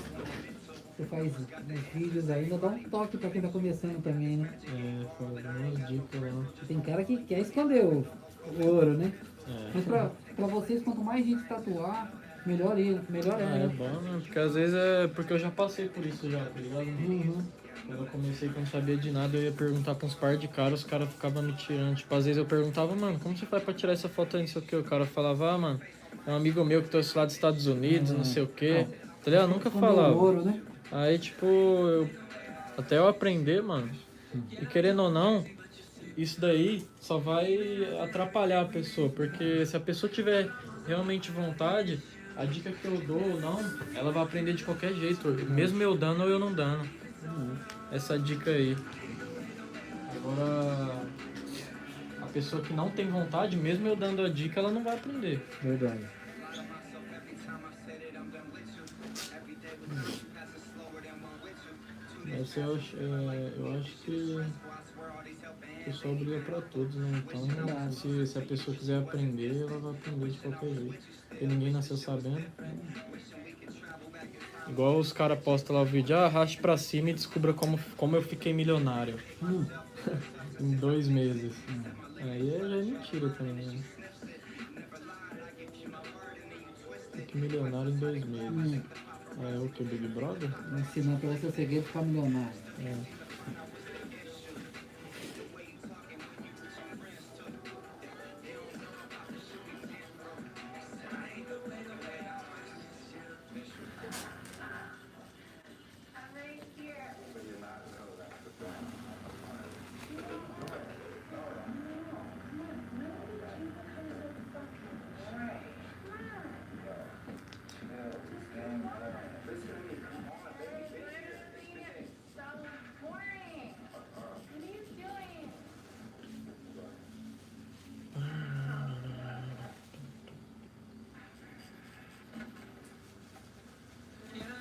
Você faz uns vídeos aí, ainda dá um toque pra quem tá começando também, né? É, foi umas dicas lá. Tem cara que quer esconder o ouro, né? É. Mas pra vocês, quanto mais gente tatuar, melhor melhor é, É né? bom, né? Porque às vezes é porque eu já passei por isso já, tá ligado? Uhum. Quando eu comecei, que eu não sabia de nada, eu ia perguntar pra uns par de caras, os caras ficavam me tirando. Tipo, às vezes eu perguntava, mano, como você faz pra tirar essa foto aí, não sei o que? O cara falava, ah, mano, é um amigo meu que trouxe lá dos Estados Unidos, não sei o que. Tá ligado? Eu nunca Esconder o falava. ouro, né? Aí, tipo, até eu aprender, mano, e querendo ou não, isso daí só vai atrapalhar a pessoa, porque se a pessoa tiver realmente vontade, a dica que eu dou ou não, ela vai aprender de qualquer jeito, mesmo eu dando ou eu não dando. Essa dica aí. Agora, a pessoa que não tem vontade, mesmo eu dando a dica, ela não vai aprender. Verdade. Mas eu acho que o pessoal briga pra todos, né? Então, se a pessoa quiser aprender, ela vai aprender de qualquer jeito. Porque ninguém nasceu sabendo. Igual os caras postam lá o vídeo, arraste pra cima e descubra como eu fiquei milionário. Em 2 meses. Aí já é mentira também, né? Fiquei milionário em 2 meses. É o que, Big Brother? Ensinando pra você o segredo de ficar milionário. É.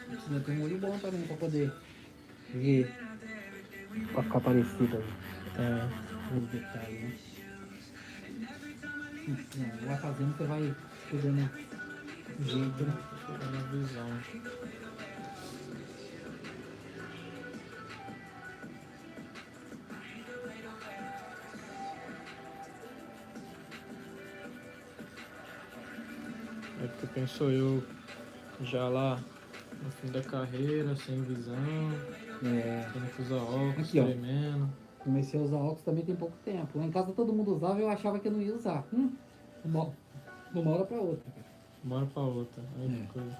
Precisa ter um olho bom também pra poder ver. Pra ficar parecido aí. Os detalhes, né? Não, vai fazendo, você vai pegando jeito, né? Pegando a visão. É porque pensou eu já lá no fim da carreira, sem visão, tendo que usar óculos, Aqui, ó. tremendo. Comecei a usar óculos também tem pouco tempo. Lá em casa todo mundo usava e eu achava que eu não ia usar. De uma hora pra outra. Uma hora pra outra. Aí que coisa.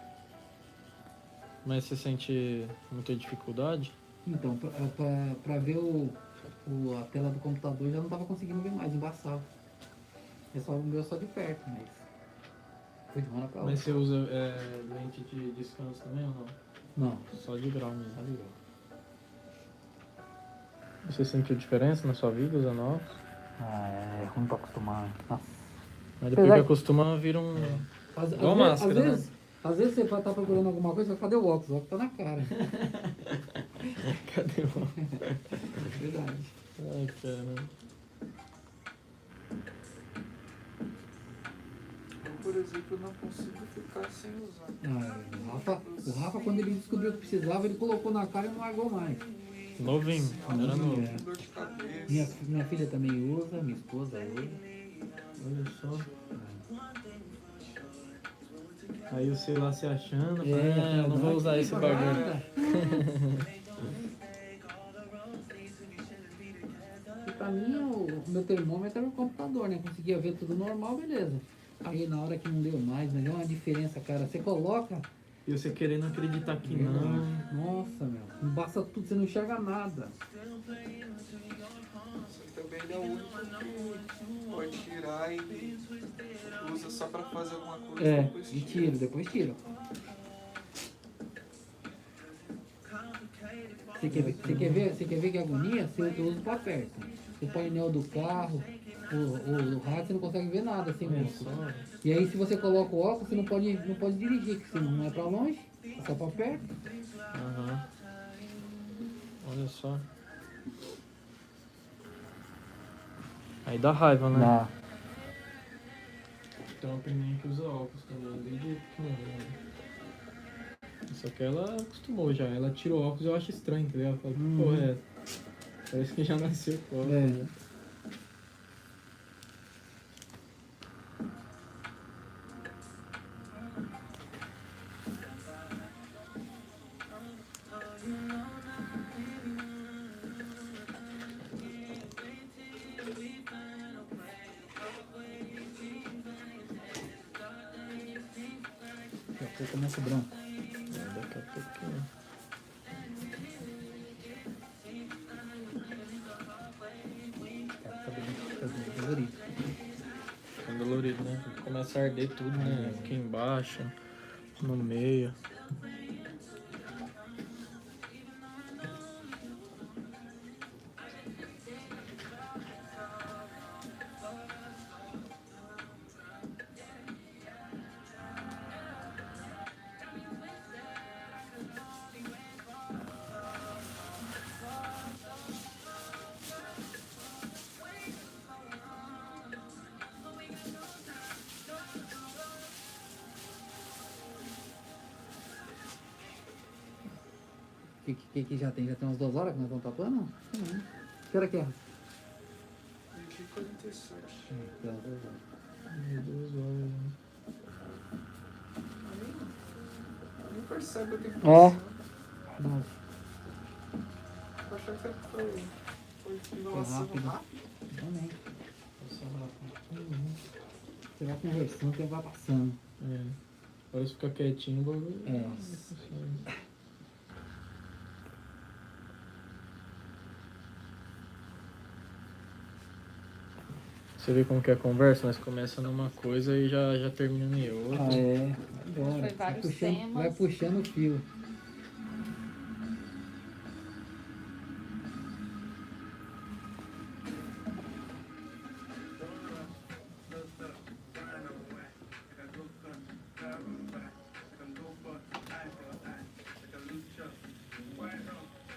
Mas você sente muita dificuldade? Então, pra ver a tela do computador já não tava conseguindo ver mais, embaçava. É só o meu só de perto, mas foi de uma hora pra outra. Mas você usa lente de descanso também ou não? Não, Só de grau mesmo. tá ligado. Você sentiu diferença na sua vida usando óculos? É ruim pra acostumar. Nossa. Mas depois Apesar que que- acostuma, vira um... Igual Às máscara, né? às vezes você vai estar procurando alguma coisa, cadê o óculos? O óculos tá na cara. Cadê o óculos? Verdade. Ai, cara. Eu, por exemplo, não consigo ficar sem usar. O Rafa, quando ele descobriu que precisava, ele colocou na cara e não largou mais. Novinho, era novo. É. Dor de cabeça. Minha filha também usa, minha esposa usa. Olha só. Aí o sei lá se achando, eu não vou usar esse bagulho. E pra mim, o meu termômetro era o computador, né? Conseguia ver tudo normal, beleza. Aí na hora que não deu mais, mas deu uma diferença, cara. Você coloca. E você querendo acreditar que não. Nossa, meu. Não basta tudo, você não enxerga nada. Você também é o único que pode tirar e usa só pra fazer alguma coisa. É, Depois e tira. tira, depois tira. Você quer ver que agonia? Você usa pra perto. O painel do carro, o rádio, você não consegue ver nada assim mesmo. E aí se você coloca o óculos, você não pode dirigir, porque você não é pra longe, é só pra perto. Aham. Olha só. Aí dá raiva, né? Dá. Tem uma priminha que usa óculos também, desde pequenininha. Né? Só que ela acostumou já. Ela tira o óculos e eu acho estranho, tá ligado? Fala, que porra é essa? Parece que já nasceu com óculos. É. Daqui a pouco começa o branco. Daqui a pouquinho. Fica dolorido. Fica dolorido, né? Começa a arder tudo, né? Aqui embaixo, no meio. Que já tem? Já tem umas 2 horas que nós estamos tatuando? Não. Que hora que é? 47. Então, 2 horas. 2 horas, né? Nem percebe o tempo Ó. passando. Nossa, Eu achei que foi rápido. rápido. também. Você vai conversando, o tempo vai passando. É. Parece ficar quietinho, o bagulho. É. Você vê como que é a conversa? Nós começa numa coisa e já termina em outra. Ah, é. Agora. Foi vários temas. Vai puxando o fio.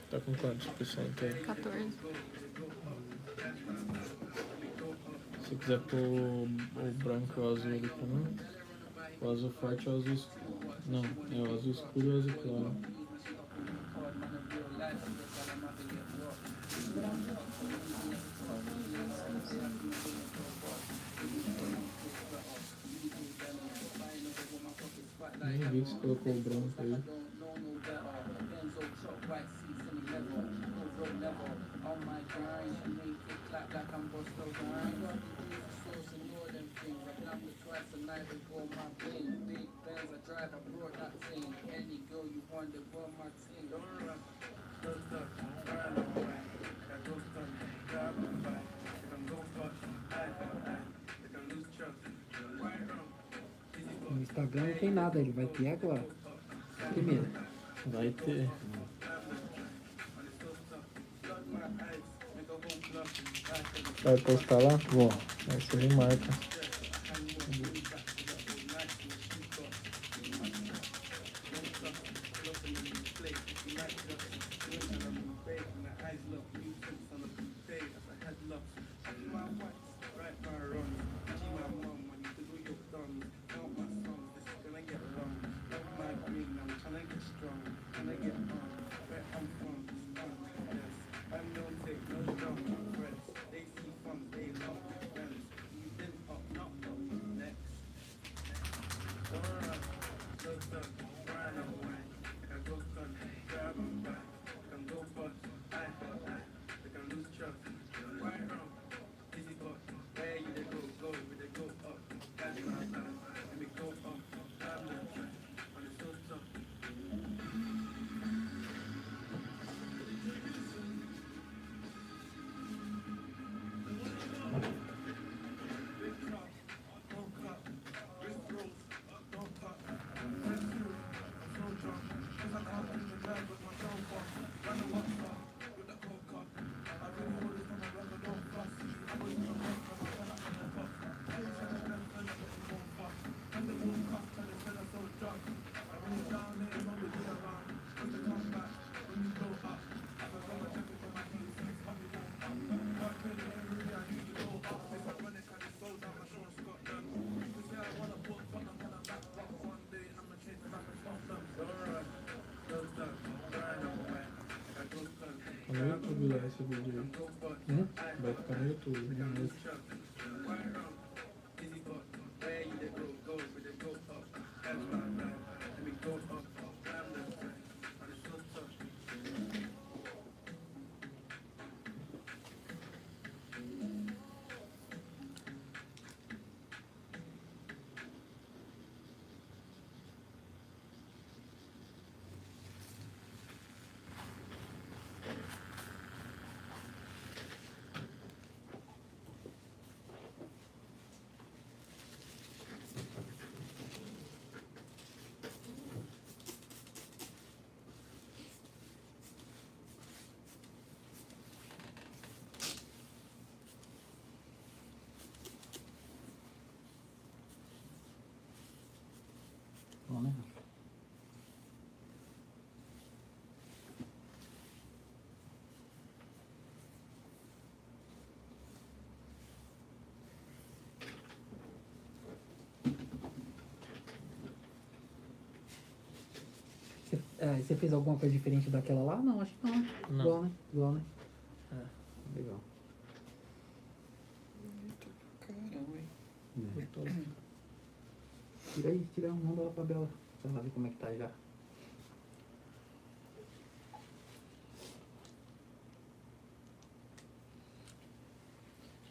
Tá com quantos por cento aí? 14. Se quiser pôr o branco e o azul ali pra mim. O azul forte e o azul escuro. Não, é o azul escuro e o azul claro. Nem vi que você colocou o branco aí. No Instagram não tem nada, ele vai ter agora. Primeiro. Vai ter. Vai postar lá? Vou. Aí você me marca. no YouTube lá esse vídeo aí. Né? Vai ficar no YouTube. Bom, né? Você fez alguma coisa diferente daquela lá? Não, acho que não. Não. Igual, né? Igual, né? É. Legal. Caramba, hein? Botou. Tira aí, tira, manda lá pra Bela. Pra ela ver como é que tá já.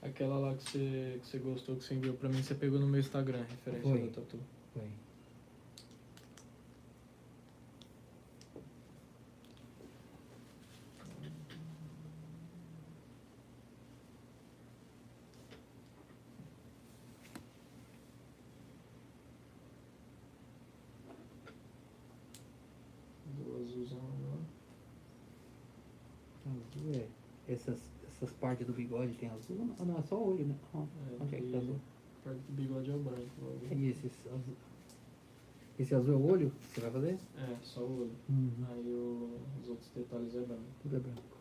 Aquela lá que você gostou, que você enviou pra mim, você pegou no meu Instagram, referência Foi. da tatu. Foi. Do azulzão lá. Azul é. Essas partes do bigode tem azul? Não, não, é só o olho, né? Onde é que tá azul? A parte do bigode é o branco. o bagulho. E esse azul é o olho que você vai fazer? É, só o olho. Uhum. Aí os outros detalhes é branco. Tudo é branco.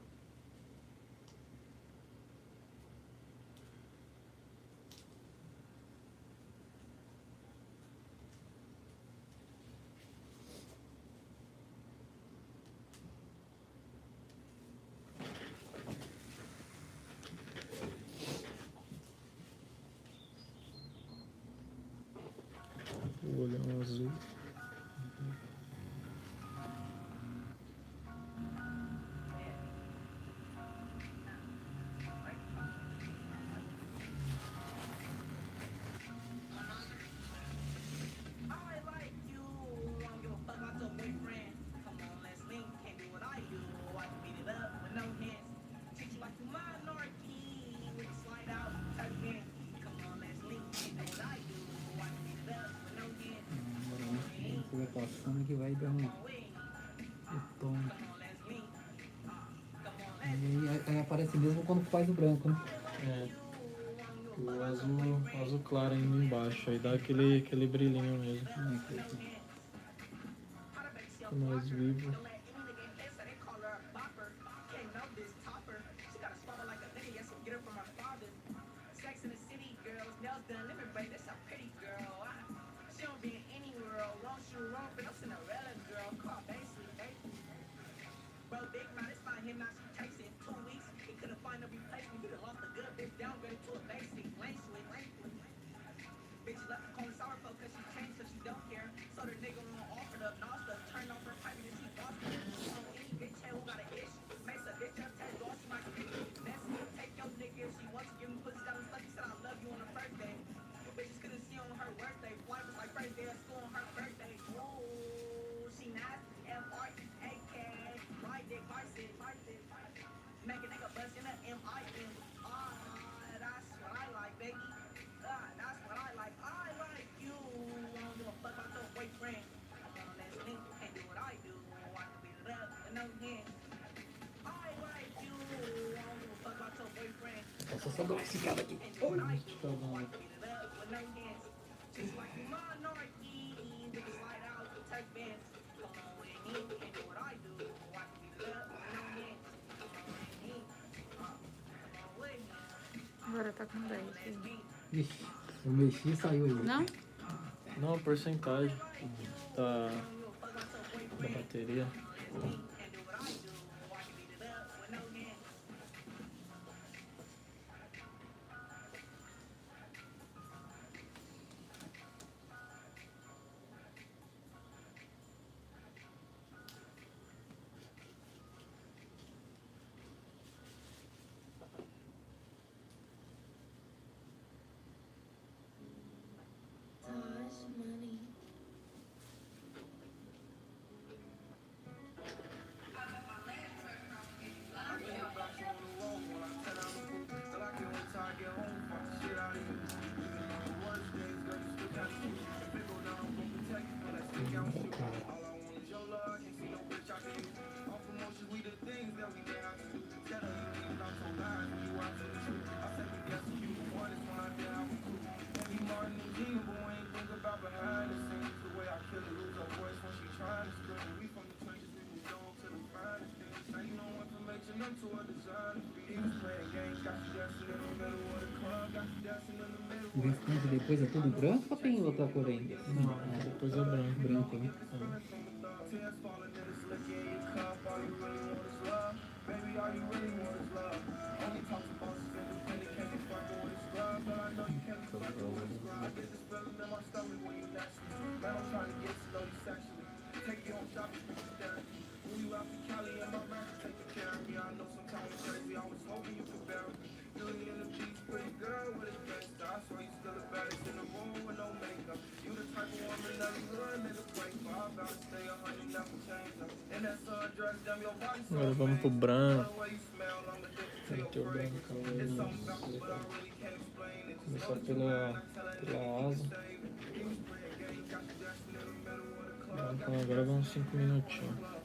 O olho é um azul. I like you. I don't give a fuck about your boyfriend. Come on, let's link. Can't do what I do. I can beat it up with no hands. Treat you like a minority. We can slide out, tuck in. Come on, let's link. Can't do what I do. I can beat it up with no hands. Agora, né? Você vai passando que vai dar um tom. Come on, let's link. Come on, let's Aí aparece mesmo quando faz o branco, né? É. O azul claro ainda embaixo, aí dá aquele brilhinho mesmo. Fica mais vivo. Bitch left the corner sour cause she changed cause she don't care. So the nigga won't offer the noster. Turn off her pipe and she lost it. So any bitch who got an issue. Makes a bitch up test off, she might get messy. Take your nigga if she wants to give me pussy down and stuff. She said I love you on her birthday. Bitches couldn't see on her birthday. Flight was like first day of school on her birthday. Ooh, she nasty. F-R-E-A-K. Ride dick, bicycle, bicycle. Make a nigga bust in a M-I-N. That's what I like, baby. That's what I like. I like you. I don't give a fuck about your boyfriend. Come on, let's link. Can't do what I do. I can beat it up with no hands. I like you. I don't give a fuck about your boyfriend. Nossa, só dou esse cara aqui. Can't do what I do. I can beat it up with no hands. Just like a minority. We can slide out the tech bands. Come on, with me. Can't do what I do. I can beat it up with no hands. Come on, with me. Come on, with me. Agora tá com 10. Ixi, eu mexi e saiu aí. Não? Não, a porcentagem da bateria. O restante depois é tudo branco ou tem outra cor ainda? Não, depois é branco. Branco, né? Agora vamos pro branco. Tem que ter o branco. Começar pela asa. Então agora vamos 5 minutinhos.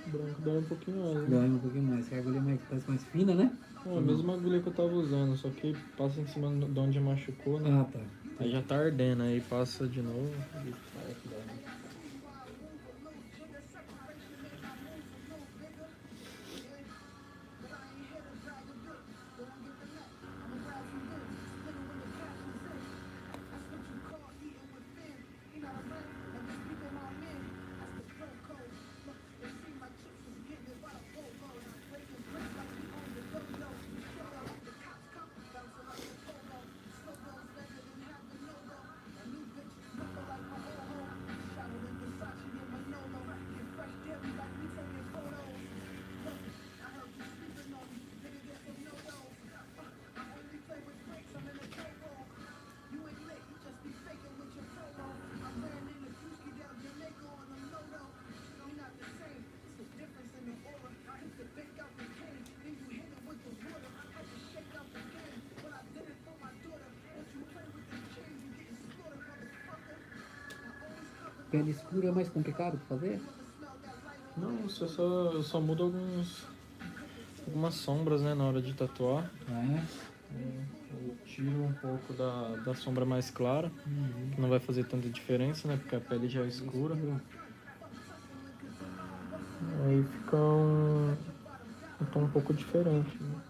O branco dói um pouquinho mais, né? Dói um pouquinho mais, que a agulha parece mais fina, né? É a mesma agulha que eu tava usando, só que passa em cima de onde machucou, né? Ah, tá. Aí já tá ardendo, aí passa de novo e sai aqui dói. Pele escura é mais complicado pra fazer? Não, eu só mudo algumas sombras, né, na hora de tatuar. Ah, é? Eu tiro um pouco da sombra mais clara, que não vai fazer tanta diferença, né, porque a pele já é escura. Aí fica um tom um pouco diferente, né?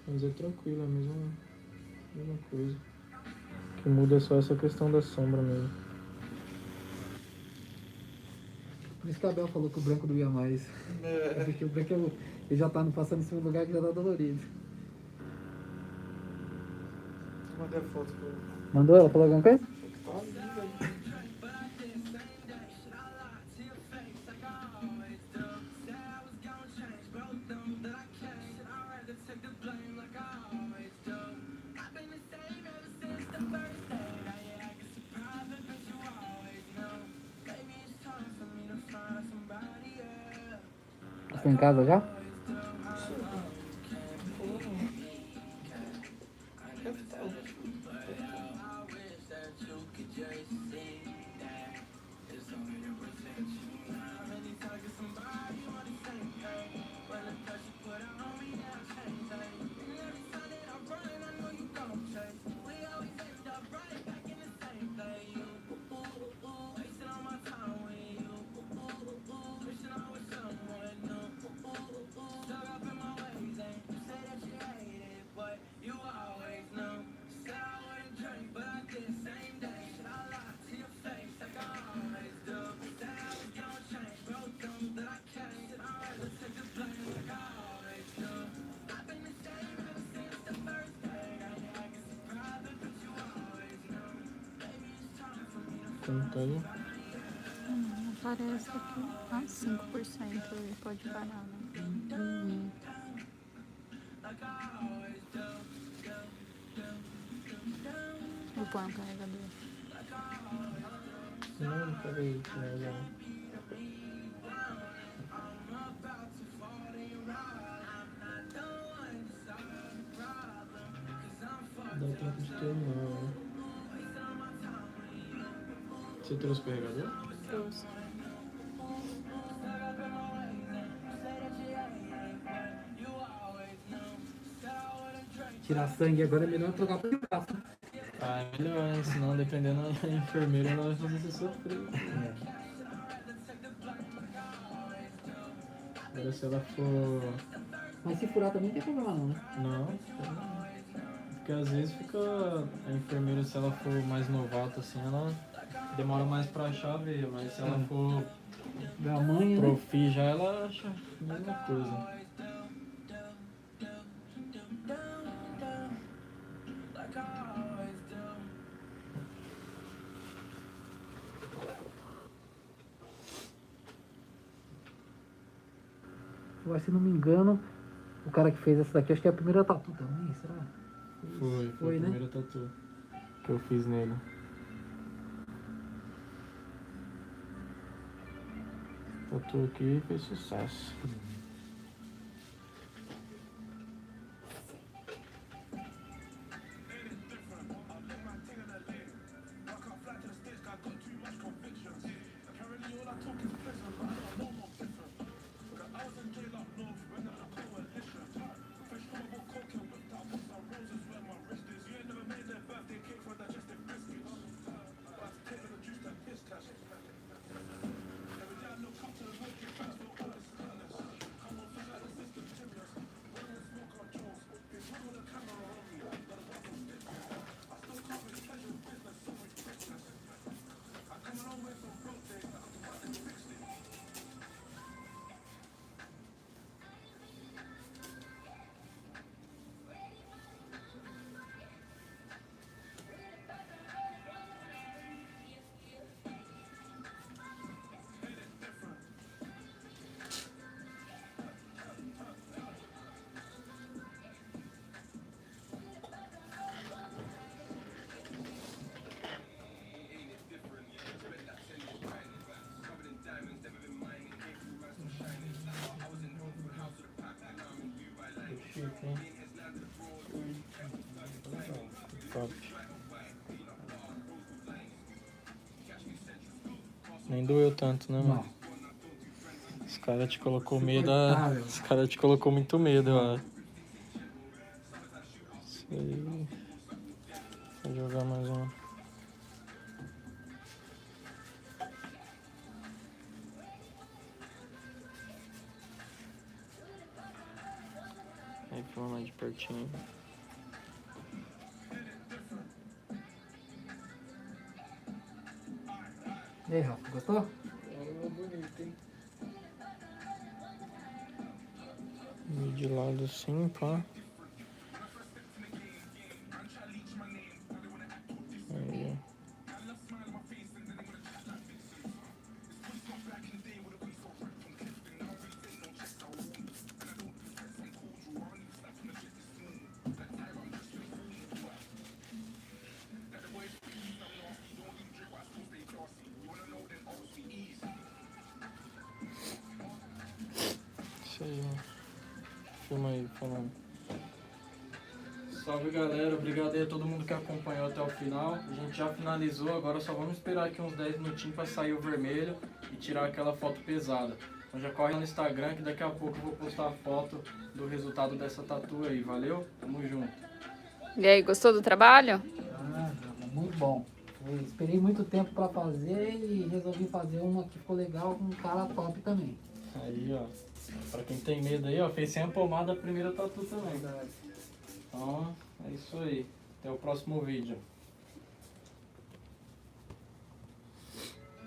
Mas é tranquilo, é a mesma coisa. O que muda é só essa questão da sombra mesmo. Por isso que a Abel falou que o branco doía mais. Porque o branco ele já tá passando em cima do lugar que já tá dolorido. Mandei a foto pra ele. Mandou? Ela falou alguma coisa? Tá linda. Foi em casa já? Deve estar. Conta aí. Aparece aqui. Ah, 5% ele pode parar, né? Vou pôr um carregador. Não, peraí. Dá tempo de terminar, né? Você trouxe o carregador? Trouxe. Tirar sangue agora é melhor trocar por braço. Ah, é melhor, né? Senão, dependendo da enfermeira, ela vai fazer você sofrer. Agora, se ela for... Mas se furar também não tem problema não, né? Não, porque às vezes fica... A enfermeira, se ela for mais novata, assim, ela demora mais pra achar a veia. Mas se ela for Da manhã, né? profi, já ela acha a mesma coisa. Mas, se não me engano, o cara que fez essa daqui, acho que é a primeira tatu também, será? Foi a né? primeira tatu que eu fiz nele. Tatu aqui fez sucesso. Top. Nem doeu tanto, né, mano? Os caras te colocou medo. Os caras te colocou muito medo, ó. Isso aí. Vou jogar mais uma. Aí, filma mais de pertinho. E aí, Rafa, gostou? É bonito, hein? E de lado assim, pá. filma aí falando. Salve galera, obrigado aí a todo mundo que acompanhou até o final. A gente já finalizou, agora só vamos esperar aqui uns 10 minutinhos para sair o vermelho e tirar aquela foto pesada. Então já corre no Instagram que daqui a pouco eu vou postar a foto do resultado dessa tatu aí, valeu? Tamo junto. E aí, gostou do trabalho? Ah, muito bom. Eu esperei muito tempo pra fazer e resolvi fazer uma que ficou legal com um cara top também. Aí ó, pra quem tem medo aí ó, fez sem a pomada a primeira tatu também. Então é isso aí, até o próximo vídeo.